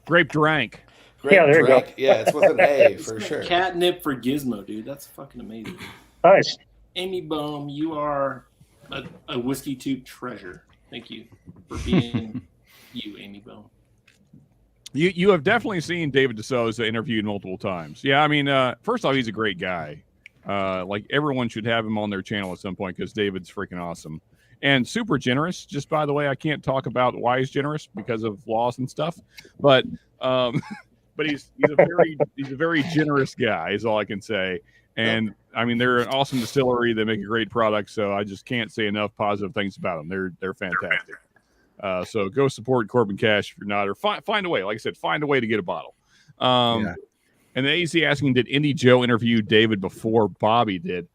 Grape drank. Yeah, there you go. Yeah, it's with an A for sure. Catnip for Gizmo, dude. That's fucking amazing. Nice. Amy Bohm, you are a whiskey tube treasure. Thank you for being you, Amy Bohm. You have definitely seen David DeSouza interviewed multiple times. Yeah, I mean, first off, he's a great guy. Like everyone should have him on their channel at some point because David's freaking awesome and super generous. Just by the way, I can't talk about why he's generous because of laws and stuff, but he's a very generous guy is all I can say. And I mean, they're an awesome distillery. They make a great product. So I just can't say enough positive things about them. They're fantastic. So go support Corbin Cash if you're not, or find a way. Like I said, find a way to get a bottle. And then AZ asking, did Indy Joe interview David before Bobby did?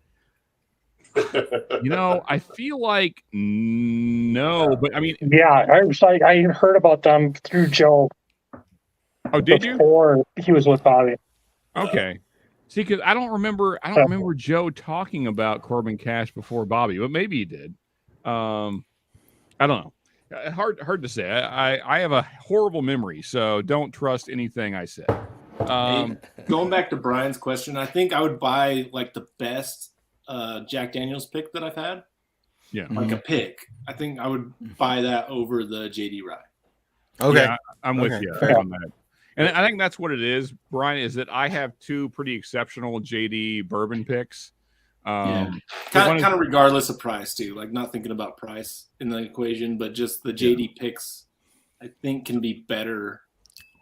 I feel like no, but I mean, yeah, I heard about them through Joe. Oh, did you? Before he was with Bobby. Okay. See, because I don't remember Joe talking about Corbin Cash before Bobby, but maybe he did. I don't know. Hard to say. I have a horrible memory, so don't trust anything I said. Going back to Brian's question, I think I would buy like the best Jack Daniel's pick that I've had. Yeah, like a pick. I think I would buy that over the JD Rye. okay, yeah, I'm with you on that. And I think that's what it is, Brian, is that I have 2 pretty exceptional JD bourbon picks. Kind of regardless of price too, like not thinking about price in the equation, but just the JD picks I think can be better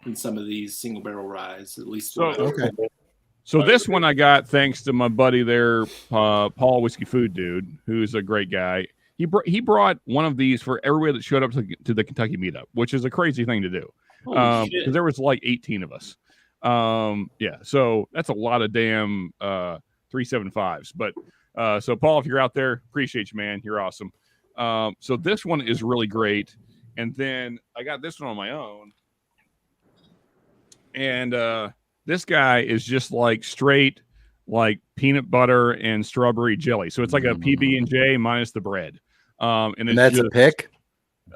than some of these single barrel ryes, at least. So this one I got thanks to my buddy there, Paul Whiskey Food Dude, who's a great guy. He brought one of these for everybody that showed up to the Kentucky meetup, which is a crazy thing to do. Because there was like 18 of us. So that's a lot of damn 375s. But so Paul, if you're out there, appreciate you, man. You're awesome. So this one is really great. And then I got this one on my own. And this guy is just like straight like peanut butter and strawberry jelly. So it's like a PB&J minus the bread. And that's a pick?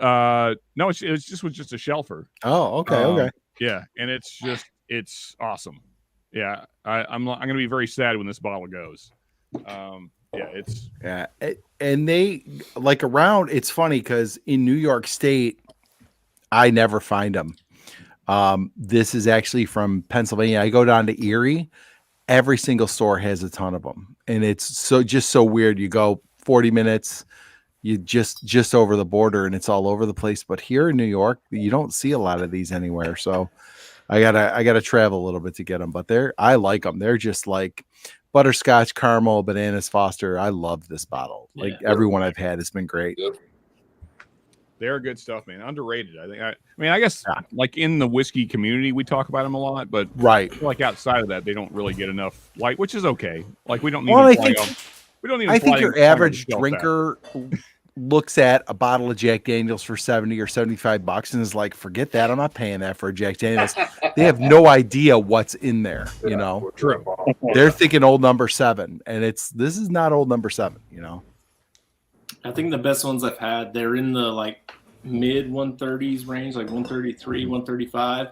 No, it was just a shelfer. Oh, okay. Yeah, and it's awesome. Yeah, I'm gonna be very sad when this bottle goes. And they like around. It's funny because in New York State, I never find them. This is actually from Pennsylvania. I go down to Erie. Every single store has a ton of them, and it's so weird. You go 40 minutes. You just over the border and it's all over the place. But here in New York, you don't see a lot of these anywhere. So I gotta travel a little bit to get them, but I like them. They're just like butterscotch, caramel, bananas, Foster. I love this bottle. Like everyone I've had has been great. Yep. They're good stuff, man. Underrated, I think. I mean, I guess like in the whiskey community, we talk about them a lot, but Right. like outside of that, they don't really get enough light, which is okay. Like we don't need. Well, them I flying think off- we don't need. I them think flying- your flying off average the shelf drinker looks at a bottle of Jack Daniels for 70 or 75 bucks and is like, forget that. I'm not paying that for a Jack Daniels. They have no idea what's in there, you know. True. They're thinking old number 7, and this is not old number 7, you know. I think the best ones I've had, they're in the like mid 130s range, like 133, 135,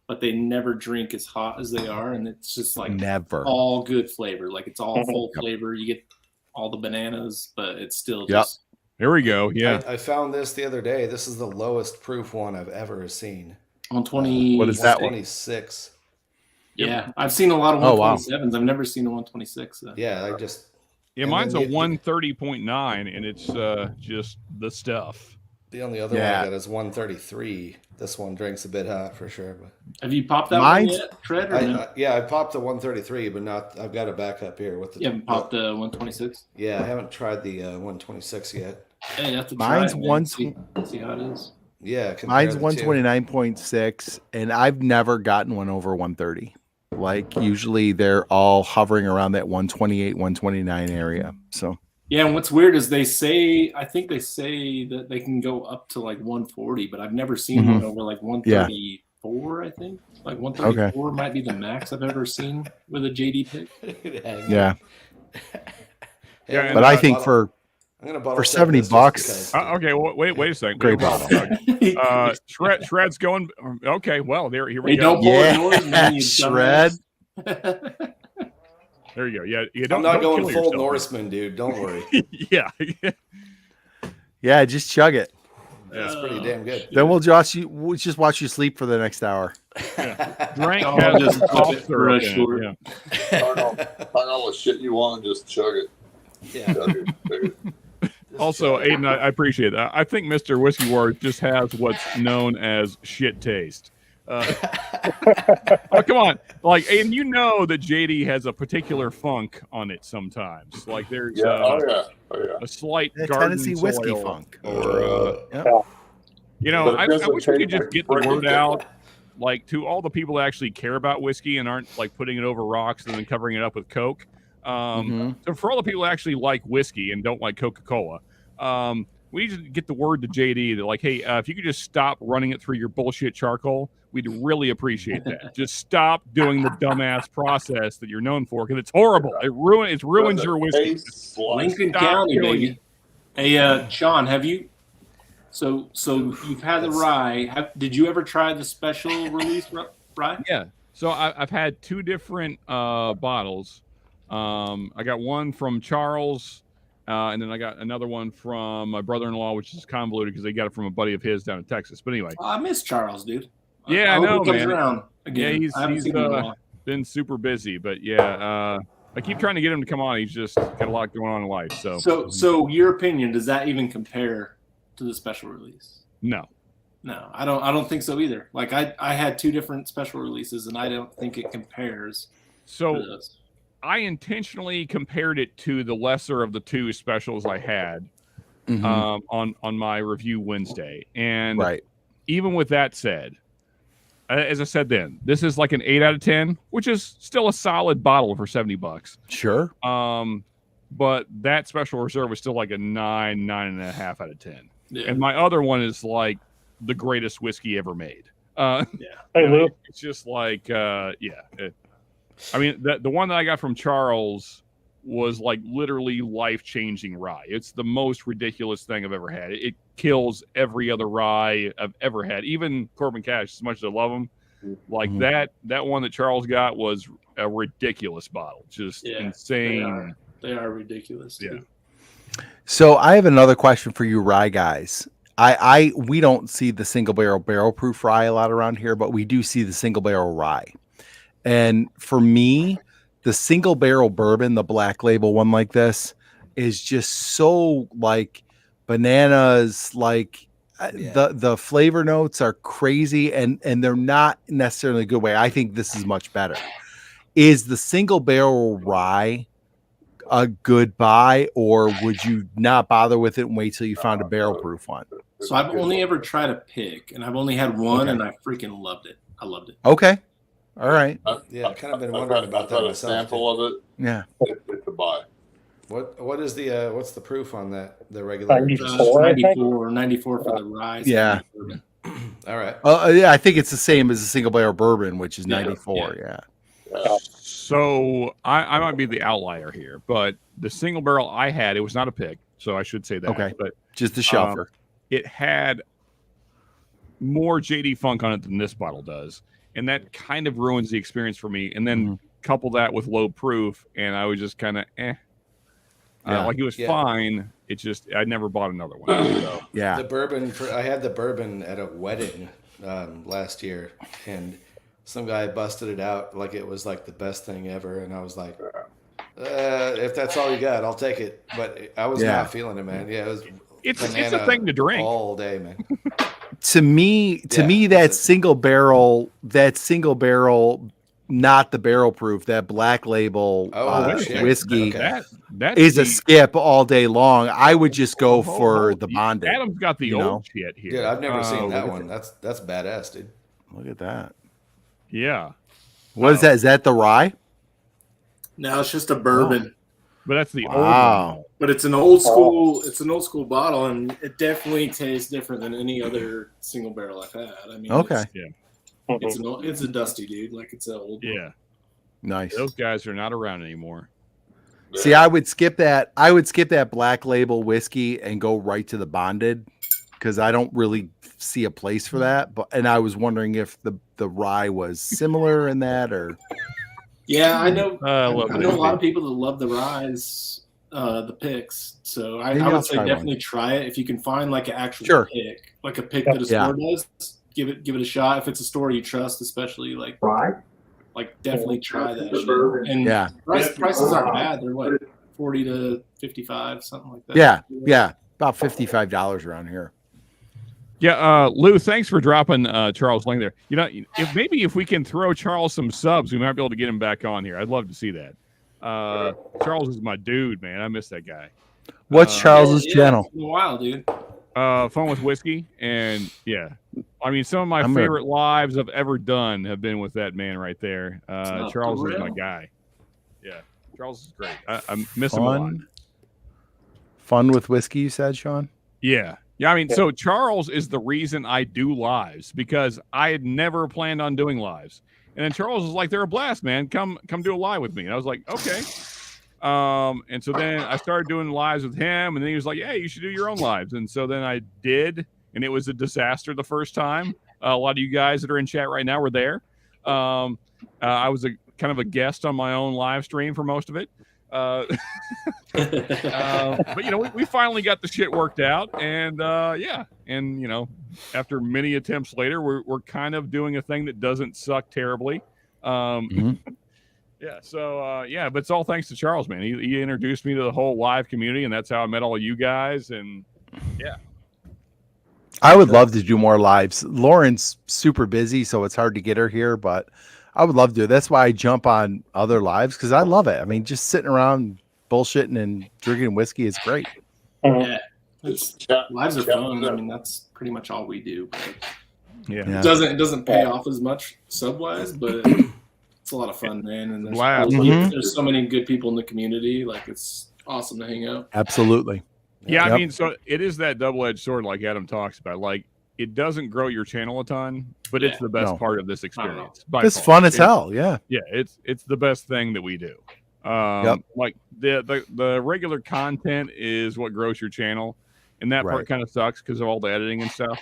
but they never drink as hot as they are, and it's just like Never. all good flavor. Like it's all full flavor. You get all the bananas, but it's still just Here we go. Yeah. I found this the other day. This is the lowest proof one I've ever seen. 120. What is that one? 126. Yeah, I've seen a lot of Oh, wow. 127s. I've never seen a 126. Though. Yeah, I just Yeah, And mine's a then the- 130.9, and it's just the stuff. the only other Yeah. one I got is 133. This one drinks a bit hot for sure, but Have you popped that Mine's- one yet, Tread? Or no? yeah, I popped the 133, but not. I've got it back up here with the. You haven't popped the 126? Yeah, I haven't tried the 126 yet. Hey, you have to Mine's try it, man. one- See how it is. Yeah, compare Mine's the two. 129.6, and I've never gotten one over 130. Like usually they're all hovering around that 128, 129 area. So Yeah, and what's weird is I think they say that they can go up to like 140, but I've never seen Mhm. one over like 134, I think. Like 134 might be the max I've ever seen with a JD pick. yeah, Yeah, I'm but gonna I think bottle- for I'm gonna bottle for set 70 this just bucks- because- Okay, well, wait a second. Great Wait, bottle. Shred's going. Okay, well, here we Hey, go. don't pull Yeah, yours, man, you Shred. dumbass. There you go. Yeah, you I'm don't. not don't going kill full yourself. Norseman, dude. Don't worry. Yeah. Yeah, just chug it. It's pretty damn good. Then we'll just watch you sleep for the next hour. Drink Oh, has just cough put it syrup real in short. it, yeah. Find all the shit you want and just chug it. Yeah. Chug it, chug it. Also, Aiden, I appreciate that. I think Mr. Whiskey Ward just has what's known as shit taste. Oh, come on. Like, Aiden, you know that JD has a particular funk on it sometimes. Like, there's Yeah. Oh yeah. a slight The garden Tennessee whiskey soil funk. Or, Yeah. you know, But it I doesn't wish we could taste just like get the friggin' word out, like, to all the people that actually care about whiskey and aren't, like, putting it over rocks and then covering it up with Coke. Mhm. So for all the people that actually like whiskey and don't like Coca-Cola, we need to get the word to JD that, like, hey, if you could just stop running it through your bullshit charcoal, we'd really appreciate that. Just stop doing the dumbass process that you're known for, because it's horrible. It ruins your whiskey. Tastes like Lincoln Stop County, doing baby. Hey, Sean, have you? So you've had the rye. Did you ever try the special release rye? Yeah. So I've had two different bottles. I got one from Charles, and then I got another one from my brother-in-law, which is convoluted because they got it from a buddy of his down in Texas. But anyway, Oh, I miss Charles, dude. Yeah, I hope know, he comes man. around again. Yeah, I haven't he's seen him in a while. been super busy. But yeah, I keep trying to get him to come on. He's just got a lot going on in life. So your opinion, does that even compare to the special release? No. No, I don't think so either. Like I had two different special releases, and I don't think it compares. So to those. I intentionally compared it to the lesser of the two specials I had Mhm. on my review Wednesday. And Right. even with that said, as I said then, this is like an 8 out of 10, which is still a solid bottle for $70. Sure. But that special reserve was still like a 9.5 out of 10. Yeah. And my other one is like the greatest whiskey ever made. Hey, Lou. It's just like, I mean, the one that I got from Charles was like literally life-changing rye. It's the most ridiculous thing I've ever had. It kills every other rye I've ever had. Even Corbin Cash, as much as I love him, like Mhm. that one that Charles got was a ridiculous bottle. Just Yeah, insane. They are ridiculous. Dude. So I have another question for you, rye guys. We don't see the single barrel proof rye a lot around here, but we do see the single barrel rye. And for me, the single barrel bourbon, the black label one like this, is just so like bananas. Like the flavor notes are crazy, and they're not necessarily a good way. I think this is much better. Is the single barrel rye a good buy, or would you not bother with it and wait till you found a barrel proof one? So I've only ever tried a pick, and I've only had one, and I freaking loved it. I loved it. Okay, all right, Yeah, I've kind of been wondering about that a myself. sample of it. yeah. It's a buy. What is the what's the proof on that? The regular. 94, I think. 94 for the rye. Yeah. All right. Yeah, I think it's the same as a single barrel bourbon, which is Yeah, 94. Yeah. So I might be the outlier here, but the single barrel I had, it was not a pick, so I should say that. Okay. But Just the shelfer. it had more JD Funk on it than this bottle does, and that kind of ruins the experience for me. And then couple that with low proof, and I was just kind of like it was fine. It just I never bought another one. So. Yeah. The bourbon. I had the bourbon at a wedding last year, and some guy busted it out like it was like the best thing ever, and I was like, if that's all you got, I'll take it. But I was not feeling it, man. Yeah, it was. It's a thing to drink all day, man. To me, that single barrel, not the barrel proof, that Black Label whiskey that is a skip all day long. I would just go for the bonded. Adam's got the old shit here. Dude, I've never seen that one. That's badass, dude. Look at that. Yeah. What is that? Is that the rye? No, it's just a bourbon. But that's the old one. But it's an old school. It's an old school bottle, and it definitely tastes different than any other single barrel I've had. I mean, okay, it's a dusty dude. Like it's an old. Yeah, one. Nice. Those guys are not around anymore. See, I would skip that. I would skip that Black Label whiskey and go right to the bonded because I don't really see a place for that. And I was wondering if the rye was similar in that or. Yeah, I know. I know a lot of people that love the ryes, the picks. So I would say definitely try it if you can find like an actual pick, like a pick that a store does. Give it a shot. If it's a store you trust, especially like definitely try that shit. And prices aren't bad. They're what, 40 to 55, something like that. Yeah, about $55 around here. Yeah, Lou, thanks for dropping Charles Lang there. You know, if we can throw Charles some subs, we might be able to get him back on here. I'd love to see that. Charles is my dude, man. I miss that guy. What's Charles's channel? It's been a while, dude. Fun with Whiskey, and I mean, some of my favorite lives I've ever done have been with that man right there. Charles is my guy. Yeah, Charles is great. I miss him a lot. Fun with Whiskey, you said, Sean? Yeah. I mean, so Charles is the reason I do lives because I had never planned on doing lives. And then Charles was like, they're a blast, man. Come do a live with me. And I was like, okay. And so then I started doing lives with him. And then he was like, yeah, you should do your own lives. And so then I did. And it was a disaster the first time. A lot of you guys that are in chat right now were there. I was kind of a guest on my own live stream for most of it. But we finally got the shit worked out, and after many attempts later, we're kind of doing a thing that doesn't suck terribly. But it's all thanks to Charles, man. He introduced me to the whole live community, and that's how I met all of you guys. And I would love to do more lives. Lauren's super busy, so it's hard to get her here, but I would love to. That's why I jump on other lives because I love it. I mean, just sitting around bullshitting and drinking whiskey is great. Yeah, lives are fun. I mean, that's pretty much all we do. But it doesn't pay off as much sub-wise, but it's a lot of fun, man. And there's so many good people in the community. Like it's awesome to hang out. Absolutely. Yeah, I mean, so it is that double-edged sword, like Adam talks about. Like it doesn't grow your channel a ton, but it's the best part of this experience. It's fun as hell. Yeah. Yeah. It's the best thing that we do. Like the regular content is what grows your channel. And that part kind of sucks because of all the editing and stuff.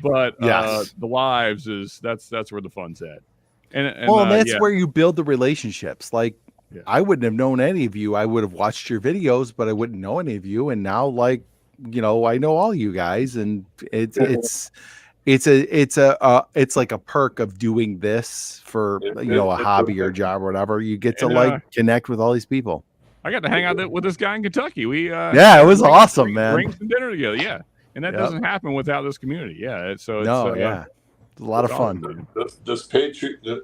But the lives that's where the fun's at. And that's where you build the relationships. Like I wouldn't have known any of you. I would have watched your videos, but I wouldn't know any of you. And now like, I know all you guys, and it's like a perk of doing this for a hobby or job or whatever. You get to connect with all these people. I got to hang out with this guy in Kentucky. We it was awesome, man. Bring some dinner together. Yeah, and that Yep. doesn't happen without this community. Yeah, it's Yeah, it's a lot of it's fun. awesome, man.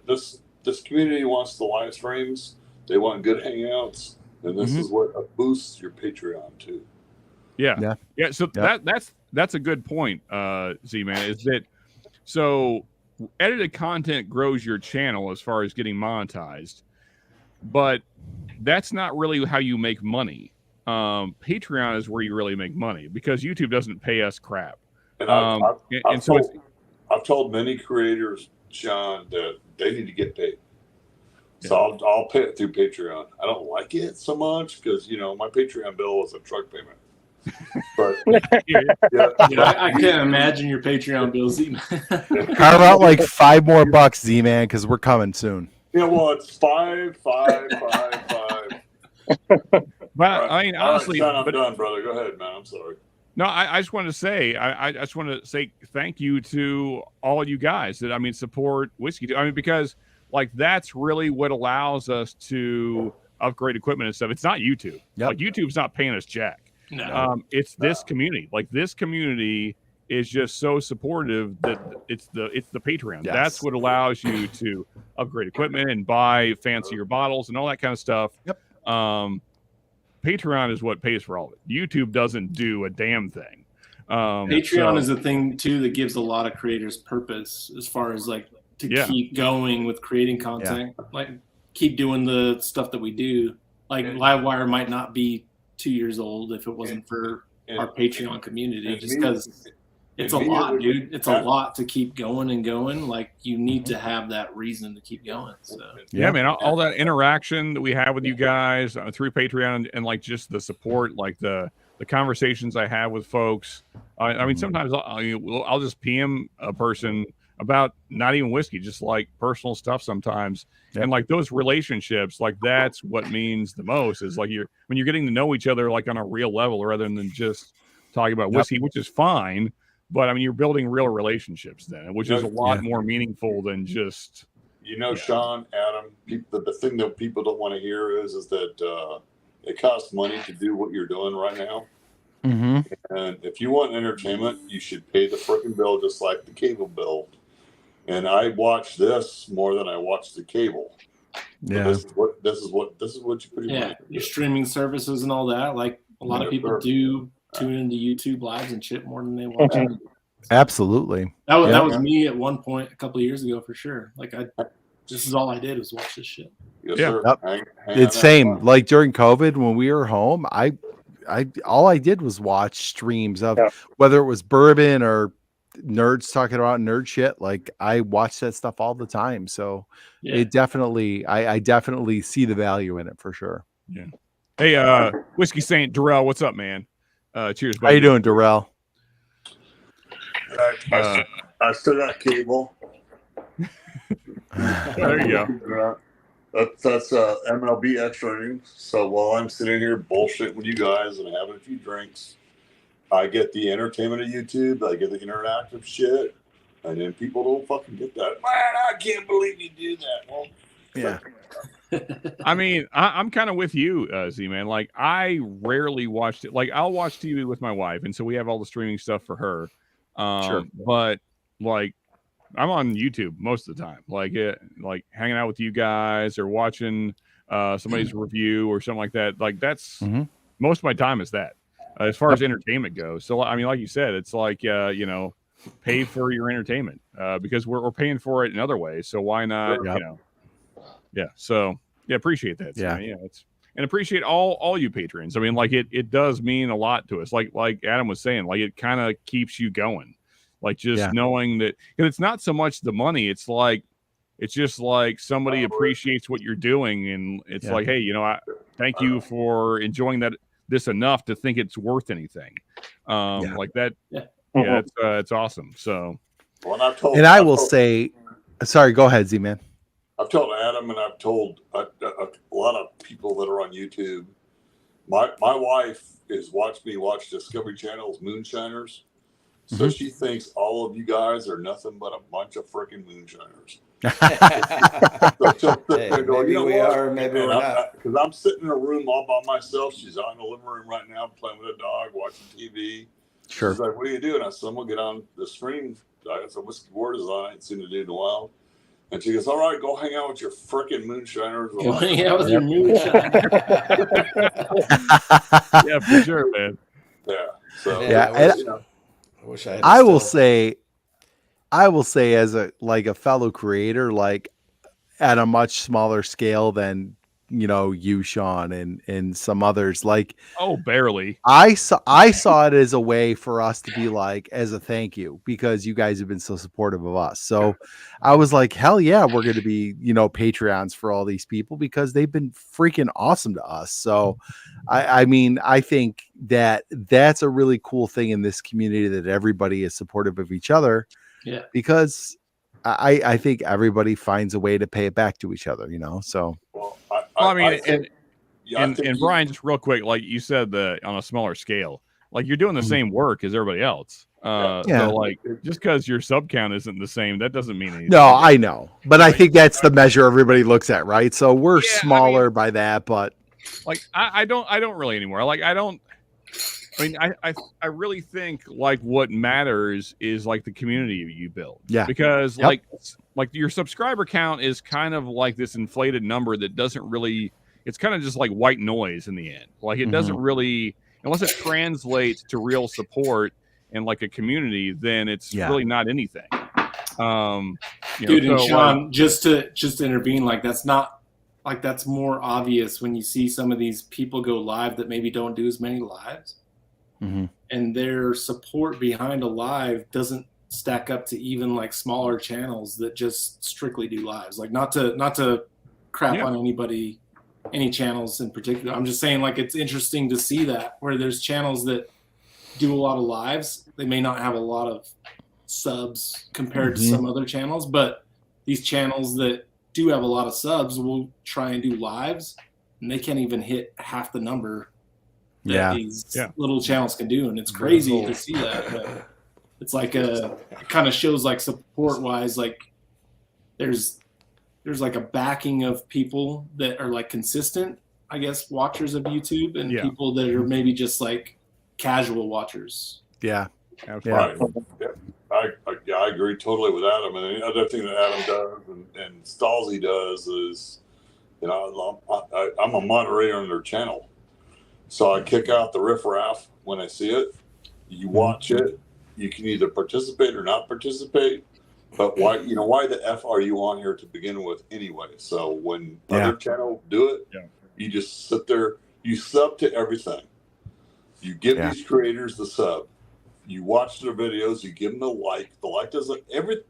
This community wants the live streams. They want good hangouts, and this is what boosts your Patreon too. Yeah. So that's a good point, Z-Man. Is that so? Edited content grows your channel as far as getting monetized, but that's not really how you make money. Patreon is where you really make money because YouTube doesn't pay us crap. And I've told many creators, Sean, that they need to get paid. So I'll pay it through Patreon. I don't like it so much because my Patreon bill was a truck payment. But I can't imagine your Patreon bill, Z-Man. Carve out like $5 more, Z-Man, because we're coming soon. Yeah, well, it's 5. But I mean, honestly, Sean, I'm done, brother. Go ahead, man. I'm sorry. No, I just wanted to say, I just want to say thank you to all of you guys that support Whiskey. I mean, because like that's really what allows us to upgrade equipment and stuff. It's not YouTube. Like YouTube's not paying us jack. No. It's this community. Like this community is just so supportive that it's the Patreon. Yes. That's what allows you to upgrade equipment and buy fancier bottles and all that kind of stuff. Yep. Patreon is what pays for all of it. YouTube doesn't do a damn thing. Patreon is a thing too that gives a lot of creators purpose as far as like to keep going with creating content, like keep doing the stuff that we do. Like Livewire might not be 2 years old if it wasn't for our Patreon community, just because it's a lot, dude. It's a lot to keep going and going. Like you need to have that reason to keep going. So yeah, man, all that interaction that we have with you guys through Patreon and like just the support, like the conversations I have with folks. I mean, sometimes I'll just PM a person about not even whiskey, just like personal stuff sometimes. And like those relationships, like that's what means the most is like when you're getting to know each other like on a real level rather than just talking about whiskey, which is fine. But I mean, you're building real relationships then, which is a lot more meaningful than just. Sean, Adam, the thing that people don't want to hear is that it costs money to do what you're doing right now. Mm-hmm. And if you want entertainment, you should pay the freaking bill just like the cable bill. And I watch this more than I watch the cable. Yeah. So this is what you put your money into. Your streaming services and all that. Like a lot of people do tune into YouTube lives and shit more than they watch. Absolutely. That was me at one point a couple of years ago for sure. Like this is all I did was watch this shit. Yes, sir. Yep. It's same. Like during COVID when we were home, I all I did was watch streams of whether it was bourbon or nerds talking about nerd shit. Like I watch that stuff all the time. So it definitely, I definitely see the value in it for sure. Yeah. Hey, Whiskey Saint Darrell, what's up, man? Cheers, buddy. How you doing, Darrell? I still got cable. There you go. That's MLB extra innings. So while I'm sitting here bullshitting with you guys and having a few drinks, I get the entertainment of YouTube. I get the interactive shit, and then people don't fucking get that. Man, I can't believe you do that. Well, yeah. I mean, I'm kind of with you, Z-Man. Like, I rarely watched it. Like, I'll watch TV with my wife, and so we have all the streaming stuff for her. Sure. But like, I'm on YouTube most of the time, like hanging out with you guys or watching somebody's review or something like that. Like, that's most of my time is that. As far as entertainment goes. So, I mean, like you said, it's like, pay for your entertainment because we're paying for it in other ways. So why not, So, appreciate that. Yeah. And appreciate all you patrons. I mean, like it does mean a lot to us. Like Adam was saying, like it kind of keeps you going. Like just knowing that, because it's not so much the money. It's just like somebody appreciates what you're doing. And it's like, hey, I thank you for enjoying this enough to think it's worth anything. Like that. It's awesome. So, I will say, sorry, go ahead, Z-Man. I've told Adam and I've told a lot of people that are on YouTube. My wife has watched me watch Discovery Channel's Moonshiners. So she thinks all of you guys are nothing but a bunch of freaking moonshiners. Maybe we are, maybe we're not. Because I'm sitting in a room all by myself. She's out in the living room right now playing with a dog, watching TV. Sure. She's like, "What are you doing?" I said, "I'm gonna get on the stream. I got some whiskey borders on. I ain't seen it in a while." And she goes, "All right, go hang out with your frickin' moonshiners." Go hang out with your moonshine. Yeah, for sure, man. Yeah. So Man, Yeah, I wish, you know, I wish I had. I will say, as a fellow creator, like at a much smaller scale than you, Sean, and some others, like Oh, barely. I saw it as a way for us to be like, as a thank you, because you guys have been so supportive of us. So I was like, hell yeah, we're going to be, Patreons for all these people because they've been freaking awesome to us. So I mean, I think that's a really cool thing in this community, that everybody is supportive of each other. Yeah. Because I think everybody finds a way to pay it back to each other, so. well, I mean, I think, I and think Brian, just real quick, like you said, on a smaller scale, like you're doing the same work as everybody else. Yeah. So like, just because your sub count isn't the same, that doesn't mean anything. No, I know, but I Right. think that's the measure everybody looks at, right? So we're Yeah, I smaller by that, but Like I don't really anymore. Like I really think like what matters is like the community you build. Yeah. Because Yep. like your subscriber count is kind of like this inflated number that doesn't really, it's kind of just like white noise in the end. Like it doesn't really, unless it translates to real support and like a community, then it's really not anything. Dude, and Sean, just to intervene, like that's not, like that's more obvious when you see some of these people go live that maybe don't do as many lives. And their support behind a live doesn't stack up to even like smaller channels that just strictly do lives. Like not to crap on anybody, any channels in particular. I'm just saying, like, it's interesting to see that where there's channels that do a lot of lives. They may not have a lot of subs compared to some other channels, but these channels that do have a lot of subs will try and do lives, and they can't even hit half the number that these little channels can do, and it's crazy to see that. But it's like it kind of shows like support wise, like there's like a backing of people that are like consistent, I guess, watchers of YouTube, and people that are maybe just like casual watchers. Yeah. Right. I agree totally with Adam. And the other thing that Adam does and Stalzy does is, I'm a moderator on their channel. So I kick out the riffraff when I see it. You watch it. You can either participate or not participate. But why the F are you on here to begin with anyway? So when other channels do it, you just sit there. You sub to everything. You give these creators the sub. You watch their videos. You give them the like. The like doesn't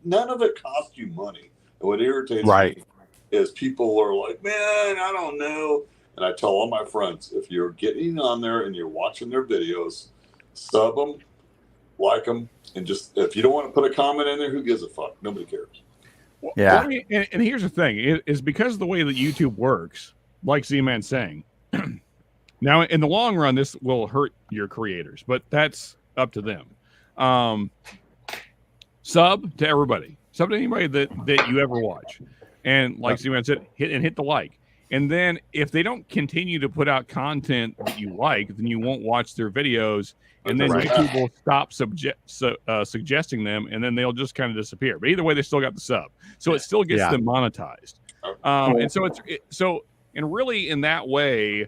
none of it costs you money. And what irritates me is people are like, man, I don't know. And I tell all my friends, if you're getting on there and you're watching their videos, sub them, like them, and just, if you don't want to put a comment in there, who gives a fuck? Nobody cares. Well, and here's the thing: it is because of the way that YouTube works, like Z-Man's saying. Now, in the long run, this will hurt your creators, but that's up to them. Sub to everybody. Sub to anybody that you ever watch, and like Z-Man said, hit the like. And then if they don't continue to put out content that you like, then you won't watch their videos, and then YouTube will stop suggesting them, and then they'll just kind of disappear. But either way, they still got the sub, so it still gets them monetized. And so and really in that way,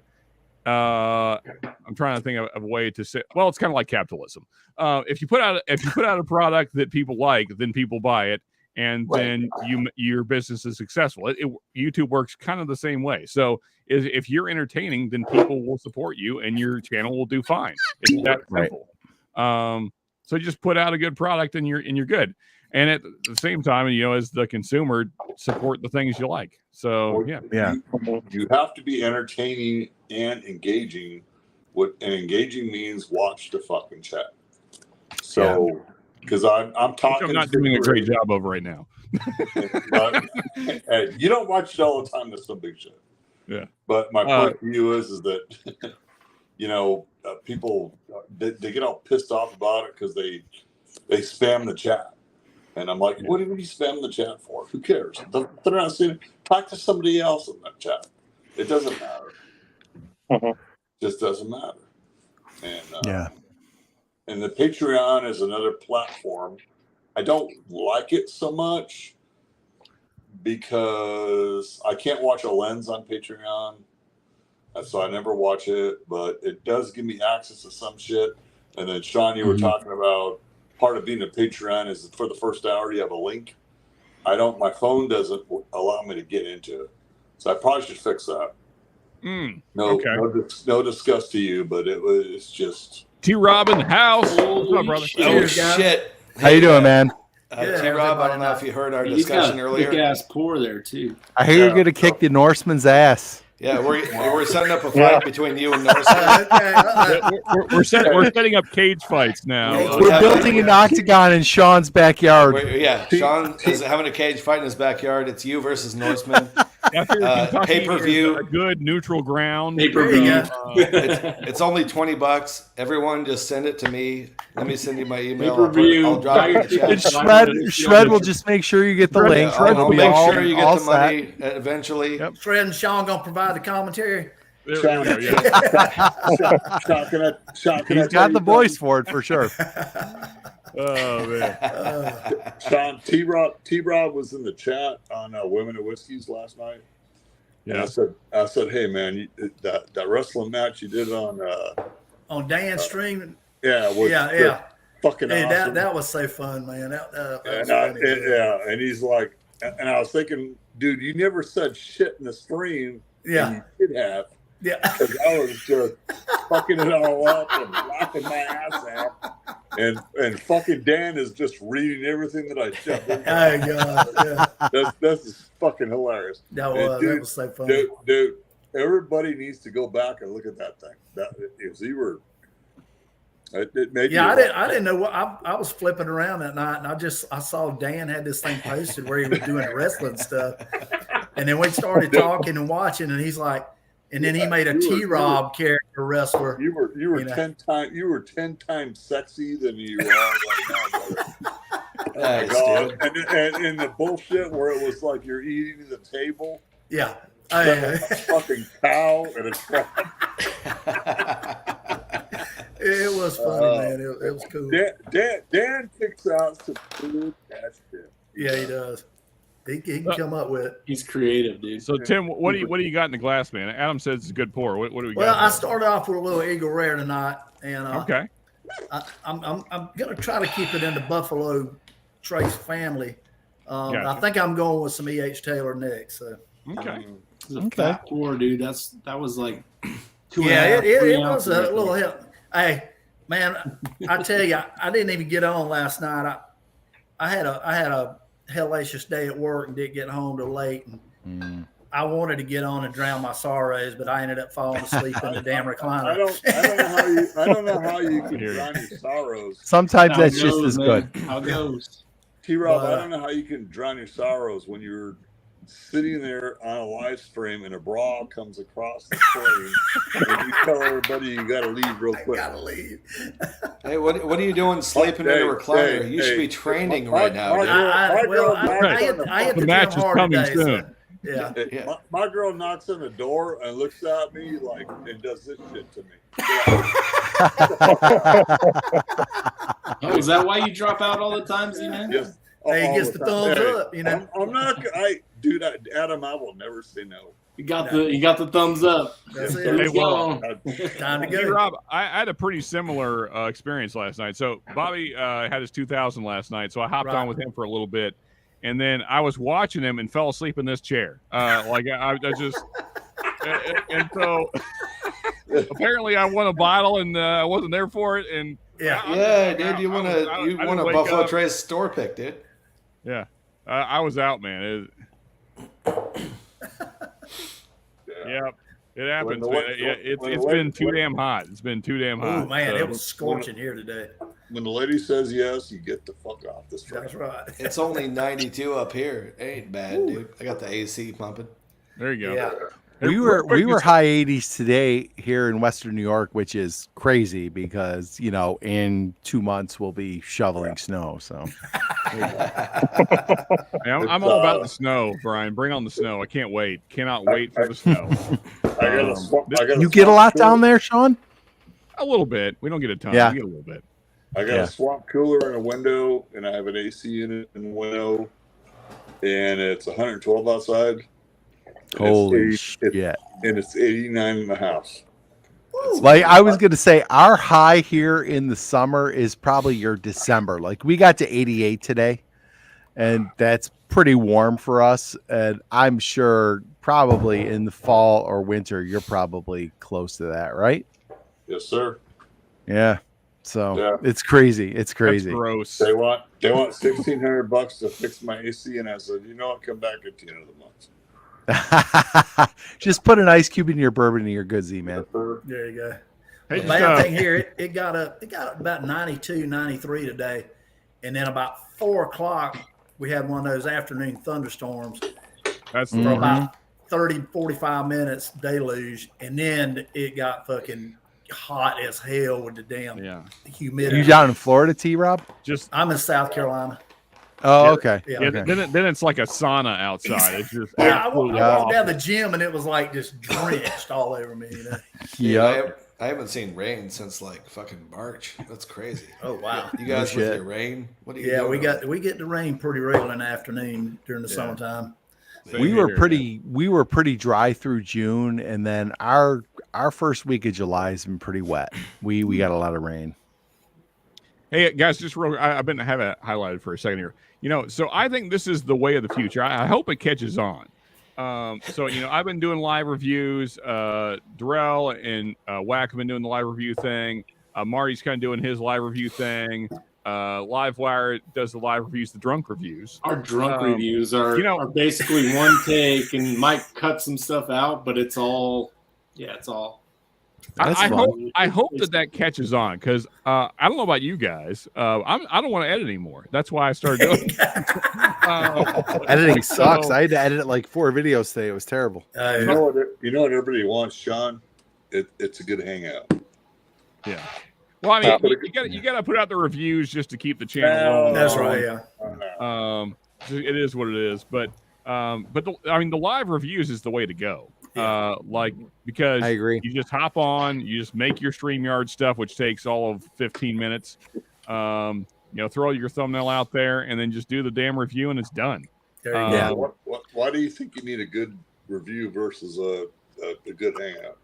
I'm trying to think of a way to say. Well, it's kind of like capitalism. If you put out a product that people like, then people buy it. And then your business is successful. YouTube works kind of the same way. So if you're entertaining, then people will support you, and your channel will do fine. It's that simple. So just put out a good product, and you're good. And at the same time, as the consumer, support the things you like. So you have to be entertaining and engaging. And engaging means watch the fucking chat. So. Because I'm talking. I'm not doing a great job of right now. You don't watch it all the time. That's some big shit. Yeah. But my point of view is that people they get all pissed off about it because they spam the chat, and I'm like, what do you spam the chat for? Who cares? They're not seeing it. Talk to somebody else in that chat. It doesn't matter. Just doesn't matter. And and the Patreon is another platform. I don't like it so much because I can't watch a lens on Patreon. So I never watch it, but it does give me access to some shit. And then Sean, you were talking about part of being a Patreon is for the first hour you have a link. My phone doesn't allow me to get into it. So I probably should fix that. No disgust to you, but it was just T-Rob in the house. What's up, brother? Oh shit! How you doing, man? T-Rob, I don't know if you heard our discussion earlier. Big ass pour there too. I hear you're gonna kick the Norseman's ass. Yeah, we're setting up a fight between you and Norseman. We're setting up cage fights now. We're building an octagon in Sean's backyard. Sean is having a cage fight in his backyard. It's you versus Norseman. Pay-per-view, a good neutral ground. Pay-per-view. It's only $20. Everyone, just send it to me. Let me send you my email. I'll drop it in the chat. Shred will just make sure you get the link. I'll make sure you get the money eventually. Yep. Shred and Sean gonna provide the commentary. Sean, Yeah. He's got the voice for it for sure. Oh man. Sean, T-Rob was in the chat on Women and Whiskeys last night. Yeah. And I said, hey man, that wrestling match you did on Dan's stream. Yeah. Fucking hey, awesome. that was so fun, man. That was funny. And he's like, and I was thinking, dude, you never said shit in the stream. Yeah. And you did have. Yeah. Because I was just fucking it all up and laughing my ass out. And fucking Dan is just reading everything that I shoved in. Oh God, yeah. That's fucking hilarious. That was so funny. Dude, everybody needs to go back and look at that thing. It made I didn't know what I was flipping around that night, and I saw Dan had this thing posted where he was doing wrestling stuff, and then we started talking and watching, and he's like, and then he made a T-Rob character wrestler. You were 10 times sexy than you are right now, brother. Thanks, God. And the bullshit where it was like you're eating at the table. Yeah. A fucking cow and a trap. It was funny, man. It was cool. Dan picks out some good ass shit. Yeah, he does. He can come up with it. He's creative, dude. So Tim, what do you got in the glass, man? Adam says it's a good pour. What do we got? Well, I started off with a little Eagle Rare tonight, and okay. I'm gonna try to keep it in the Buffalo Trace family. Gotcha. I think I'm going with some E.H. Taylor next. So Okay. It's a fat pour, dude. That was like 2.5. It was a little help. Hey, man, I tell you, I didn't even get on last night. I had a hellacious day at work and didn't get home till late. And I wanted to get on and drown my sorrows, but I ended up falling asleep in the damn recliner. I don't know how you can drown your sorrows. Sometimes that's just as good. How it goes. T-Rob, I don't know how you can drown your sorrows when you're sitting there on a live stream and a bra comes across the screen and you tell everybody you got to leave real quick. I gotta leave. Hey, what are you doing sleeping in a recliner? You should be training right now. Dude. I had to match is coming today, soon. So, yeah. My girl knocks on the door and looks at me like and does this shit to me. Oh, is that why you drop out all the time, Z-Man? Yes. Hey, he gets the thumbs up, you know. I'm not. Adam, I will never say no. You got the thumbs up. That's There it. we go. Time to Hey, go. Rob, I had a pretty similar experience last night. So Bobby had his 2000 last night, so I hopped on with him for a little bit, and then I was watching him and fell asleep in this chair. I just, and so apparently I won a bottle and I wasn't there for it. And dude, you won a Buffalo Trace store pick, dude. Yeah, I was out, man. Yep, it happens. It's been too damn hot. It's been too damn hot. Oh man, it was scorching here today. When the lady says yes, you get the fuck off this train. That's right. It's only 92 up here. It ain't bad, dude. I got the AC pumping. There you go. Yeah. We were high 80s today here in Western New York, which is crazy because, in 2 months we'll be shoveling snow. So I'm all about the snow, Brian. Bring on the snow. I can't wait. Cannot wait for the snow. You get a lot down there, Sean? A little bit. We don't get a ton. Yeah. We get a little bit. I got Yeah. a swamp cooler in a window, and I have an AC unit in the window, and it's 112 outside. Holy shit! And it's 89 in the house. Like I was gonna say, our high here in the summer is probably your December. Like we got to 88 today, and that's pretty warm for us. And I'm sure probably in the fall or winter, you're probably close to that, right? Yes, sir. Yeah. So Yeah. it's crazy. It's That's crazy. gross. They want $1,600 to fix my AC, and I said, you know what? Come back at the end of the month. Just put an ice cube in your bourbon and you're good, Z man. There you go. Hey, The just, bad thing here, it got up about 92, 93 today. And then about 4 o'clock, we had one of those afternoon thunderstorms that's for about 30, 45 minutes deluge. And then it got fucking hot as hell with the damn humidity. You down in Florida, T-Rob? I'm in South Carolina. Oh, okay. Yeah. Okay. Then it's like a sauna outside. It's just Yeah, I absolutely walked down awful. the gym and it was like just drenched all over me. You know? Yeah. I haven't seen rain since like fucking March. That's crazy. Oh wow. You guys No with shit. your rain? What do you? Yeah, we get the rain pretty regular in the afternoon during the summertime. We were pretty dry through June, and then our first week of July has been pretty wet. We got a lot of rain. Hey guys, just real. I've been having it highlighted for a second here. You know, so I think this is the way of the future. I hope it catches on. So you know, I've been doing live reviews. Darrell and Wack have been doing the live review thing. Marty's kind of doing his live review thing. Livewire does the live reviews, the drunk reviews. Our drunk reviews are, you know- are basically one take, and Mike cut some stuff out, but it's all, it's all. That's I fun. hope that catches on because I don't know about you guys. I don't want to edit anymore. That's why I started doing it. Editing sucks. So- I had to edit like 4 videos today. It was terrible. You know what everybody wants, Sean? It's a good hangout. Yeah. Well, I mean, you got to put out the reviews just to keep the channel rolling. That's right. Yeah. It is what it is, but the live reviews is the way to go. Because I agree. you just hop on, you just make your StreamYard stuff, which takes all of 15 minutes. Throw your thumbnail out there, and then just do the damn review, and it's done. There you Yeah. go. Why do you think you need a good review versus a good hangout?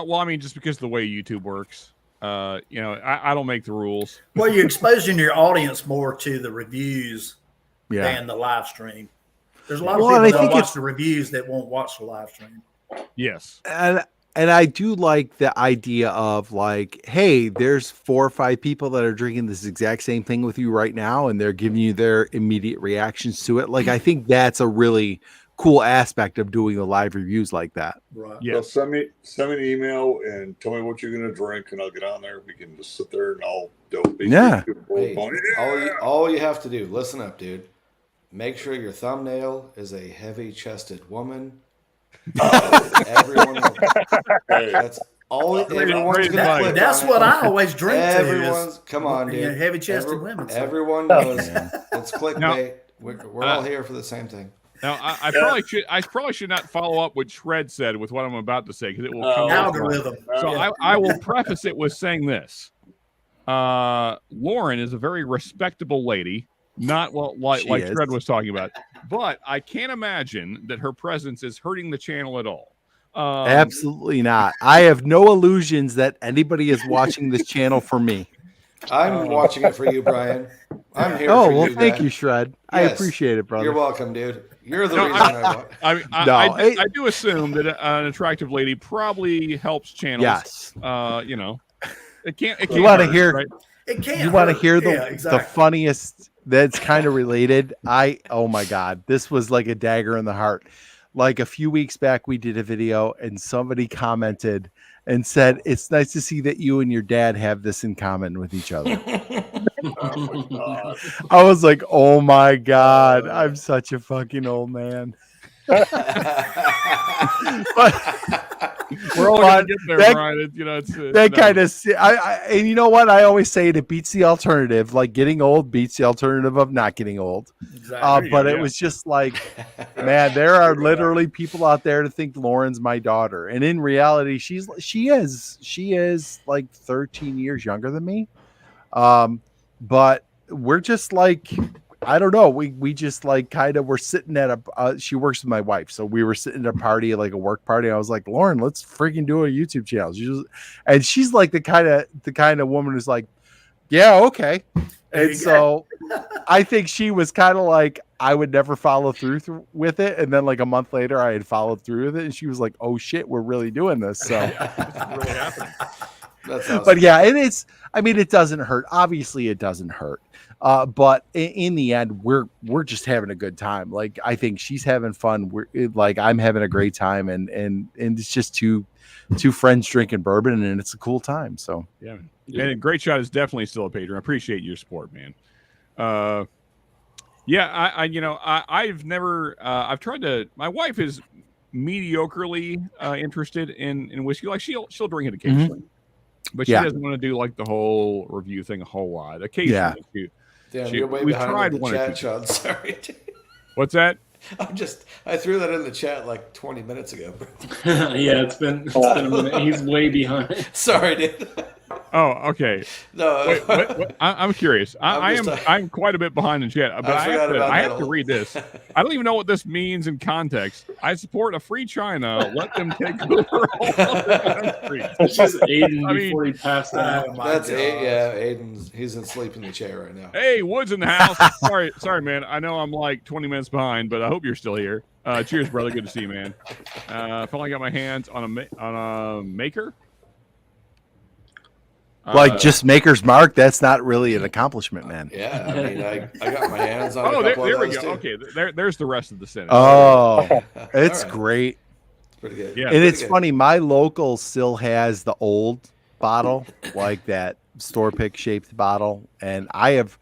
Well, I mean, just because of the way YouTube works. I don't make the rules. Well, you're exposing your audience more to the reviews Yeah. than the live stream. There's a lot Well, of and people I that think watch it's- the reviews that won't watch the live stream. Yes. And I do like the idea of like, hey, there's 4 or 5 people that are drinking this exact same thing with you right now, and they're giving you their immediate reactions to it. Like, I think that's a really cool aspect of doing the live reviews like that. Right. Yeah. So send me an email and tell me what you're gonna drink, and I'll get on there. We can just sit there and I'll Yeah. Hey, all you have to do, listen up, dude. Make sure your thumbnail is a heavy-chested woman. Everyone, that's all. Everyone's gonna click That's on what it. I always drink Everyone's to. come on, dude. Heavy-chested women. So. Everyone knows it's Now- clickbait. We're all here for the same thing. Now, I probably should not follow up what Shred said with what I'm about to say because it will come off wrong. Algorithm. So I will preface it with saying this: Lauren is a very respectable lady, not like She is. Shred was talking about, but I can't imagine that her presence is hurting the channel at all. Absolutely not. I have no illusions that anybody is watching this channel for me. I'm watching it for you, Brian. I'm here. Oh, for well, you, thank guy. you, Shred. I Yes. appreciate it, brother. You're welcome, dude. You're the No, reason I watch. I mean, No, I do assume that an attractive lady probably helps channels. Yes. It can't. You want to hurt, hear? right? It can't. You want to hurt. hear Yeah, the exactly. funniest? That's kind of related. Oh my god, this was like a dagger in the heart. Like a few weeks back, we did a video, and somebody commented and said, "It's nice to see that you and your dad have this in common with each other." Oh my God. I was like, "Oh my god, I'm such a fucking old man." But We're all But gonna get there, that- Brian. It's that kind of and you know what? I always say it beats the alternative. Like getting old beats the alternative of not getting old. Exactly. But it yeah. was just like, man, there are literally people out there to think Lauren's my daughter, and in reality, she is like 13 years younger than me. But we're just like, I don't know. We just like kind of we're sitting at she works with my wife. So we were sitting at a party, like a work party. I was like, Lauren, let's freaking do a YouTube channel. And she's like the kind of woman who's like, yeah, okay. And so I think she was kind of like, I would never follow through with it. And then like a month later, I had followed through with it. And she was like, oh shit, we're really doing this. So This is really happening. That's awesome. but yeah, it doesn't hurt. Obviously it doesn't hurt. But in the end, we're just having a good time. Like, I think she's having fun. I'm having a great time, and it's just two friends drinking bourbon, and it's a cool time. So yeah, man. And a Great Shot is definitely still a patron. I appreciate your support, man. Yeah, I've never, I've tried to. My wife is mediocrely interested in whiskey. Like she'll drink it occasionally, but she doesn't want to do like the whole review thing a whole lot. Occasionally, Damn, you're way behind in the chat, Sean. Sorry. What's that? I threw that in the chat like 20 minutes ago. Yeah, it's been a minute. He's way behind. Sorry, dude. Oh, okay. No, wait, what? I'm curious. I'm quite a bit behind in chat, but I have to read this. I don't even know what this means in context. I support a free China. Let them take over all the country. It's just Aiden before he passed out. That's Aiden's. He's asleep in the chair right now. Hey, Wood's in the house. sorry, man. I know I'm like 20 minutes behind, but I hope you're still here. Cheers, brother. Good to see you, man. Finally got my hands on a maker. Like just Maker's Mark, that's not really an accomplishment, man. Yeah, I mean, I got my hands on. Oh, there we go. Too. Okay, there's the rest of the sentence. Oh, it's great. It's pretty good. Yeah, and it's funny. My local still has the old bottle, like that store pick shaped bottle, and I have.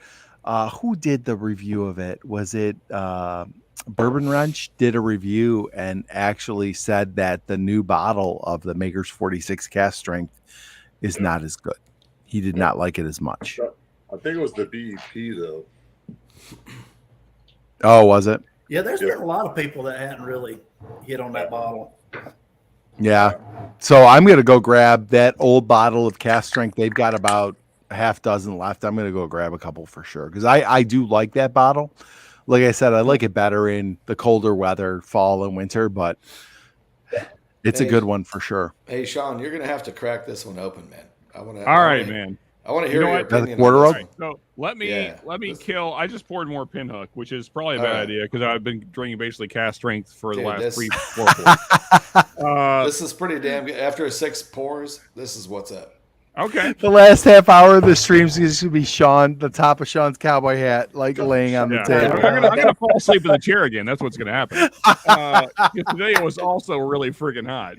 Who did the review of it? Was it Bourbon Wrench? Did a review and actually said that the new bottle of the Maker's 46 cast strength is not as good. He did not like it as much. I think it was the BEP though. Oh, was it? Yeah, there's been a lot of people that hadn't really hit on that bottle. Yeah. So I'm going to go grab that old bottle of cast strength. They've got about a half dozen left. I'm going to go grab a couple for sure. Because I do like that bottle. Like I said, I like it better in the colder weather, fall and winter, but it's a good one for sure. Hey, Sean, you're going to have to crack this one open, man. Man. I want to hear your opinion. Right, so let me kill. I just poured more Pinhook, which is probably a bad idea because I've been drinking basically cast strength for the last 3-4 pours. This is pretty damn good. After 6 pours, this is what's up. Okay. The last half hour of the stream is going to be the top of Sean's cowboy hat, like laying on the table. I'm gonna fall asleep in the chair again. That's what's going to happen. Today it was also really freaking hot.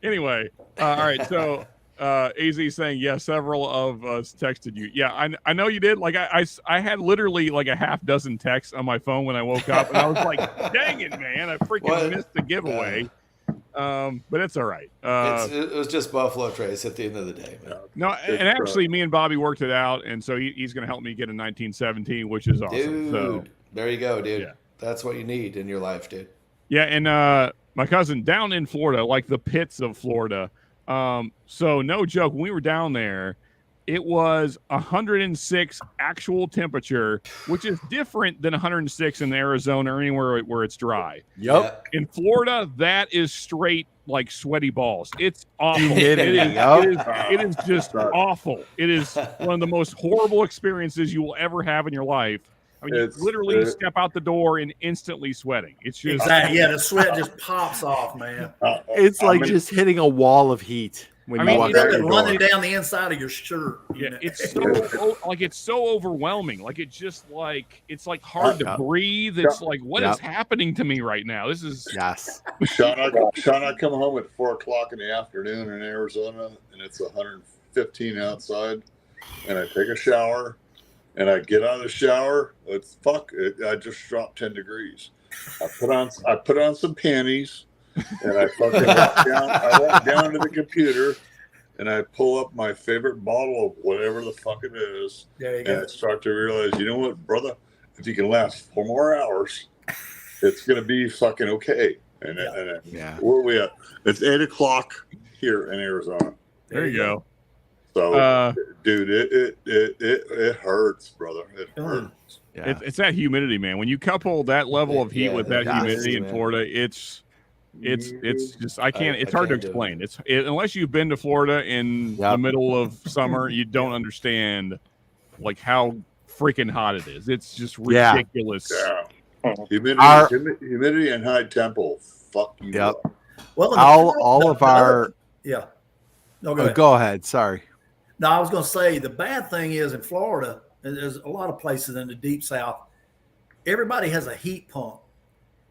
Anyway, all right. So AZ saying, yeah, several of us texted you. Yeah, I know you did. Like I had literally like a half dozen texts on my phone when I woke up, and I was like, dang it, man, I freaking missed the giveaway. But it's all right. It was just Buffalo Trace at the end of the day. Man. No, and actually, me and Bobby worked it out, and so he's going to help me get a 1917, which is awesome. Dude, so there you go, dude. Yeah. That's what you need in your life, dude. Yeah, and my cousin down in Florida, like the pits of Florida. So no joke, when we were down there, it was 106 actual temperature, which is different than 106 in Arizona or anywhere where it's dry. Yep. In Florida, that is straight like sweaty balls. It's awful. It is just awful. It is one of the most horrible experiences you will ever have in your life. I mean, you literally step out the door and instantly sweating. It's just exactly. Yeah, the sweat just pops off, man. It's like just hitting a wall of heat. When you walk out your door. Running down the inside of your shirt. Yeah, it's so it's so overwhelming. Like it's like hard to breathe. It's like what is happening to me right now? This is Sean, I come home at 4:00 in the afternoon in Arizona, and it's 115 outside, and I take a shower, and I get out of the shower. I just dropped 10 degrees. I put on some panties. And I fucking walk down to the computer and I pull up my favorite bottle of whatever the fuck it is. And I start to realize, you know what, brother? If you can last 4 more hours, it's going to be fucking okay. And where are we at? It's 8:00 here in Arizona. There you go. So, dude, it hurts, brother. It hurts. Yeah. It's that humidity, man. When you couple that level of heat with that humidity in man. Florida, it's just I can't. It's I hard to can't do explain. Unless you've been to Florida in the middle of summer, you don't understand like how freaking hot it is. It's just ridiculous. Yeah. Humidity and high tempo. Fuck you up. Well, all of our yeah. No, go ahead. go ahead. Sorry. No, I was going to say the bad thing is in Florida, and there's a lot of places in the deep south, everybody has a heat pump,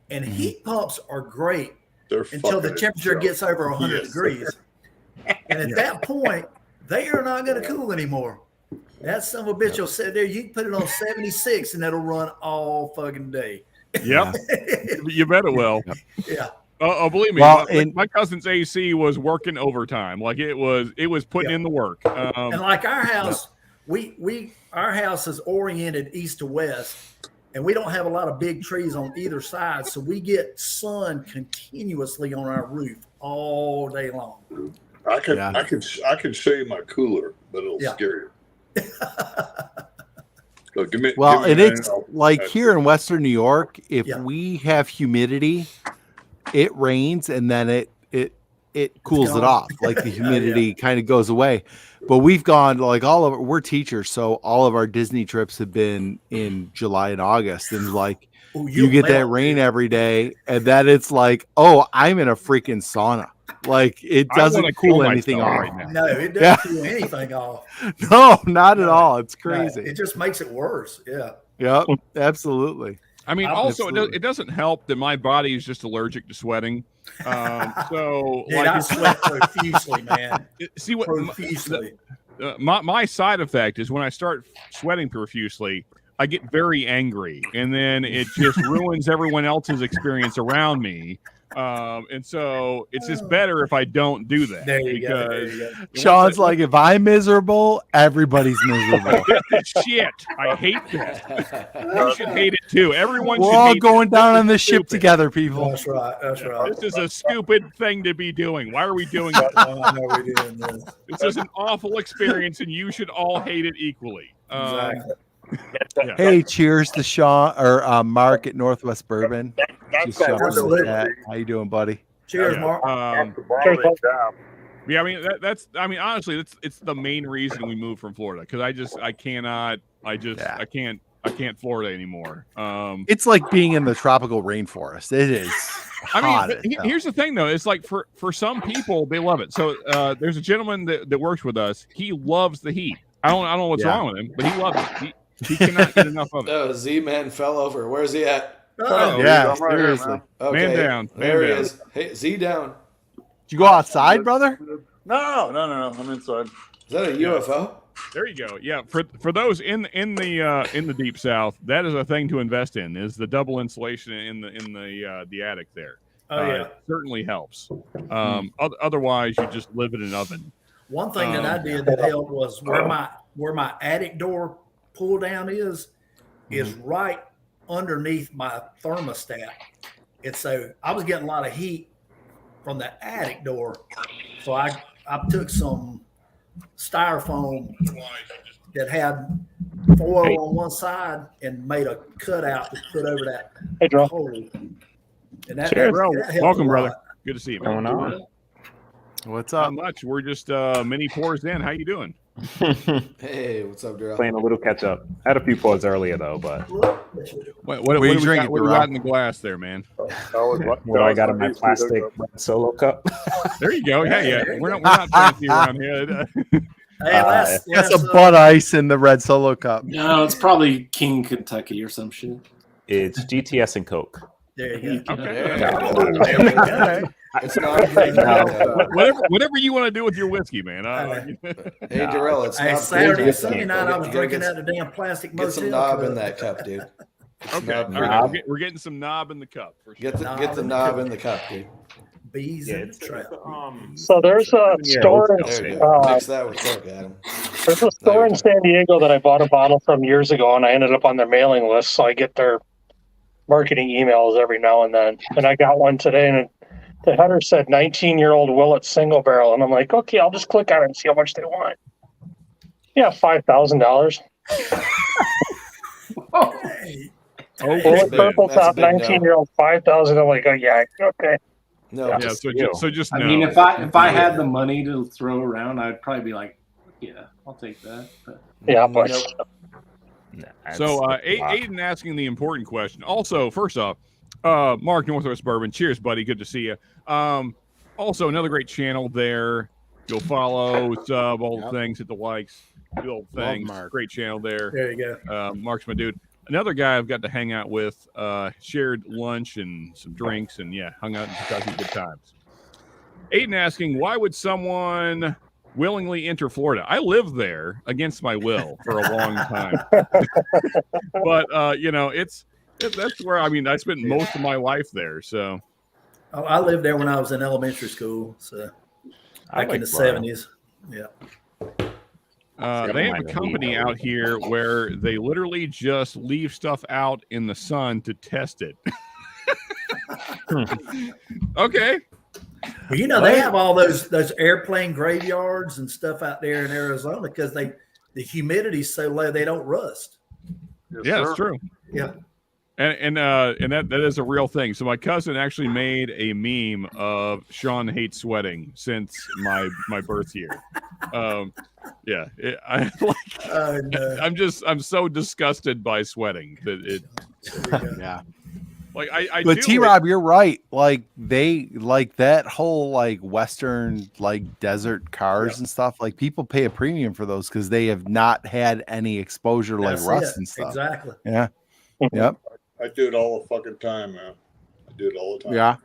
and heat pumps are great until the temperature gets over 100 degrees. And at that point, they are not going to cool anymore. That son of a bitch will sit there. You can put it on 76 and it'll run all fucking day. Yep. You bet it will. Yeah. Oh, believe me, Well, my cousin's AC was working overtime. Like it was putting in the work. And like our house, our house is oriented east to west, and we don't have a lot of big trees on either side, so we get sun continuously on our roof all day long. I can show you my cooler, but it'll scare you. So it's like here in Western New York, if we have humidity, it rains and then it cools it off. Like the humidity kind of goes away. But we've gone like we're teachers, so all of our Disney trips have been in July and August, and like you get that rain every day, and then it's like, oh, I'm in a freaking sauna. Like it doesn't cool anything off right now. No, it doesn't cool anything off. No, not at all. It's crazy. No, it just makes it worse. Yeah. Yep. Absolutely. I mean, also it doesn't help that my body is just allergic to sweating. So Dude, I sweat profusely, man. See what profusely. My side effect is when I start sweating profusely, I get very angry, and then it just ruins everyone else's experience around me. And so it's just better if I don't do that. There you go. Sean's like, if I'm miserable, everybody's miserable. Shit, I hate that. You should hate it too. Everyone We're should all hate going this. down This on this is ship stupid. together, people. That's right. That's right. This is a stupid thing to be doing. Why are we doing it? I know we're doing this. This is an awful experience, and you should all hate it equally. Exactly. Yeah. Hey, cheers to Sean or Mark at Northwest Bourbon. Just Absolutely. that. How you doing, buddy? Cheers, Yeah. Mark. Yeah, I mean that's. I mean, honestly, it's the main reason we moved from Florida because I can't Florida anymore. It's like being in the tropical rainforest. It is. I mean, here's the thing though. It's like for some people they love it. So there's a gentleman that works with us. He loves the heat. I don't know what's wrong with him, but he loves it. He cannot get enough of it. Oh, Z-Man fell over. Where's he at? Oh, yeah, I'm right here, seriously. man. Okay. Man down. There he is. Hey, Z down. Did you go outside, brother? No. I'm inside. Is that a UFO? There you go. Yeah, for those in the deep south, that is a thing to invest in. Is the double insulation in the attic there? Oh yeah. It certainly helps. Otherwise, you just live in an oven. One thing that I did that helped was where my attic door pull down is right underneath my thermostat. And so I was getting a lot of heat from the attic door. So I took some styrofoam that had foil on one side and made a cutout to put over that hole. And that helped Welcome, a brother. lot. Good to see you. Going on? What's Not up? much. We're just mini pours in. How you doing? Hey, what's up, Daryl? Playing a little catch up. I had a few pours earlier though, but What are you drinking, What do we Darrell? got in the glass there, man? what do I got in my plastic solo cup? There you go. Yeah. We're not fancy around here. Hey, That's a Bud Ice in the red Solo cup. No, it's probably King Kentucky or some shit. It's GTS and Coke. there you go. There. It's not. Whatever you want to do with your whiskey, man. Hey, Darrell, it's Hey, not Saturday, big. Sunday night, I was drinking out of the damn plastic Get some motel knob cup. in that cup, dude. Okay. All Knob. right. We're getting some knob in the cup. For sure. Get the knob in the cup, dude. Bees Yeah, in the it's trap. So there's a store. There you go. Mix that with Coke, Adam. There's a store in San Diego that I bought a bottle from years ago, and I ended up on their mailing list, so I get their marketing emails every now and then. And I got one today, and the header said 19-year-old Willet single barrel, and I'm like, okay, I'll just click on it and see how much they want. Yeah, $5,000. Hey, Bullet purple That's a top, big no. 19-year-old, 5,000. I'm like, oh yeah, okay. No, Yeah. Yeah, Just so you. just I no. mean, if I had the money to throw around, I'd probably be like, yeah, I'll take that. But Yeah, but nope. So Aiden asking the important question. Also, first off, Mark Northwest Bourbon, cheers, buddy. Good to see you. Also, another great channel there. Go follow, sub, all the things, hit the likes, do all the Love things. Mark. Great channel there. there you go. Mark's my dude. Another guy I've got to hang out with, shared lunch and some drinks, and yeah, hung out in Kentucky, good times. Aiden asking, why would someone willingly enter Florida? I lived there against my will for a long time. But you know, that's where I spent most of my life there. So Oh, I lived there when I was in elementary school, so back in the '70s. Yeah. they have a company out here where they literally just leave stuff out in the sun to test it. Okay. Well, you know, they have all those airplane graveyards and stuff out there in Arizona because the humidity's so low they don't rust. Yeah, it's true. Yeah. And that is a real thing. So my cousin actually made a meme of Sean hates sweating since my birth year. Yeah, I'm so disgusted by sweating that it. Yeah. Like I But do T-Rob, you're right. Like they like that whole like Western like desert cars and stuff. Like people pay a premium for those because they have not had any exposure to like That's rust it. and stuff. Exactly. Yeah. Yep. I do it all the fucking time, man. I do it all the time. Yeah.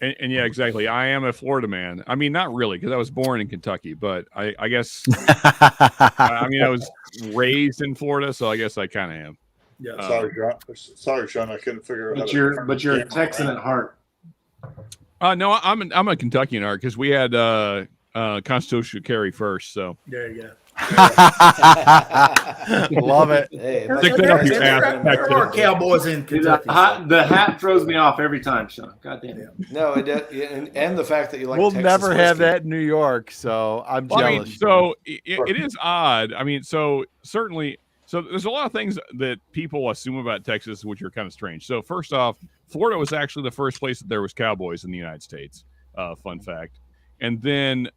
And yeah, exactly. I am a Florida man. I mean, not really, because I was born in Kentucky, but I guess I was raised in Florida, so I guess I kind of am. Yeah. Sorry, Sean. I couldn't figure out. But you're a Texan at heart. No, I'm a Kentuckian art because we had constitutional carry first. So There you go. Love it. Hey, Stick that up your ass. There are cowboys in Kentucky. The hat throws me off every time, Sean. God damn it. no, and the fact that you like We'll Texas never have whiskey. that in New York, so I'm Well, jealous. so it is odd. I mean, so certainly, so there's a lot of things that people assume about Texas, which are kind of strange. So first off, Florida was actually the first place that there was cowboys in the United States. Fun fact. And then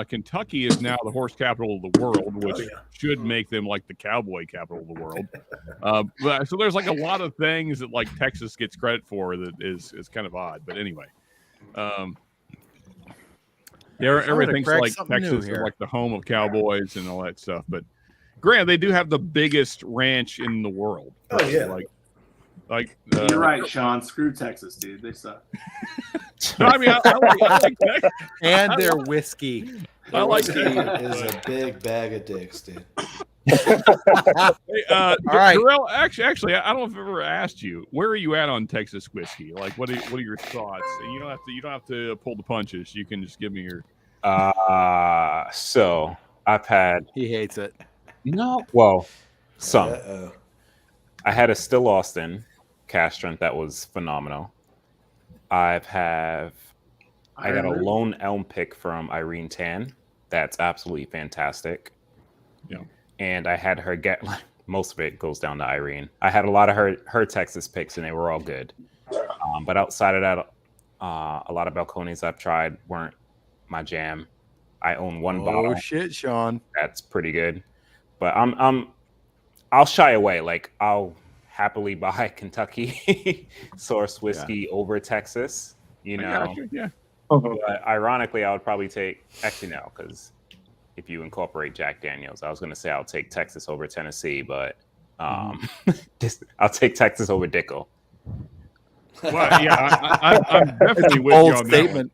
Kentucky is now the horse capital of the world, which should make them like the cowboy capital of the world. So there's like a lot of things that like Texas gets credit for that is kind of odd. But anyway, everything's like Texas is like the home of cowboys and all that stuff. But granted, they do have the biggest ranch in the world. Oh yeah. You're right, Sean. Screw Texas, dude. They suck. No, I mean, I like Texas. And their whiskey. I like Whiskey is a big bag of dicks, dude. Hey, All right. Darrell, actually, I don't know if I've ever asked you, where are you at on Texas whiskey? Like, what are your thoughts? And you don't have to pull the punches. You can just give me your. So I've had He hates it. some. Uh-oh. I had a Still Austin cash strength that was phenomenal. I got a Lone Elm pick from Irene Tan. That's absolutely fantastic. Yeah. And I had her get most of it goes down to Irene. I had a lot of her Texas picks and they were all good. But outside of that, a lot of Balcones I've tried weren't my jam. I own one bottle. Oh shit, Sean. That's pretty good. But I'll shy away. Like I'll happily buy Kentucky source whiskey over Texas, you know. Yeah. But ironically, I would probably take no, because if you incorporate Jack Daniels, I was going to say I'll take Texas over Tennessee, but I'll take Texas over Dickel. Well, yeah, I'm definitely with Bold you on statement.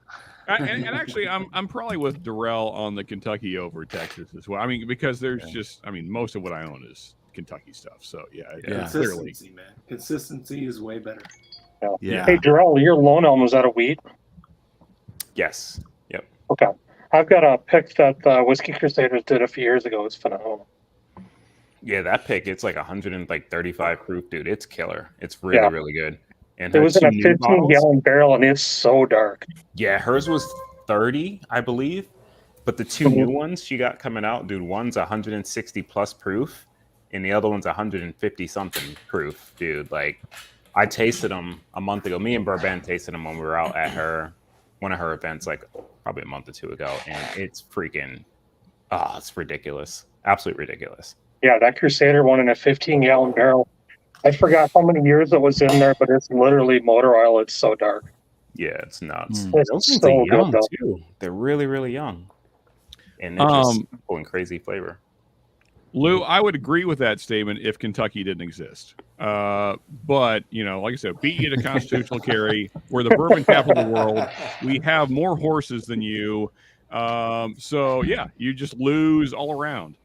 that one. And actually, I'm probably with Darrell on the Kentucky over Texas as well. I mean, because there's most of what I own is Kentucky stuff. So yeah. Clearly. Consistency, man. Consistency is way better. Yeah. Hey, Darrell, your Lone Elm, was that a wheat? Yes. Yep. Okay. I've got a pick that Whiskey Crusaders did a few years ago. It's phenomenal. Yeah, that pick, it's like 135 proof, dude. It's killer. It's really, really good. And it was in a 15-gallon barrel, and it's so dark. Yeah, hers was 30, I believe. But the two new ones she got coming out, dude, one's 160 plus proof, and the other one's 150 something proof, dude. Like, I tasted them a month ago. Me and Burban tasted them when we were out at one of her events, like probably a month or two ago, and it's freaking, it's ridiculous, absolutely ridiculous. Yeah, that Crusader one in a 15-gallon barrel. I forgot how many years it was in there, but it's literally motor oil. It's so dark. Yeah, it's nuts. It's Those things so are young good, too. They're really, really young, and they're just simple and crazy flavor. Lou, I would agree with that statement if Kentucky didn't exist. But, like I said, beat you to constitutional carry. We're the bourbon capital of the world. We have more horses than you. So, yeah, you just lose all around.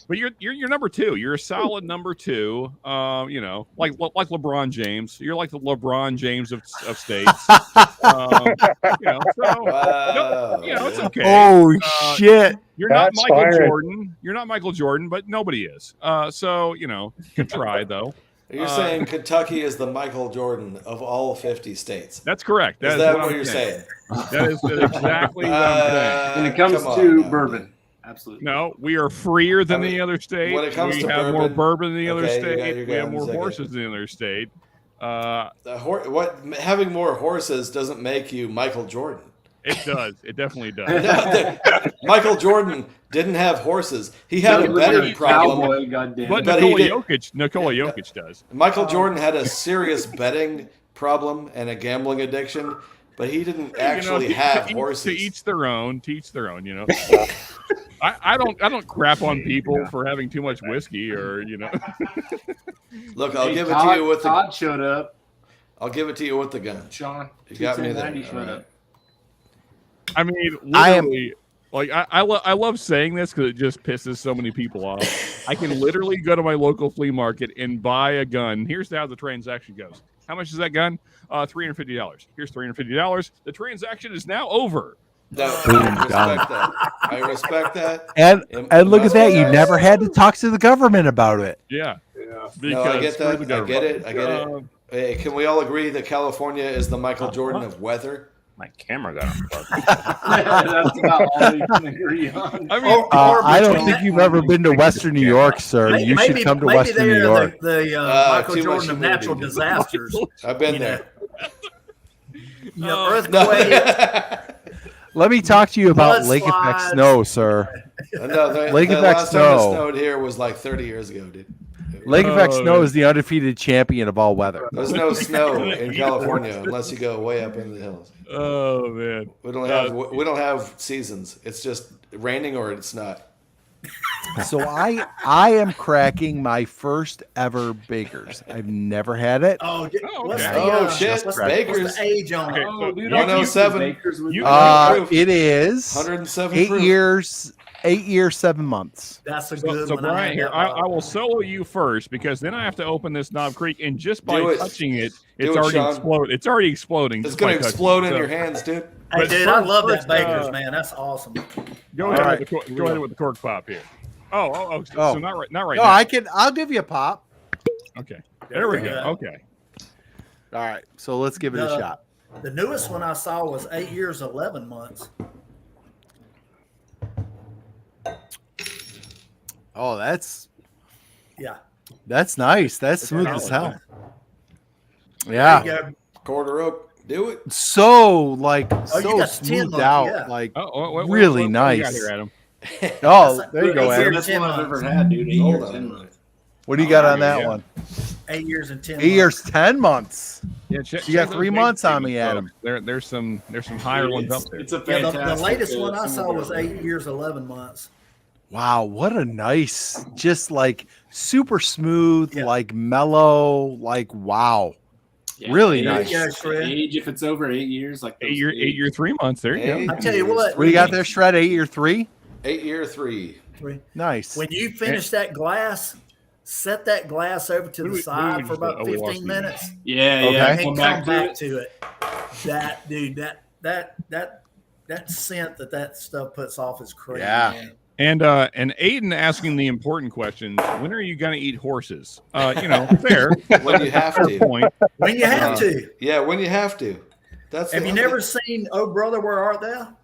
But you're number two. You're a solid number two. Like LeBron James. You're like the LeBron James of states. It's okay. Oh shit! You're not That's Michael fire. Jordan. You're not Michael Jordan, but nobody is. Can try though. You're saying Kentucky is the Michael Jordan of all 50 states. That's correct. Is that what what I'm you're saying? That is exactly what I'm saying. When it comes come on to now. bourbon, absolutely. No, we are freer than I mean, the other state. when it comes we to have more bourbon- bourbon than the other Okay, you got state. your We have guns, more I get horses it. than the other state. Having more horses doesn't make you Michael Jordan. It does. It definitely does. Michael Jordan didn't have horses. He had a Doesn't look like betting problem. Cowboy, goddamn But But he Nikola did- Jokic does. Michael Jordan had a serious betting problem and a gambling addiction, but he didn't actually have horses. To each their own. I don't crap on people for having too much whiskey or Look, I'll Hey, give it Todd, to you with Todd the. showed up. I'll give it to you with the gun. Sean, You got me there. 21090 showed All right. up. I mean, I am- literally, I love saying this because it just pisses so many people off. I can literally go to my local flea market and buy a gun. Here's how the transaction goes. How much is that gun? $350. Here's $350. The transaction is now over. No, Boom, I respect done. that. I respect that. And look at that. You Guys- never had to talk to the government about it. Yeah. Yeah. No, I get screw that. the I get it. I get it. government. Hey, can we all agree that California is the Michael Jordan of weather? My camera got unplugged. That's about all we can agree on. I mean, I don't think you've ever been to Western New York, sir. You should come to Western New York. The Michael too much Jordan of natural humidity. disasters. I've been You know. there. Earthquake. Let me talk to you about Lake Effect Mudslides. snow, sir. No, the Lake last Effect time it snow. snowed here was like 30 years ago, dude. Lake Effect Oh, Snow man. is the undefeated champion of all weather. There's no snow in California unless you go way up in the hills. oh man. We don't have seasons. It's just raining or it's not. So I am cracking my first ever Bakers. I've never had it. Oh, what's okay. the, Oh shit, just right. what's Bakers, the age on Okay, it? Oh, dude, you- I'll use 107. the Bakers with You- you. It is 107 8 proof. years, 8 years, 7 months. That's a So, good so one. Brian, I here had I that will solo you first because then I have to open this Knob Creek, and just by Do it. touching it, Do it's it, already Sean. exploded. It's already exploding. It's just gonna by touching explode it. in So, your hands, dude. Hey, But dude, I love first, that Bakers, man. That's awesome. Go ahead, right. with the, go ahead with the cork pop here. So Oh. not right No, now. I'll give you a pop. Okay, there we go. Yeah. Okay, All right, so let's give it a No. shot. The newest one I saw was 8 years, 11 months. Oh, that's Yeah. nice. That's smooth solid. as hell. There Yeah. you go. Quarter oak, do it. So like Oh, you so got the 10 smoothed month, out. yeah. Like what really do you nice. got here, Adam? oh, That's- there you go, that's Adam. That's 10 one I've months. ever had, dude. 8 Hold years, on. 10 months. What do you got on yeah. that one? 8 years and 10 8 years, 10 months. Yeah, You got 3 months on me, Adam. There's some higher ones up there. It's a Yeah, fantastic. the latest one I saw single was barrel. 8 years, 11 months. Wow, what a nice, just like super smooth, Yeah. like mellow, like wow. Yeah, Really age- nice. Yeah, Shred. Age, if it's over 8 years, like those 8 year 3 months. There you Eight go. I tell you what. What do you got there, Shred? 8 year 3? 8 year 3. Nice. When you finish that glass, set that glass over to Who the we side for just- about we lost 15 you. minutes. Yeah, Okay. yeah. And Come then come back back to it. to it. That dude, that scent that stuff puts off is crazy. Yeah. Man. And Aiden asking the important question: when are you going to eat horses? Fair. When you have Fair to. point. When you have to. Yeah, when you have to. That's Have the- you never seen Oh Brother, Where Art Thou?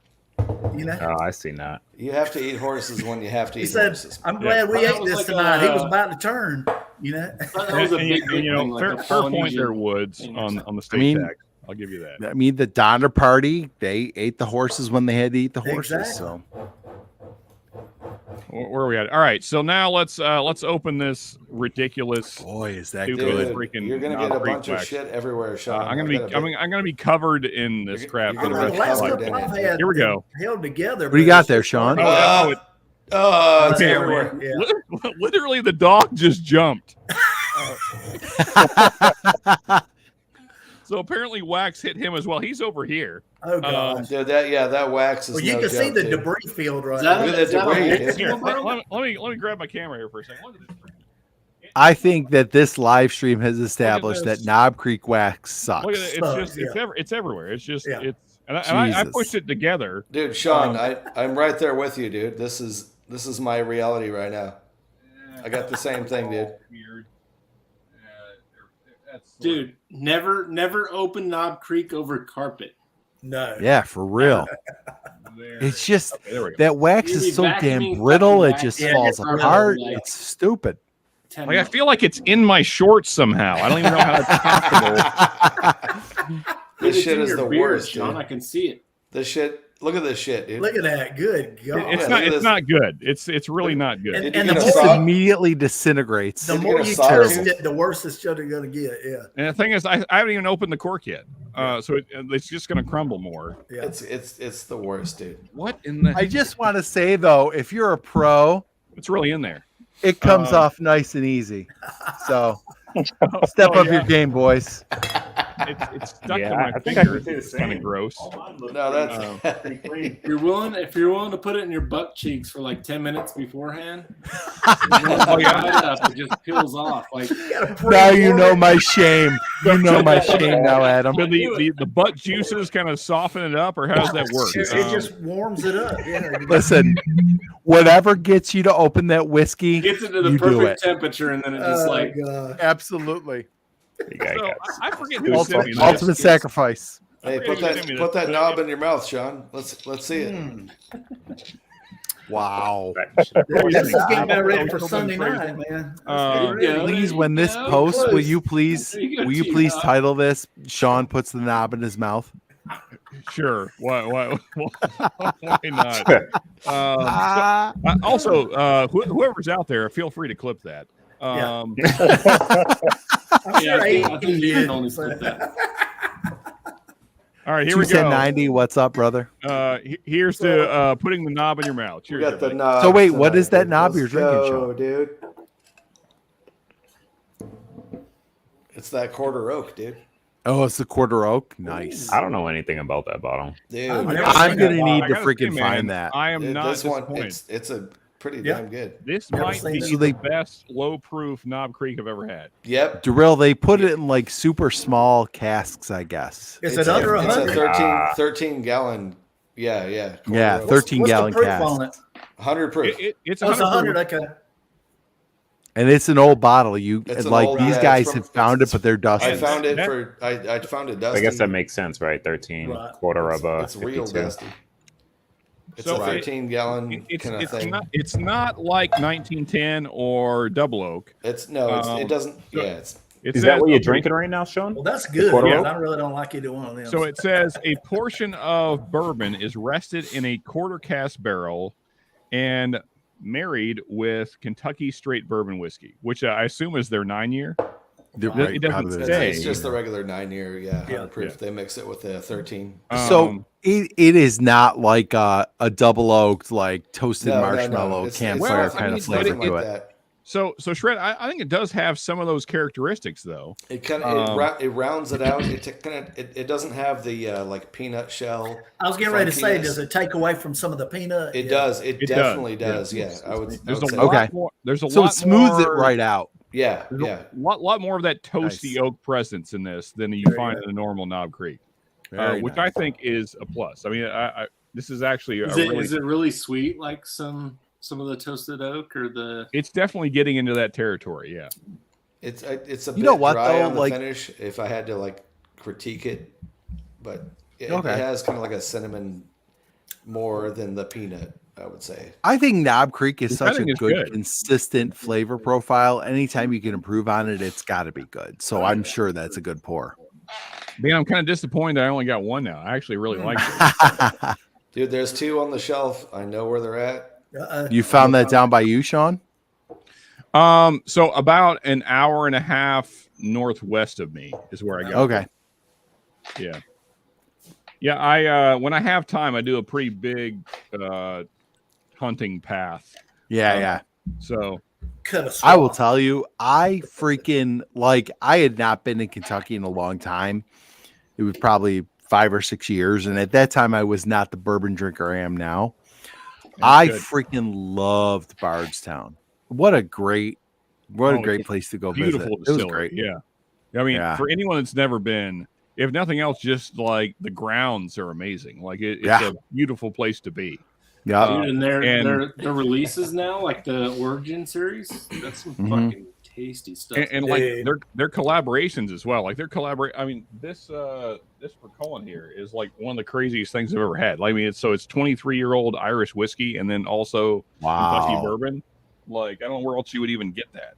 You know. Oh, I seen that. You have to eat horses when you have to He eat said, horses. "I'm glad we That ate was this like tonight." He was a- about to turn. You know. That was a And big, big you know, thing, like fair, a fair point Polynesian there, Woods, thing or on something. the state tax. I'll give you that. I mean, the Donner Party, they ate the horses when they had to eat the horses. Exactly. So Where are we at? All right, so now let's open this ridiculous. boy, is that Stupid. good. Dude, freaking you're gonna Knob get a Creek bunch of wax. shit everywhere, Sean. I'm gonna be covered in this You're- crap you're for the gonna rest be of my last life. covered couple in I've it. had Here we go. held together. What do you but got it's there, just Sean? hard. It's Yeah, everywhere. Yeah. Literally, the dog just jumped. So apparently, wax hit him as well. He's over here. Oh gosh. Dude, that wax is Well, you no can see joke, the dude. debris field right Is that now. Look at that debris, dude. Here, let me grab my camera here for a second. Look at this. I think that this live stream has established this. that Knob Creek wax Look at it. sucks. It's everywhere. It's just Yeah. I Jesus. pushed it together. Dude, Sean, I'm right there with you, dude. This is my reality right now. I got the same thing, dude. Weird. Dude, never open Knob Creek over carpet. No. Yeah, for real. It's just Okay, there we go. that wax You'd be is so damn vacuuming brittle, fucking it just wax. falls Yeah, apart. like- It's stupid. 10 Like I minutes. feel like it's in my shorts somehow. I don't even know how that's possible. This It's shit in is your the beard, worst, Sean. dude. I can see it. This shit. Look at this shit, dude. Look at that. Good God. It's Yeah, not. look at It's this. not good. It's really not good. And- Did you and get the a It just more- sock? immediately disintegrates. The Did you more get a you sock? twist Terrible. it, the worse it's going to get. Yeah. And the thing is, I haven't even opened the cork yet, so it's just going to crumble more. Yeah. It's the worst, dude. What in the? I just want to say though, if you're a pro, It's really in there. it comes Um, off nice and easy. So step Oh, up yeah. your game, boys. It's stuck Yeah, to my I think I finger. can say the It's kind of same. gross. No, that's If you're willing to put it in your butt cheeks for like 10 minutes beforehand, Oh, yeah. it just peels off. Like Now you know my shame. You know my shame now, Adam. So the butt juices kind of soften it up, or how does that work? It just warms it up. Yeah. Listen, whatever gets you to open that whiskey, gets it to the you do perfect it. temperature, and then it just Oh, like God. Absolutely. You gotta So get- I forget who sent me Ultimate, this. ultimate sacrifice. Hey, forget who sent me put this, that but knob in your mouth, Sean. Let's see it. Mm. Wow. This is getting I'm- about ready I'm for still Sunday been night, man. Um, There you go. Please, when this There you posts, go. will you please There you go, will you T-Knob. please title this "Sean puts the knob in his mouth"? Sure. Why not? Ah. Also, whoever's out there, feel free to clip that. I'm Yeah, I think he you did, can only so- split that. All right, here we go. 21090. What's up, brother? Here's to putting the knob in your mouth. We Cheers. got the everybody. knob. So wait, what is that dude. knob you're Let's drinking, go, Sean? dude? It's that quarter oak, dude. Oh, it's the quarter oak. Nice. I don't know anything about that bottle. Dude, I've never I'm seen gonna that need I to gotta freaking say, find man, that. I am dude, not this one, disappointed. it's a pretty Yeah. damn good. This Never might seen be this. So they- the best low-proof Knob Creek I've ever had. Yep. Drill, they put it in like super small casks, I guess. Is It's it under It's a 100? 13 gallon. Yeah. Yeah, quarter oak. 13 What's gallon the proof cask. on it? 100 proof. It's Oh, it's 100 100. proof. Okay. And it's an old bottle. You It's an like old- these yeah, it's guys from- have found it, but they're I dusty. found it That- for. I found it dusty. I guess that makes sense, right? 13 Right. quarter of a It's real 52. dusty. It's So a 13 gallon It's kind of thing. it's not like 1910 or Double Oak. It Um, doesn't. Yeah, it's It Is says- that what you're drinking right now, Sean? Well, that's good. quarter because oak? I really don't like either one of them. So it says a portion of bourbon is rested in a quarter cask barrel and married with Kentucky straight bourbon whiskey, which I assume is their 9-year. They're It right doesn't out of the- say. it's just the regular 9-year. Yeah, 100 proof. Yeah. They mix it with the 13. So it is not like a double oaked, like toasted No, no, no. marshmallow It's- campfire Well, I kind mean, of flavor Doesn't to get it. that. So Shred, I think it does have some of those characteristics though. It kind of Um, it rounds it out. It doesn't have the like peanut shell. I was getting ready to say, funkiness. does it take away from some of the peanut? It Yeah. does. It It definitely does, does. yeah. Yeah, I would There's a say. lot Okay. more. There's a So lot it smooths it more- right out. Yeah, There's yeah. a lot more of that toasty Nice. oak presence in this than you Very find good. in a normal Knob Creek, Very which nice. I think is a plus. I mean, this is actually a Is it, really, is it really sweet like some of the toasted oak or the? it's definitely getting into that territory. Yeah. It's a You bit know what, dry though? on the Like- finish. If I had to like critique it, but it Okay. has kind of like a cinnamon more than the peanut, I would say. I think Knob Creek is The such a setting is good, good. consistent flavor profile. Anytime you can improve on it, it's got to be good. So I'm sure that's a good pour. Man, I'm kind of disappointed I only got one now. I actually really like it. Dude, there's 2 on the shelf. I know where they're at. You found that down by you, Sean? So about an hour and a half northwest of me is where I got. Okay. Yeah. Yeah, I when I have time, I do a pretty big hunting path. Yeah. So I will tell you, I freaking I had not been in Kentucky in a long time. It was probably 5 or 6 years. And at that time, I was not the bourbon drinker I am now. I freaking loved Bardstown. What a great place to go visit. It was great. Yeah. I mean, for anyone that's never been, if nothing else, just like the grounds are amazing. Like it's a beautiful place to be. Yeah. And their releases now, like the Origin series, that's some fucking tasty stuff. And like their collaborations as well. Like I mean, this for Cullen here is like one of the craziest things I've ever had. Like, I mean, it's 23-year-old Irish whiskey and then also Kentucky bourbon. Like, I don't know where else you would even get that.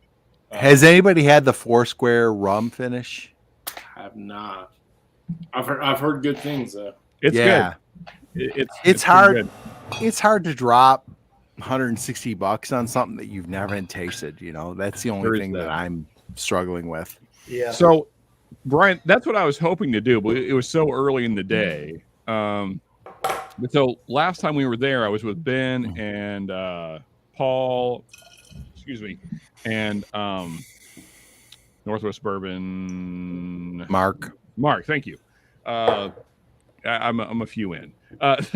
Has anybody had the Foursquare rum finish? I have not. I've heard good things though. It's good. It's hard. good. It's hard to drop $160 on something that you've never tasted. You know, that's the only thing that I'm struggling with. Yeah. So, Brian, that's what I was hoping to do, but it was so early in the day. But so last time we were there, I was with Ben and Paul, and Northwest Bourbon. Mark, thank you. I'm a few in. And,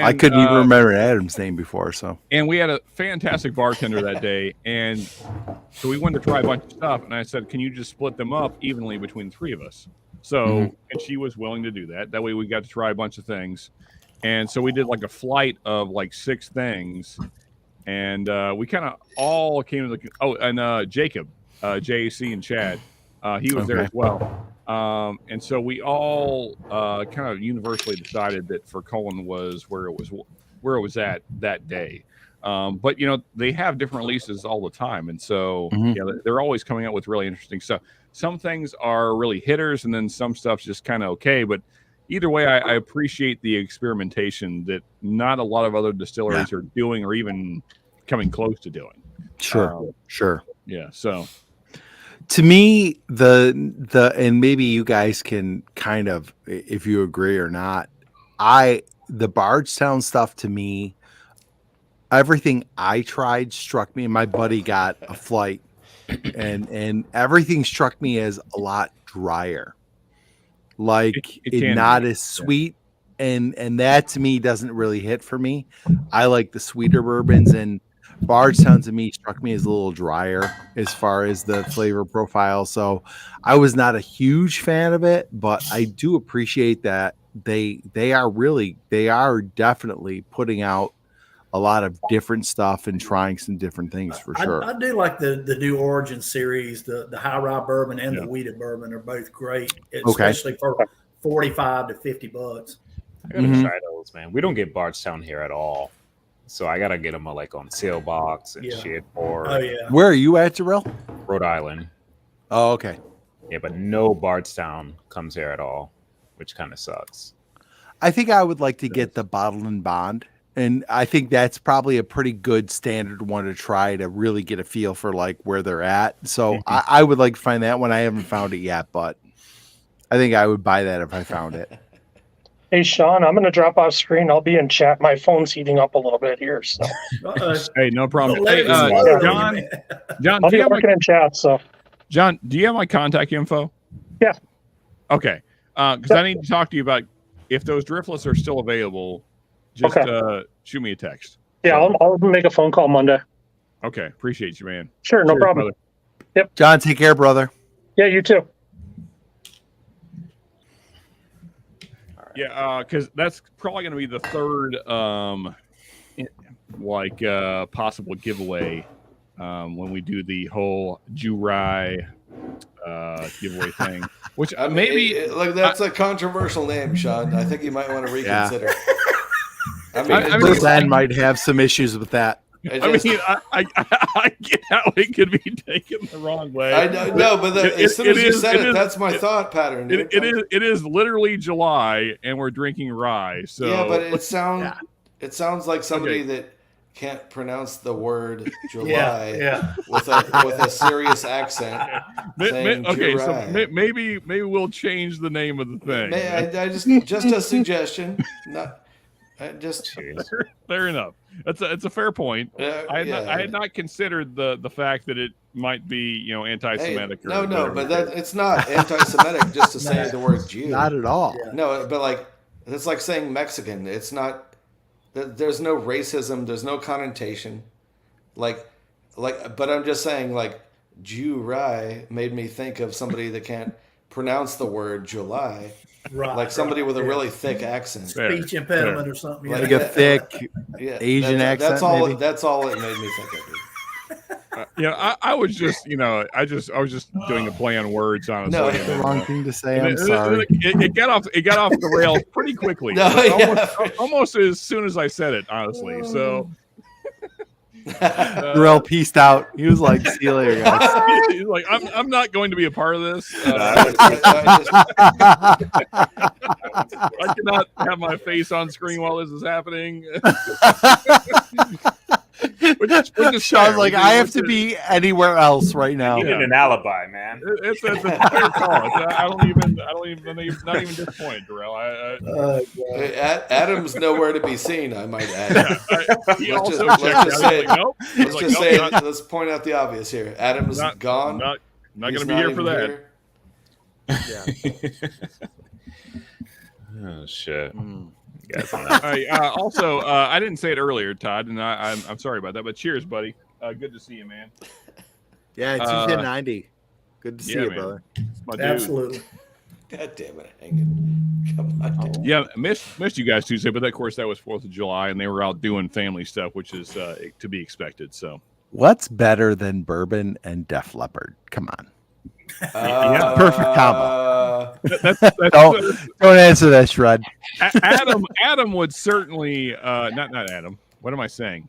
I couldn't even remember Adam's name before. So, and we had a fantastic bartender that day, and so we wanted to try a bunch of stuff. And I said, "Can you just split them up evenly between 3 of us?" So, and she was willing to do that. That way, we got to try a bunch of things. And so we did like a flight of like 6 things, and we kind of all came to the Jacob, JAC, and Chad, he was there as well. And so we all kind of universally decided that for Cullen was where it was at that day. But they have different releases all the time, and so they're always coming out with really interesting stuff. Some things are really hitters, and then some stuff's just kind of okay. But either way, I appreciate the experimentation that not a lot of other distilleries are doing, or even coming close to doing. Sure. Yeah. So, to me, the and maybe you guys can kind of, if you agree or not, the Bardstown stuff, to me, everything I tried struck me. And my buddy got a flight, and everything struck me as a lot drier, like it not as sweet, and that to me doesn't really hit for me. I like the sweeter bourbons, and Bardstown to me struck me as a little drier as far as the flavor profile. So I was not a huge fan of it, but I do appreciate that they are definitely putting out a lot of different stuff and trying some different things for sure. I do like the new Origin series. The high rye bourbon and the wheated bourbon are both great, especially for $45 to $50. I gotta try those, man. We don't get Bardstown here at all, so I gotta get them like on Sailbox and shit. Or where are you at, Jarrell? Rhode Island. Oh, okay. Yeah, but no Bardstown comes here at all, which kind of sucks. I think I would like to get the Bottle and Bond. And I think that's probably a pretty good standard one to try to really get a feel for like where they're at. So I would like to find that one. I haven't found it yet, but I think I would buy that if I found it. Hey, Sean, I'm going to drop off screen. I'll be in chat. My phone's heating up a little bit here. So, hey, no problem. Hey, John, I'll be working in chat. So, John, do you have my contact info? Yeah. Okay. Because I need to talk to you about if those driftless are still available. Just shoot me a text. Yeah, I'll make a phone call Monday. Okay, appreciate you, man. Sure, no problem. Brother. Yep. John, take care, brother. Yeah, you too. Yeah, because that's probably going to be the third, possible giveaway when we do the whole Jurai giveaway thing. Which I mean, maybe like that's a controversial name, Sean. I think you might want to reconsider. I mean, I mean, Big Ben might have some issues with that. I get how it could be taken the wrong way. I know, but as soon as you said it, that's my thought pattern. It is literally July, and we're drinking rye. So yeah, but it sounds like somebody that can't pronounce the word July with a serious accent. Okay, so maybe we'll change the name of the thing. I just a suggestion. Not just fair enough. It's a fair point. I had not considered the fact that it might be anti-Semitic. Hey, but it's not anti-Semitic just to say the word Jew. Not at all. Yeah. No, but like it's like saying Mexican. It's not. There's no racism. There's no connotation. But I'm just saying like Jew-rai made me think of somebody that can't pronounce the word July. Right, like somebody with a really thick accent, speech impediment or something, like a thick Asian accent. That's all it made me think of. I was just I was just doing a play on words, honestly. No, it's the wrong thing to say. I'm sorry. It got off the rails pretty quickly. Almost as soon as I said it, honestly. So. Darrell pieced out. He was like, "See you later, guys." He's like, "I'm not going to be a part of this. I cannot have my face on screen while this is happening." Sean's like, "I have to be anywhere else right now." You need an alibi, man. It's a fair call. I don't even not even disappointed, Darrell. Adam's nowhere to be seen. I might add. Let's point out the obvious here. Adam's gone. Not going to be here for that. Oh shit. Also, I didn't say it earlier, Todd, and I'm sorry about that. But cheers, buddy. Good to see you, man. Yeah, Tuesday 90. Good to see you, brother. Absolutely. God damn it, hanging. Come on. Dude. Yeah, missed you guys Tuesday, but of course that was 4th of July, and they were out doing family stuff, which is to be expected. So, what's better than bourbon and Def Leppard? Come on. Perfect combo. Don't answer that, Shred. Adam would certainly not Adam. What am I saying?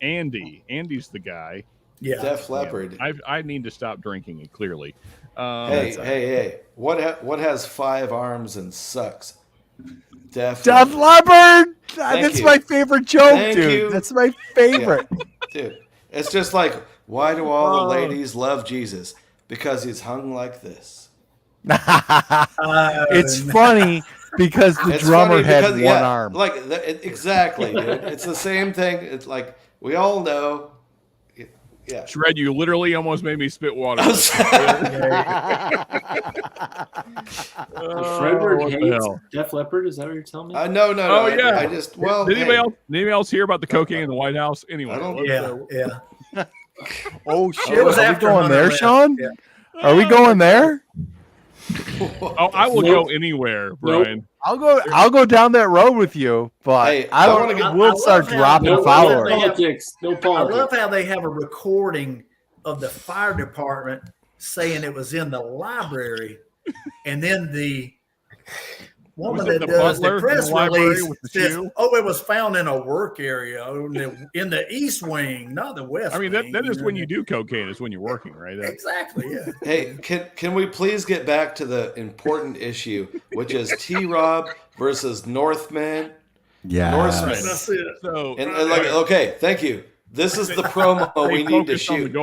Andy's the guy. Yeah, Def Leppard. I need to stop drinking it clearly. Hey! What has 5 arms and sucks? Def Leppard. That's my favorite joke, dude. That's my favorite, dude. It's just like, why do all the ladies love Jesus? Because he's hung like this. It's funny because the drummer had one arm. Like exactly, dude. It's the same thing. It's like we all know. Yeah, Shred, you literally almost made me spit water. Frederick hates Def Leppard. Is that what you're telling me? No. Oh yeah. I just Did anybody else hear about the cocaine in the White House? Anyway. Yeah. Oh shit! Are we going there, Sean? Yeah. Are we going there? I will go anywhere, Brian. I'll go down that road with you, but we'll start dropping followers. Politics. No politics. I love how they have a recording of the fire department saying it was in the library, and then the woman that does the press release says, "Oh, it was found in a work area in the East Wing, not the West." I mean, that is when you do cocaine. Is when you're working, right? Exactly. Yeah. Hey, can we please get back to the important issue, which is T-Rob versus Northman? Yeah, Norseman. So, okay, thank you. This is the promo we need to shoot.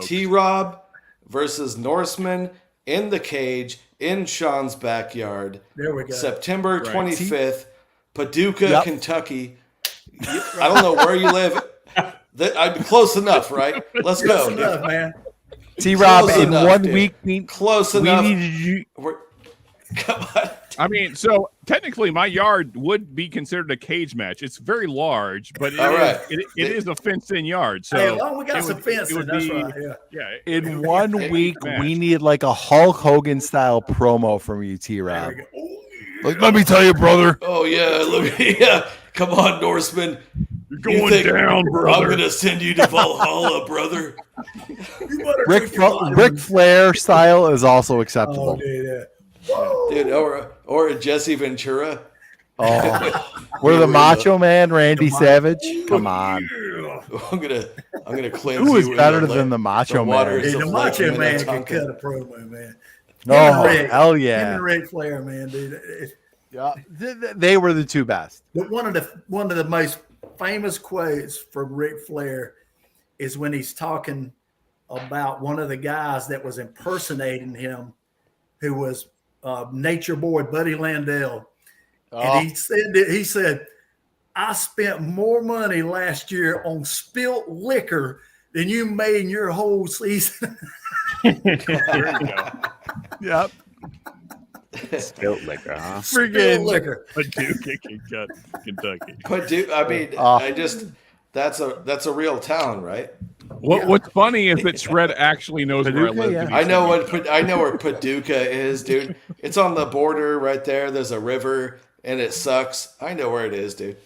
T-Rob versus Norseman in the cage in Sean's backyard. There we go. September 25th, Paducah, Kentucky. I don't know where you live. I'm close enough, right? Let's go. Close enough, man. T-Rob, in 1 week, close enough. Come on. I mean, so technically, my yard would be considered a cage match. It's very large, but it is a fenced-in yard. So we got some fencing. That's right. Yeah. In 1 week, we need like a Hulk Hogan style promo from you, T-Rob. Oh, Like, let me tell you, brother. Oh yeah, come on, Norseman. You're going down, brother. I'm gonna send you to Valhalla, brother. Ric Flair style is also acceptable. Dude, or Jesse Ventura. Oh, we're the Macho Man, Randy Savage. Come on. I'm gonna cleanse Who is you in better than the Macho Man? waters of The Lake Macho Man can Minnetonka. cut a promo, man. Oh, hell Him yeah. and Ric Flair, man, dude. Yeah, they were the two best. But one of the most famous quotes from Ric Flair is when he's talking about one of the guys that was impersonating him, who was Nature Boy Buddy Landell, and he said, "I spent more money last year on spilt liquor than you made in your whole season." There you go. Yep. Spilt liquor, huh? Spilt liquor. Paducah, Kentucky. But dude, I mean, that's a real town, right? What's funny is that Shred actually knows where I Paducah, live. yeah. and he's I know where Paducah is, dude. It's on the border right there. There's a river, and it sucks. I know where it is, dude.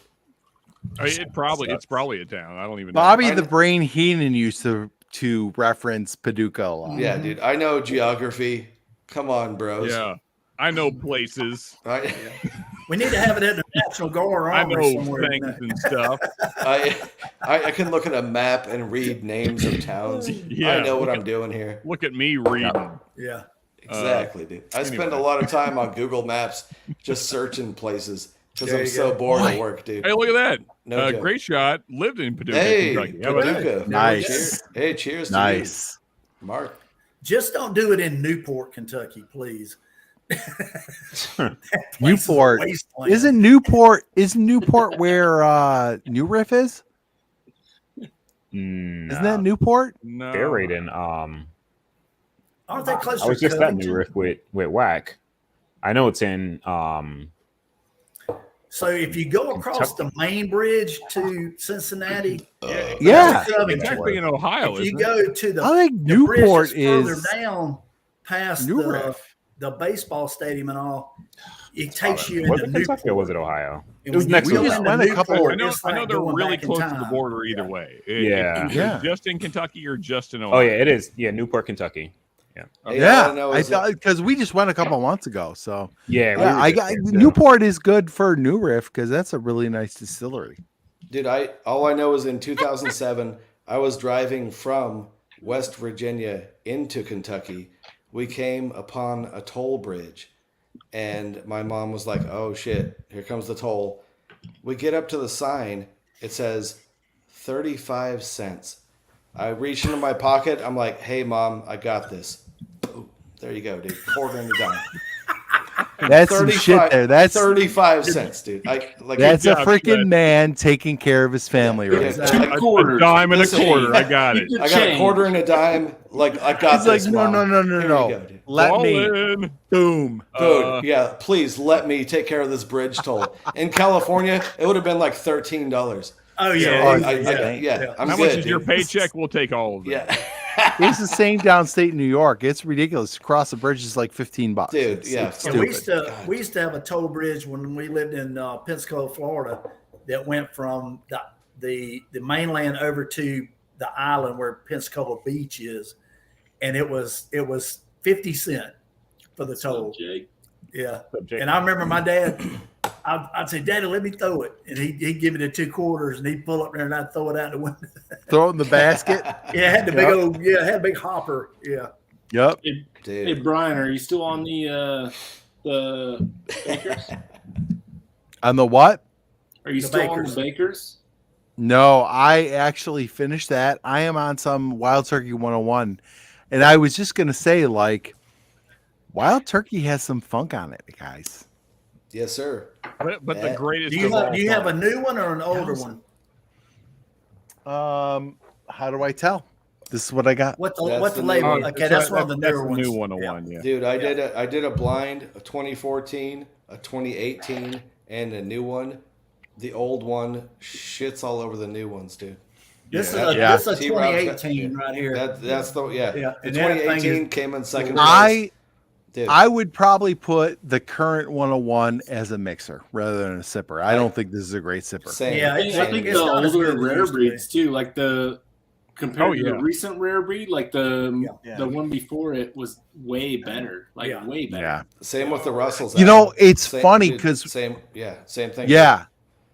it's probably a town. I don't even know. Bobby the Brain Heenan used to reference Paducah a lot. Yeah, dude. I know geography. Come on, bros. Yeah, I know places. We need to have it at the National Guard I Armory know somewhere. things and stuff. I can look at a map and read names of towns. Yeah, I know what I'm doing here. Look at me reading. Yeah. Exactly, dude. I spend anyway. a lot of time on Google Maps just searching places because There I'm you so go. bored at work, dude. Hey, look at that. No joke. Great shot. Lived in Paducah, Hey, Kentucky. How about that? Paducah. Nice. Cheers. Hey, cheers to Nice. you, Mark. Just don't do it in Newport, Kentucky, please. Newport. Isn't Newport where New Riff is? Isn't that Newport? No. They're right in. Aren't they close I to was just at New Covington? Riff with Whack. I know it's in. So if you go across the main bridge to Cincinnati, Yeah. It's actually in Ohio, if you isn't it? go to the, I think the bridge Newport that's further is down past New the, Riff. the baseball stadium and all, it takes you Was into it Kentucky or was it Newport. Ohio? And It was when next you to go it. into Went a couple- Newport, I know, it's I know like they're going really back in close to the time. border either way. Yeah. Is Yeah. it just in Kentucky or just in Ohio? Oh yeah, it is. Yeah, Newport, Kentucky. Hey, all Yeah, I know is that- because we just went a couple months ago. So Yeah, we yeah, were I just got there, too. Newport is good for New Riff because that's a really nice distillery. Dude, all I know is in 2007, I was driving from West Virginia into Kentucky. We came upon a toll bridge, and my mom was like, "Oh shit, here comes the toll." We get up to the sign. It says 35 cents. I reach into my pocket. I'm like, "Hey, Mom, I got this." Boom. There you go, dude. Quarter and a dime. That's some shit there. That's 35 cents, dude. that's a job, freaking Shred. man taking care of his family right there. Exactly. A dime and a Listen, quarter. I got it. I got a quarter and a dime. Like I got He's like, this. no, Mom. no, no, no, Here you no. go, dude. Let All me. in. Boom. Dude, yeah, please let me take care of this bridge toll. In California, it would have been like $13. Oh So yeah, I'm How good, much is your dude. paycheck? We'll take all of it. Yeah, It's the same downstate New York. It's ridiculous. Cross the bridge is like $15. dude. It's- Yeah, it's Yeah, we stupid. used to have a toll bridge when we lived in Pensacola, Florida, that went from the mainland over to the island where Pensacola Beach is, and it was 50 cents for the toll. Yeah, and I remember my dad. I'd say, "Daddy, let me throw it," and he'd give me the 2 quarters, and he'd pull up there, and I'd throw it out the window. Throw it in the basket. Yeah, it had the big old, it had a big hopper. Yeah. Yep. Hey, dude. Brian, are you still on the Bakers? On the what? Are you The still Bakers. on the Bakers? No, I actually finished that. I am on some Wild Turkey 101. And I was just going to say, like, Wild Turkey has some funk on it, guys. Yes, sir. But the greatest Do you of all have do you have a time. new one or an older one? How do I tell? This is what I got. What's That's the the label? new- Okay, that's one of the That's newer the ones. new 101, yeah. Dude, I did a blind, a 2014, a 2018, and a new one. The old one shits all over the new ones, dude. This Yeah. is a T-Rob's got- 2018 right here. That's the Yeah, The and that thing 2018 is- came in second place. I Dude. I would probably put the current 101 as a mixer rather than a sipper. I don't think this is a great sipper. Same. Yeah, I think it's the not as older good as it rare used to be. breeds too, like compared to yeah. the recent rare breed, like the Yeah. one before it was way better, like Yeah. way better. Yeah. Same with the Russells. You know, Adam. it's Same- funny dude, because same thing. yeah.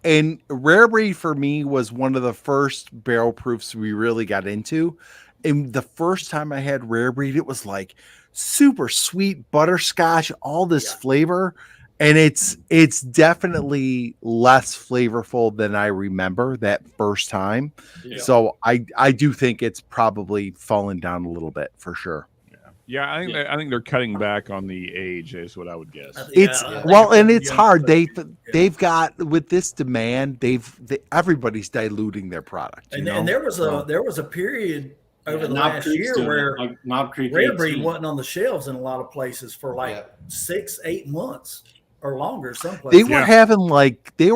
And rare breed for me was one of the first barrel proofs we really got into. And the first time I had rare breed, it was like super sweet butterscotch, all this flavor. And it's definitely less flavorful than I remember that first time. Yeah. So I do think it's probably fallen down a little bit for sure. Yeah, I think they're cutting back on the age, is what I would guess. It's I think well, and a it's young hard. stuff. They've got with this demand, everybody's diluting their product. And there was a period over the Knob last Creek's year doing where it, like Knob Creek rare breed 18. wasn't on the shelves in a lot of places for like 6-8 months or longer. Some they places were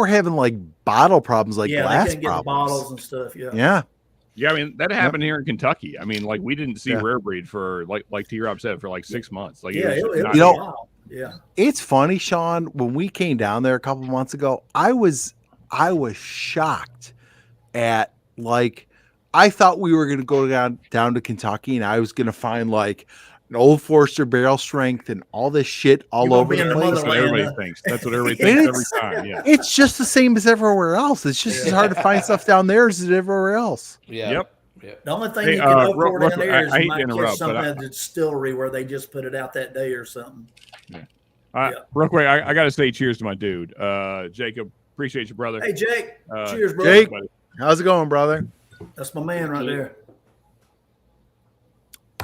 having like bottle problems, like they glass couldn't get the problems. bottles and stuff. Yeah. Yeah. Yeah, I mean that happened here in Kentucky. I mean, like we didn't see rare breed for like T Rob said for like 6 months. Like Yeah, it was it not- was wild. Yeah. It's funny, Sean, when we came down there a couple months ago, I was shocked at like I thought we were going to go down to Kentucky and I was going to find like an Old Forester barrel strength and all this shit all You're gonna over be in the the place. That's what motherland. everybody thinks. That's what everybody And thinks every time. Yeah. It's just the same as everywhere else. It's just as hard to find stuff down there as it is everywhere else. Yeah. Yep. The only thing Hey, you can hope for real down quick, there is I hate you to might catch interrupt, something but at the distillery where they just put it out that day or something. Real quick, I got to say cheers to my dude, Jacob. Appreciate you, brother. Hey, Jake. Cheers, bro. Jake, how's it going, brother? That's my man right there.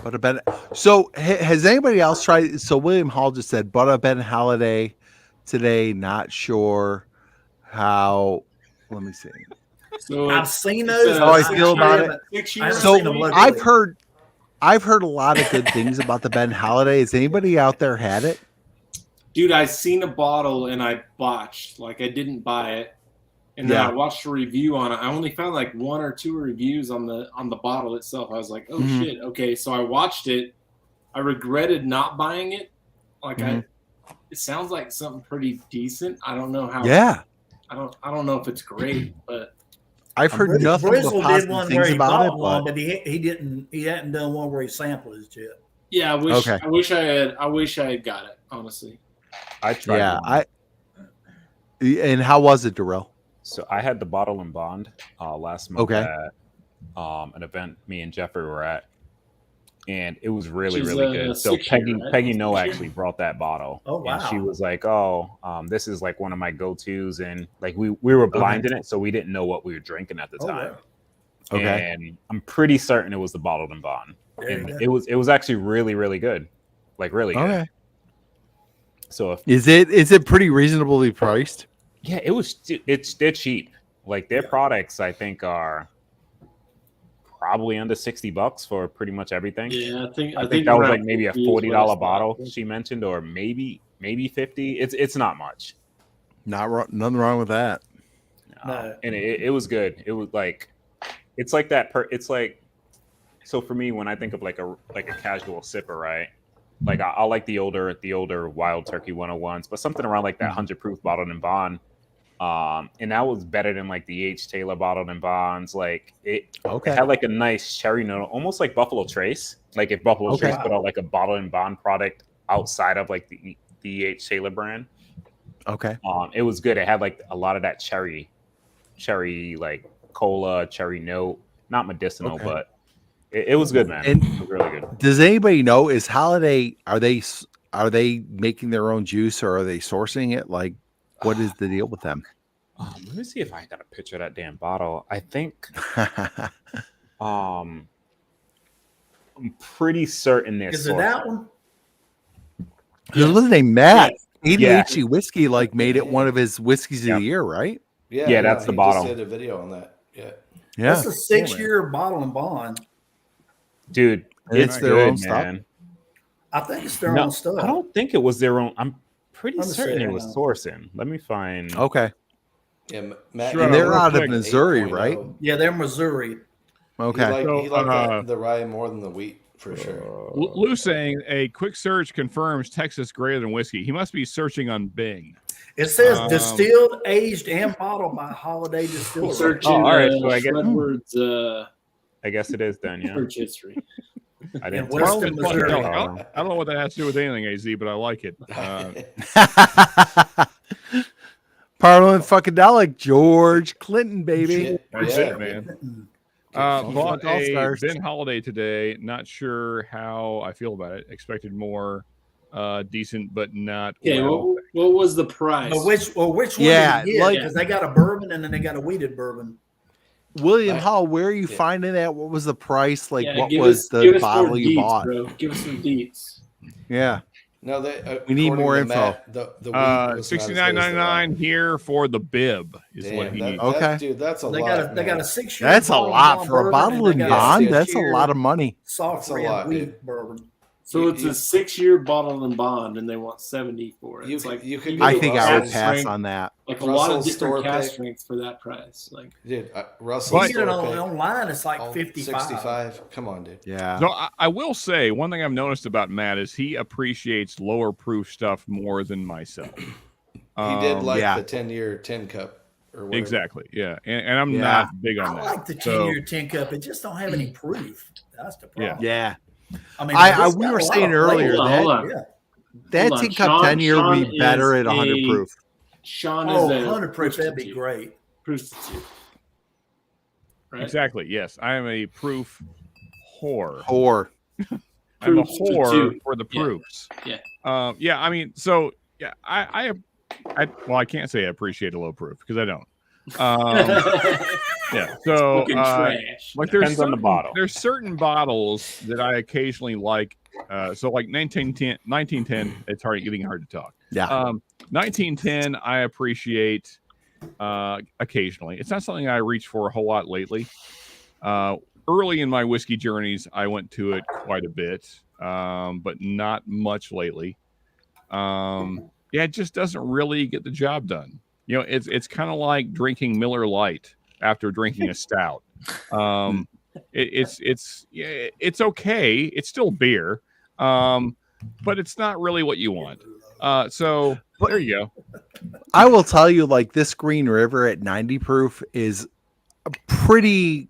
But Ben, so has anybody else tried? So William Hall just said, "But a Ben Holiday today. Not sure how." Let me see. So I've seen those. How I feel about it. I haven't So seen them locally. I've heard a lot of good things about the Ben Holiday. Has anybody out there had it? Dude, I seen a bottle and I botched. Like I didn't buy it, and then I watched a review on it. I only found like 1 or 2 reviews on the bottle itself. I was like, oh shit, okay. So I watched it. I regretted not buying it. Like it sounds like something pretty decent. I don't know how. Yeah, I don't know if it's great, but I've heard nothing but Brizzle did positive one where things he about it. bought one, But but he hadn't done one where he sampled his yet. yeah, I wish I had got it, honestly. I tried. yeah, and how was it, Darrell? So I had the bottle and bond last month Okay. at an event me and Jeffrey were at, and it was really She's really good. So 6 year, Peggy right? Peggy No actually brought that bottle. Oh, wow. And she was like, "Oh, this is like one of my go-tos," and like we were blind in it, so we didn't know what we were drinking at the Oh, time. wow. Okay. And I'm pretty certain it was the bottled and bond, There and you go. it was actually really really good, like really good. Okay. So if Is it pretty reasonably priced? yeah, they're cheap. Like their products, I think are probably under $60 for pretty much everything. Yeah, I think that was around like maybe a 50 is what I $40 thought. bottle she mentioned, or maybe 50. It's not much. Nothing wrong with that. No. And it was good. It was like it's like that. It's like so for me when I think of like a casual sipper, right? Like I like the older Wild Turkey 101s, but something around like that 100 proof bottled and bond. And that was better than like the H. Taylor bottled and bonds. Like it had like a nice cherry note, almost like Buffalo Trace. Like if Buffalo Trace put out like a bottled and bond product outside of like the H. Taylor brand. Okay. It was good. It had like a lot of that cherry like cola, cherry note, not medicinal, but it was good, man. And it was really good. Does anybody know, is Holiday, are they making their own juice or are they sourcing it? Like, what is the deal with them? Let me see if I got a picture of that damn bottle. I think I'm pretty certain they're Is it that one? Because wasn't they Matt? Yeah. ADHD whiskey made it one of his whiskeys of the year, right? Yeah, that's the he bottle. Just did a video on that. Yeah. Yeah. That's a 6-year bottle and bond. Dude, And it's their good, own stuff? man. I think it's their No, own stuff. I don't think it was their own. I'm pretty Let me certain see, it hang was on. sourcing. Let me find. Okay. Yeah, Matt. Sure, And they're real out of quick, Missouri, 8.0. right? Yeah, they're Missouri. Okay. He So, liked the rye more than the wheat. for sure. Lou saying a quick search confirms Texas greater than whiskey. He must be searching on Bing. It says distilled, aged, and bottled by Holiday Distillery. Searching all right, so I guess- Shredward's I guess it is done. Yeah, search history. I didn't. In Western Fucking Missouri. hell. I don't know what that has to do with anything, AZ, but I like it. Parliament Funkadelic, George Clinton, baby. Shit. That's Yeah. it, man. Funk Bought All a stars. Ben Holiday today. Not sure how I feel about it. Expected more decent, but not Okay, well. what was the price? But which one Yeah, did you get? like- Because they got a bourbon and then they got a weeded bourbon. William Right. Hall, where are you Yeah. finding that? What was the price? Like, Yeah, what give was us- the give us more bottle you deets, bought? Bro. Give us some deets. Yeah. No, We need according more to info. Matt, the wheat was not as good as the $69.99 here for the bib is what he needs. Okay. Dude, that's a They lot. got a man. 6-year. That's a bottle lot bond for a bourbon, bottle and and they got bond. a That's a 6-year lot of money. soft That's a red lot, wheat dude. bourbon. So it's a 6-year bottle and bond, and they want 70 for it. You it's could- like you could can get I get think a I would cast pass strength- on that. like a lot of Russell's store different cast pick. strengths for that price. Like Dude, Russell. You get it online, it's like 55. 65. Come on, dude. Yeah. So I will say one thing I've noticed about Matt is he appreciates lower proof stuff more than myself. He did like yeah. the 10-year 10 cup or whatever. Exactly, yeah, and I'm Yeah. not big on I that. like the So, 10-year 10 cup. It just don't have any proof. That's the problem. Yeah. I mean, I it's we got were a lot saying of earlier flavor. Hold on. Yeah. that Hold on. 10 cup Sean- 10 year would Sean be better is at 100 a- proof. Sean Oh, is a 100 proof. That'd be prostitute. great. Prostitute. Right? exactly, yes, I am a proof whore. Or I'm a Proofs whore too. for the Yeah. proofs. Yeah. Yeah. I mean, so yeah, I well, I can't say I appreciate a low proof because I don't. Yeah. So Fucking trash. like there's Depends on the bottle. There's certain bottles that I occasionally like. So like 1910, it's getting hard to talk. yeah. 1910, I appreciate occasionally. It's not something I reach for a whole lot lately. Early in my whiskey journeys, I went to it quite a bit, but not much lately. Yeah, it just doesn't really get the job done. You know, it's kind of like drinking Miller Lite after drinking a stout. It's okay. It's still beer, but it's not really what you want. So there you go. I will tell you, like, this Green River at 90 proof is pretty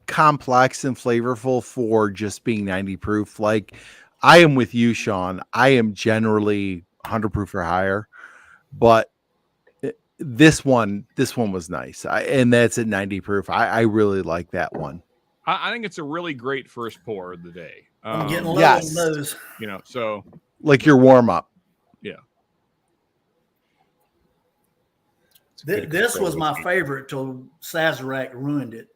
complex and flavorful for just being 90 proof. Like, I am with you, Sean. I am generally 100 proof or higher, but this one was nice. And that's at 90 proof. I really like that one. I think it's a really great first pour of the day. I'm getting low yes. on those. You know, so Like your warm up. This was my favorite till Sazerac ruined it.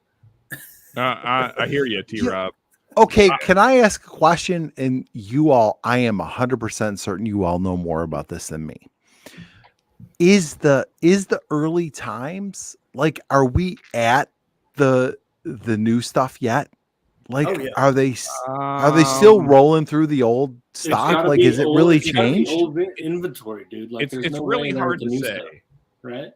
I hear you, T-Rob. Okay, can I ask a question? And you all, I am 100% certain you all know more about this than me. Is the early times, like, are we at the new stuff yet? Like, Oh, yeah. are they still rolling through the old It's stock? gotta Like, be is it old- really it's gotta be changed? old inventory, dude. Like, there's It's no really way they're hard with to the new say. stuff, right?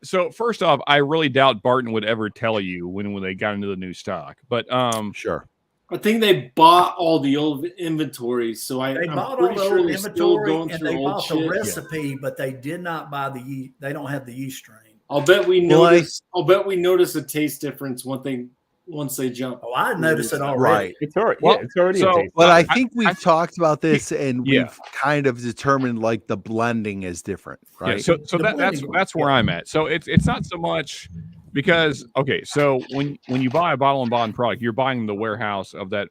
So first off, I really doubt Barton would ever tell you when they got into the new stock. But Sure. I think they bought all the old inventory, so They I'm bought all pretty the sure old they're still inventory going and through they old bought the shit. recipe, but they did not buy the yeast. They don't have the yeast strain. I'll bet we Well, notice. I'll bet we notice a taste difference once they jump. Oh, I noticed it already. Right. It's already Well, it's already so- a taste. But I I- think we've talked about this and Yeah. we've kind of determined like the blending is different, yeah, right? so The that's blending- where I'm at. So it's not so much because so when you buy a bottle and bond product, you're buying the warehouse of that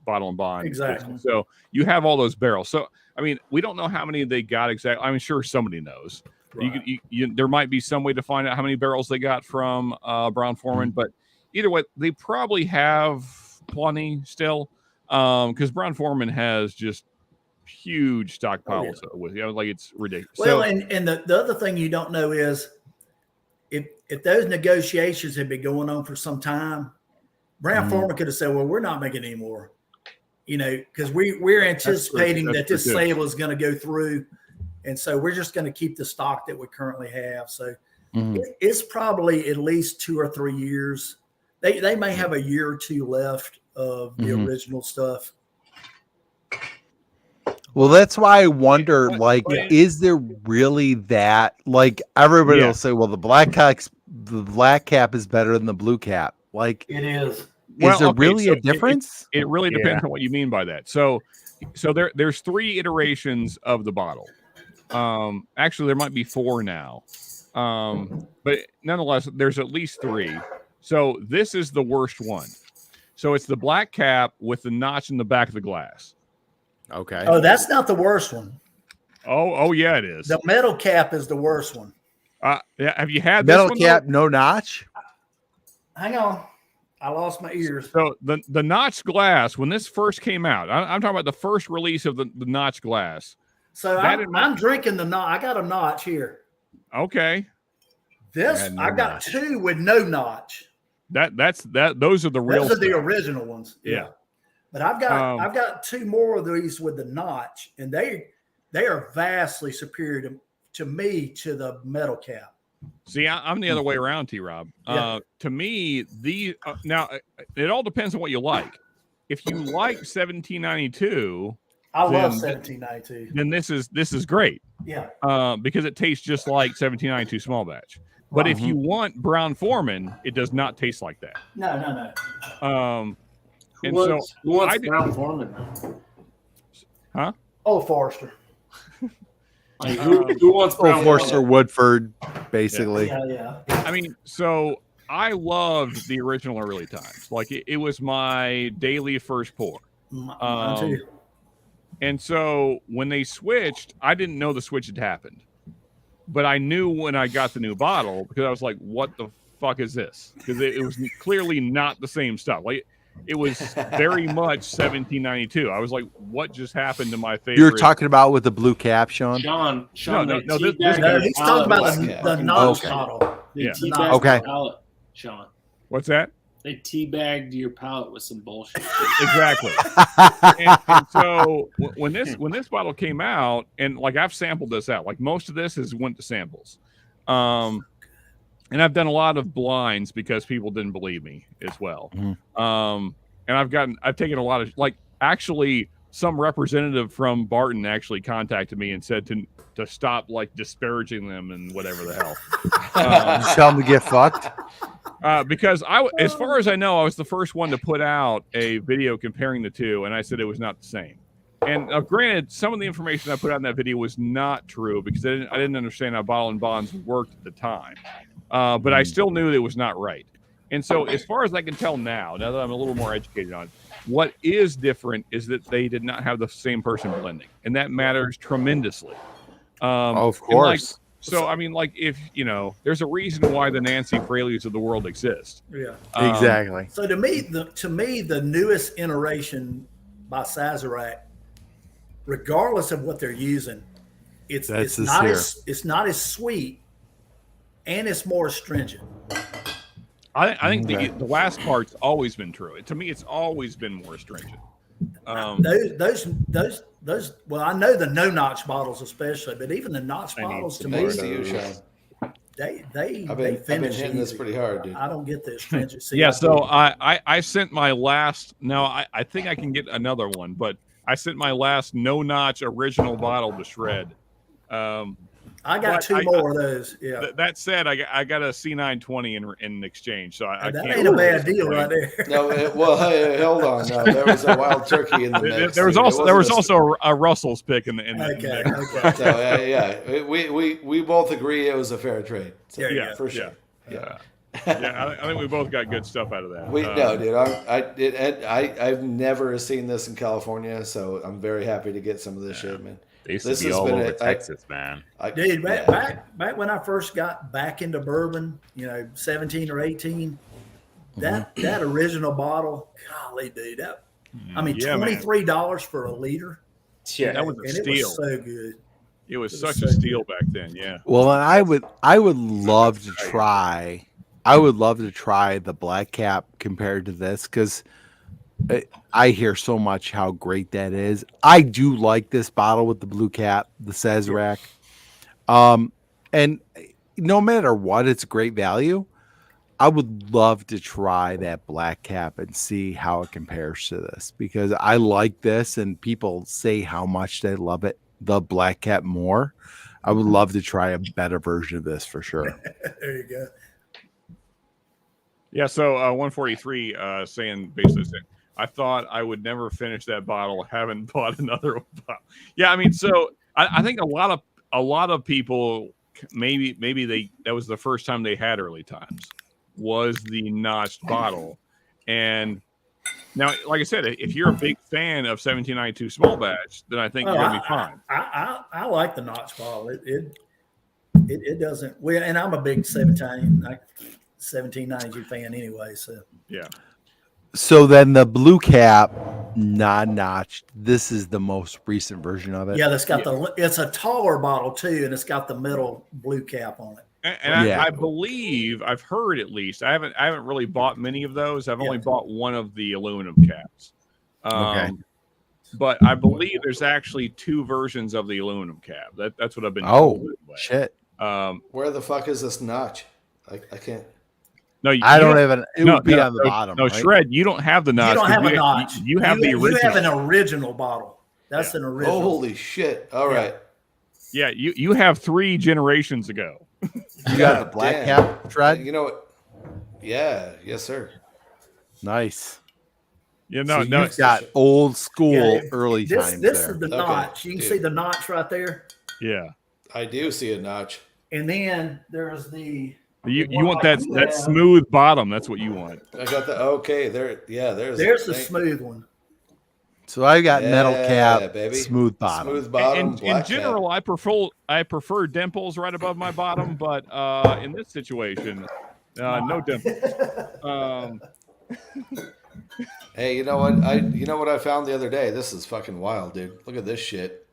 bottle and bond. Exactly. So you have all those barrels. So I mean, we don't know how many they got exactly. I'm sure somebody knows. Right. There might be some way to find out how many barrels they got from Brown Foreman, but either way, they probably have plenty still, because Brown Foreman has just huge stockpiles with like it's ridiculous. Well, So and the other thing you don't know is if those negotiations had been going on for some time, Brown Foreman could have said, "Well, we're not making any more," you know, because we're anticipating That's that this true. sale is going to go through, and so we're just going to keep the stock that we currently have. So Mhm. it's probably at least 2 or 3 years They may have a year or two left of the original stuff. Well, that's why I wonder, like, Yeah. is there really that? Like, everybody will say, well, the black cap is better than the blue cap. Like, It is. Is there really a difference? It really depends on what you mean by that. So there's 3 iterations of the bottle. Actually, there might be 4 now. But nonetheless, there's at least 3. So this is the worst one. So it's the black cap with the notch in the back of the glass. Okay. Oh, that's not the worst one. Oh yeah, it is. The metal cap is the worst one. Yeah, have you had metal this one, cap, no notch? Hang on. I lost my ears. So the notched glass, when this first came out, I'm talking about the first release of the notched glass. So I'm drinking the notch. I got a notch here. Okay. This I got 2 with no notch. Those are the real. Those are the original ones. Yeah. But I've got 2 more of these with the notch, and they are vastly superior to me to the metal cap. See, I'm the other way around, T-Rob. To me, now it all depends on what you like. If you like 1792, I love 1792. Then this is great. Yeah. Because it tastes just like 1792 small batch. But if you want Brown Foreman, it does not taste like that. No. And who so wants Brown Foreman? Huh? Oh, Forrester. Like, who wants Brown Forrester Foreman? Woodford, basically. Yeah. I mean, so I loved the original early times. Like it was my daily first pour. Mine too. And so when they switched, I didn't know the switch had happened. But I knew when I got the new bottle because I was like, what the fuck is this? Because it was clearly not the same stuff. Like it was very much 1792. I was like, what just happened to my favorite? You're talking about with the blue cap, Sean? Sean, No, He's talking about the notch bottle. They Yeah. teabagged Okay. your palate, Sean. What's that? They teabagged your palate with some bullshit. Exactly. and so when this bottle came out, and like I've sampled this out, like most of this went to samples. And I've done a lot of blinds because people didn't believe me as well. And I've taken a lot of, like, actually some representative from Barton actually contacted me and said to stop like disparaging them and whatever the hell. Just tell them to get fucked. Because as far as I know, I was the first one to put out a video comparing the two, and I said it was not the same. And granted, some of the information I put out in that video was not true because I didn't understand how bottle and bonds worked at the time. But I still knew it was not right. And so as far as I can tell now that I'm a little more educated on it, what is different is that they did not have the same person blending. And that matters tremendously. Of course. So, I mean, like, if, you know, there's a reason why the Nancy Fraley's of the world exist. Yeah. Exactly. So to me, the newest iteration by Sazerac, regardless of what they're using, it's not as sweet, and it's more astringent. I think the last part's always been true. To me, it's always been more astringent. Those. Well, I know the no notch bottles especially, but even the notch bottles to me, they I've been hitting this pretty hard, dude. I don't get the astringency. Yeah, so I sent my last. Now I think I can get another one, but I sent my last no notch original bottle to shred. I got two more of those. Yeah. That said, I got a C920 in exchange, so I that can't. ain't a bad deal right there. No, well, hey, hold on. No, there was a wild turkey in the mix. There was also a Russell's pick in the mix. Okay. So yeah, we both agree it was a fair trade. So, yeah, for sure. Yeah. I think we both got good stuff out of that. No, dude. I've never seen this in California, so I'm very happy to get some of this shit, man. They used to be all over Texas, man. Dude, back when I first got back into bourbon, 17 or 18, that original bottle, golly, dude, $23 for a liter. Yeah, that was a steal. It was so good. It was such a steal back then, yeah. Well, and I would love to try. I would love to try the black cap compared to this because I hear so much how great that is. I do like this bottle with the blue cap, the Sazerac. And no matter what, it's great value. I would love to try that black cap and see how it compares to this, because I like this and people say how much they love it, the black cap, more. I would love to try a better version of this for sure. There you go. Yeah, so 143 saying basically saying, I thought I would never finish that bottle. Haven't bought another bottle. Yeah, I mean, so I think a lot of people maybe that was the first time they had early times was the notched bottle. And now, like I said, if you're a big fan of 1792 small batch, then I think you're gonna be fine. I like the notch bottle. It doesn't. Well, and I'm a big 1792 fan anyway. So Yeah. So then the blue cap, non-notched. This is the most recent version of it. yeah, that's got it's a taller bottle too, and it's got the middle blue cap on it. And Yeah. I believe I've heard, at least I haven't really bought many of those. I've only bought one of the aluminum caps. Okay. But I believe there's actually two versions of the aluminum cap. That's what I've been told. Oh, shit. Where the fuck is this notch? I can't. No, I don't have an. It would be on the bottom. No, right? Shred, you don't have the notch. You don't have a notch. You have the original. You have an original bottle. That's an original. Holy shit! All right. Yeah, you have 3 generations ago. You got the black Damn. cap, Shred? You know what? Yeah. Yes, sir. Nice. Yeah, So no, you've got old school Yeah, early This times this there. is the Okay, notch. You can dude. see the notch right there, yeah. I do see a notch. and then there's the. You one want I that do have. smooth bottom. That's what you want. I got the okay there. Yeah, There's the thank- smooth one. So I got metal Yeah, cap, baby. smooth bottom. Smooth bottom. In black general, cap. I prefer dimples right above my bottom, but in this situation, no dimples. Hey, you know what? You know what I found the other day? This is fucking wild, dude. Look at this shit.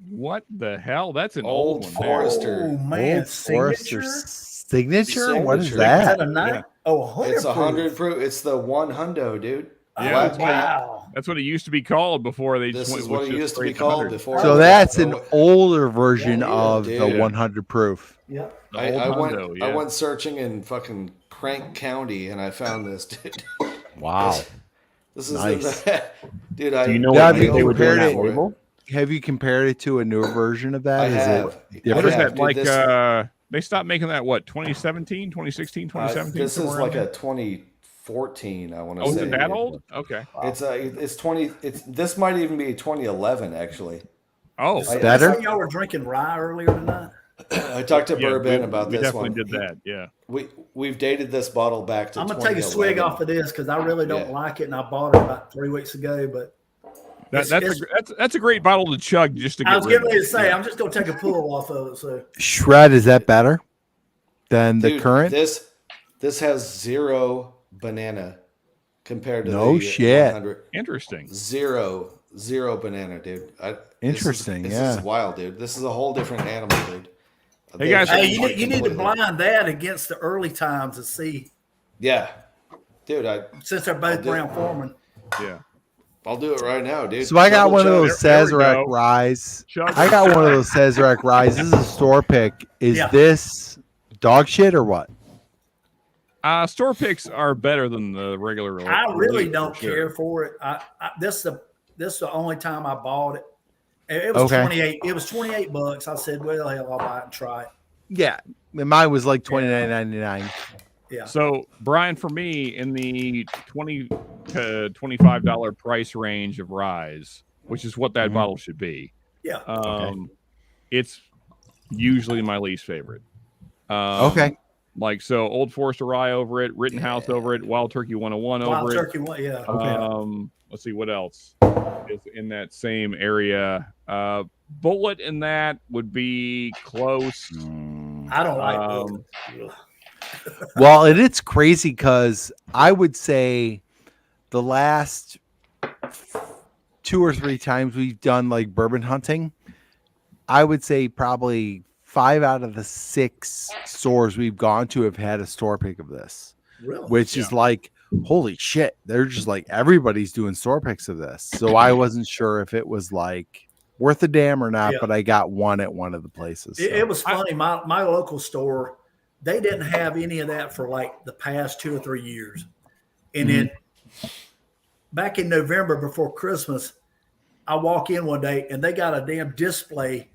What the hell? That's an Old old one. Forester. Oh man, Old Forester signature. signature? What is Signature. Is that? that a nine? Yeah. Oh, 100 It's 100 proof. proof. It's the 100, dude. Yeah, Oh, that's wow. That's what it used to be called before they This just is went what with it just used to be straight called 100. before. So that's an So older version Yeah, of the dude. 100 proof. Yep. The I old went. Hondo, I yeah. went searching in fucking Crank County, and I found this, dude. Wow. This is Nice. dude. I Do you know Yeah, what have you they were doing compared that it- label? Have you compared it to a newer version of that? I Is have. it What I is different? have, that dude, like? this- They stopped making that, what, 2017, 2016, 2017? This is somewhere like around a 2014. I want there? to Oh, is say. it that old? Okay. It's 20. It's this might even be 2011 actually. Oh, I- Better? I saw y'all were drinking rye earlier tonight. I talked to yeah, Bourbon we, about we this definitely one. did that. Yeah. We've dated this bottle back to. I'm gonna take a swig 2011. off of this because I really don't Yeah. like it, and I bought it about 3 weeks ago. But That's a great bottle to chug just to get I was rid getting of ready it. to say I'm just gonna take a pull off of it. So Shred, is that better than the Dude, current? This has 0 banana compared to No the shit. 100. Interesting. Zero banana, dude. Interesting, This yeah. is wild, dude. This is a whole different animal, dude. Hey, guys, hey, you need to Completely. blind that against the early times and see, Yeah, dude. since they're both I'll do it. Brown Foreman. Yeah. I'll do it right now, dude. So I got Double one of chug. those There we Sazerac go. Ryes. Chug. I got one of those Sazerac Ryes. This is a store pick. Is Yeah. this dog shit or what? Store picks are better than the regular. I really elite, don't for sure. care for it. This is the only time I bought it. It was Okay. 28. It was $28. I said, well, hell, I'll buy it and try it. Yeah. Mine was like $29.99. Yeah. So, Brian, for me, in the $20 to $25 price range of Rise, which is what that Mhm. bottle should be, Yeah. it's usually my least favorite. Okay. Like, so Old Forester Rye over it, Rittenhouse over it, Wild Turkey 101 Wild over turkey one, yeah. it. Let's see what else is in that same area. Bullet in that would be close. I don't like Um, Bullet. Well, and it's crazy because I would say the last 2 or 3 times we've done like bourbon hunting, I would say probably 5 out of the 6 stores we've gone to have had a store pick of this, Really? which is like, holy shit. They're just like, everybody's doing store picks of this. So I wasn't sure if it was like worth a damn or not, Yeah. but I got one at one of the places. It so. was funny. My local store, they didn't have any of that for like the past 2 or 3 years. And Mm-hmm. then back in November before Christmas, I walk in one day and they got a damn display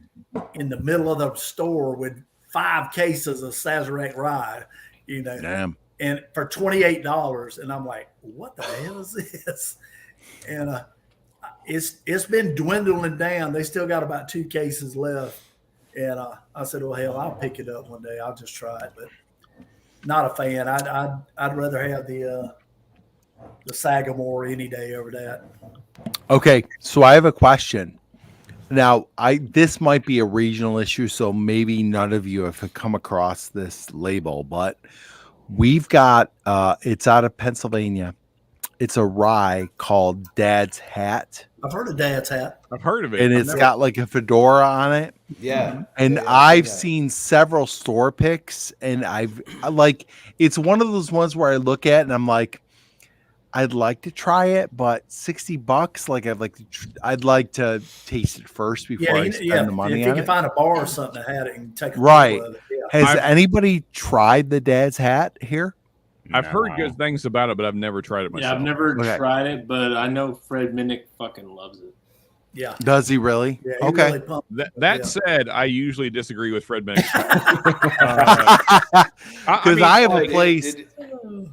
in the middle of the store with 5 cases of Sazerac rye, Damn. and for $28. And I'm like, what the hell is this? And it's been dwindling down. They still got about 2 cases left. And I said, well, hell, I'll pick it up one day. I'll just try it. But not a fan. I'd rather have the Sagamore any day over that. Okay, so I have a question. Now, this might be a regional issue, so maybe none of you have come across this label, but we've got it's out of Pennsylvania. It's a rye called Dad's Hat. I've heard of Dad's Hat. I've heard of it. And it's got like a fedora on it. Yeah. And Yeah, I've yeah. seen several store picks, and it's one of those ones where I look at and I'm like, I'd like to try it, but $60, like I'd like to taste it first before I spend the money if you on can it. find a bar or something that had it and take a Right. photo of it, yeah. Has anybody tried the Dad's Hat here? I've heard good things about it, but I've never tried it myself. Yeah, I've never Okay. tried it, but I know Fred Minnick fucking loves it. Yeah. Does he really? Yeah, he Okay. really pumped. That Yeah. said, I usually disagree with Fred Minnick. Because I have a place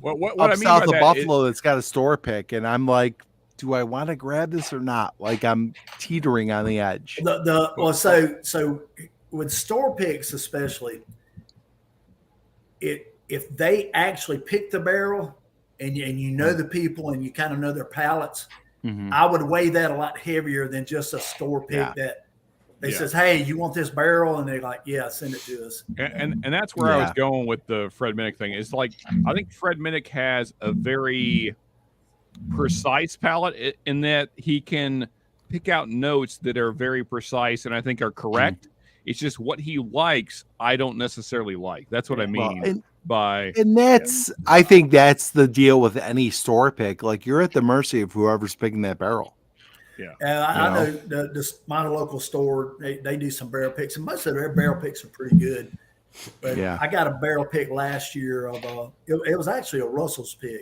what up I mean south by of that Buffalo that's got a store pick, and I'm like, do I want to grab this or not? Like, I'm teetering on the edge. So with store picks especially, if they actually pick the barrel and you know the people and you kind of know their palates, Mhm. I would weigh that a lot heavier than just a store pick Yeah. that they Yeah. says, hey, you want this barrel? And they're like, yeah, send it to us. and that's where I was Yeah. going with the Fred Minnick thing. It's like I think Fred Minnick has a very precise palate in that he can pick out notes that are very precise and I think are correct. It's just what he likes, I don't necessarily like. That's what I mean and, by and that's, I think that's the deal with any store pick. Like, you're at the mercy of whoever's picking that barrel. I know my local store, they do some barrel picks, and most of their barrel picks are pretty good. But Yeah. I got a barrel pick last year of it was actually a Russell's pick,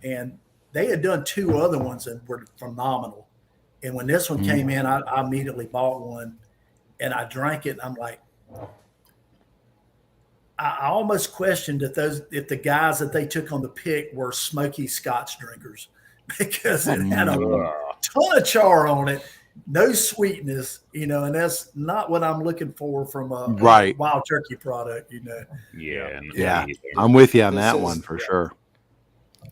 and they had done 2 other ones that were phenomenal. And when this one came in, I immediately bought one, and I drank it. And I'm like, I almost questioned if the guys that they took on the pick were smoky Scotch drinkers because it had a ton of char on it, no sweetness, and that's not what I'm looking for from a wild turkey product, Yeah. I'm with you on that one for sure.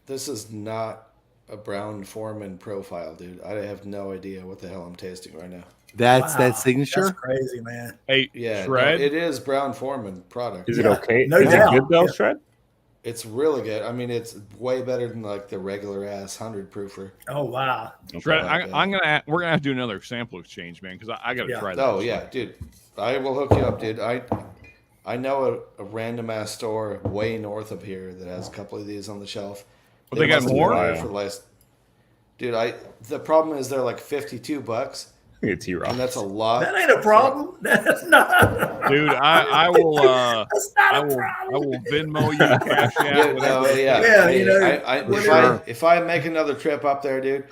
This is not a Brown Foreman profile, dude. I have no idea what the hell I'm tasting right now. That's that signature. That's crazy, man. Hey, Yeah, Shred. no, it is Brown Foreman product. Is it okay? No Is doubt. it good though, Yeah. Shred? It's really good. I mean, it's way better than like the regular ass 100 proofer. Oh wow. Shred, Okay. we're gonna have to do another sample exchange, man, because I gotta try that. Oh yeah, dude. I will hook you up, dude. I know a random ass store way north of here that has a couple of these on the shelf. But they got must have more? been there for the last. Dude, the problem is they're like $52, It's T-Rock. and that's a lot. That ain't a problem. That's not. Dude, I will That's not I a will problem. Venmo you cash out. Yeah, no, yeah. Yeah, Hey, you know, if I make another trip up there, dude,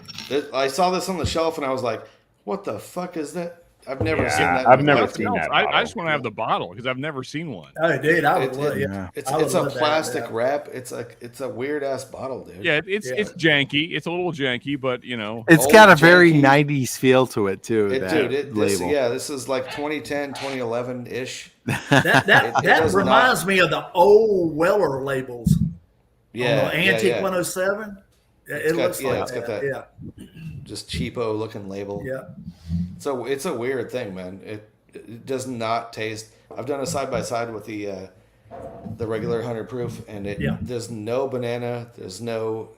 I saw this on the shelf and I was like, "What the fuck is that?" I've never seen that. I've in never my life. seen that. I just want to have the bottle because I've never seen one. Oh, dude, I would It- love. it- Yeah. It's I would it's a love that, plastic yeah. wrap. It's a weird ass bottle, dude. Yeah, it's janky. It's a little janky, but It's Old got a very janky. 90s feel to it too. This is like 2010, 2011 ish. That It does reminds me of the old Weller labels. Yeah, on the Antique yeah. 107. It got- looks yeah, like it's got that. that. Just cheapo looking label. Yeah. So it's a weird thing, man. It does not taste. I've done a side by side with the regular 100 proof, and there's no banana. There's no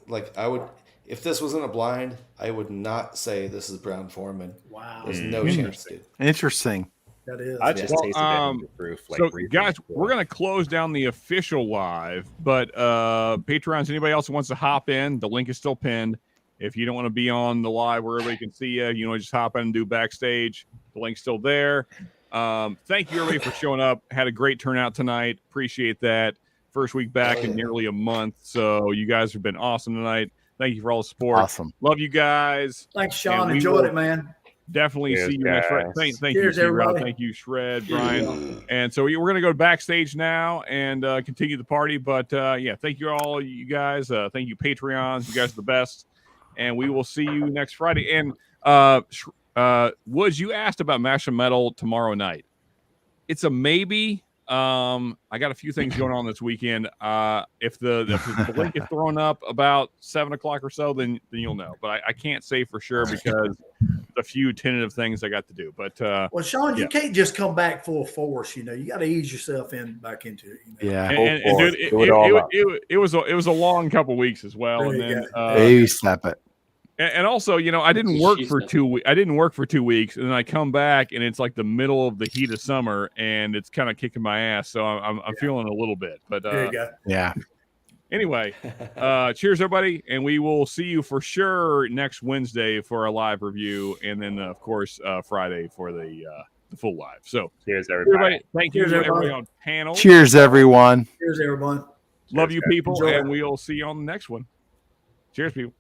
if this was in a blind, I would not say this is Brown Foreman. Wow. There's no chance, dude. Interesting. That is. I just tasted it proof. So, guys, we're going to close down the official live, but Patreons, anybody else who wants to hop in, the link is still pinned. If you don't want to be on the live where everybody can see you, just hop in and do backstage. The link's still there. Thank you everybody for showing up. Had a great turnout tonight. Appreciate that. First week back in nearly a month. So you guys have been awesome tonight. Thank you for all the support. Awesome. Love you guys. Thanks, Sean. And we Enjoyed will it, man. Definitely Cheers, see you next Friday. guys. Thank you, Cheers, C-Rob. everybody. Thank you, Shred, Brian. And so we're going to go backstage now and continue the party. But yeah, thank you all, you guys. Thank you, Patreons. You guys are the best. And we will see you next Friday. And Woods, you asked about Mash and Metal tomorrow night. It's a maybe. I got a few things going on this weekend. If the link is thrown up about 7 o'clock or so, then you'll know. But I can't say for sure because a few tentative things I got to do. But Well, Sean, you can't just come back full force. You got to ease yourself back into it. Yeah. and dude, it was a long couple weeks as well. There And you then Baby step it. and also, I didn't work for 2 weeks. I didn't work for 2 weeks, and then I come back, and it's like the middle of the heat of summer, and it's kind of kicking my ass. So I'm feeling a little bit. But There you go. Yeah. anyway, cheers, everybody, and we will see you for sure next Wednesday for a live review, and then of course Friday for the full live. So Cheers, everybody. thank Cheers, you, everybody. everybody on panel. Cheers, everyone. Cheers, everyone. Love you, people, Enjoy. and we'll see you on the next one. Cheers, people.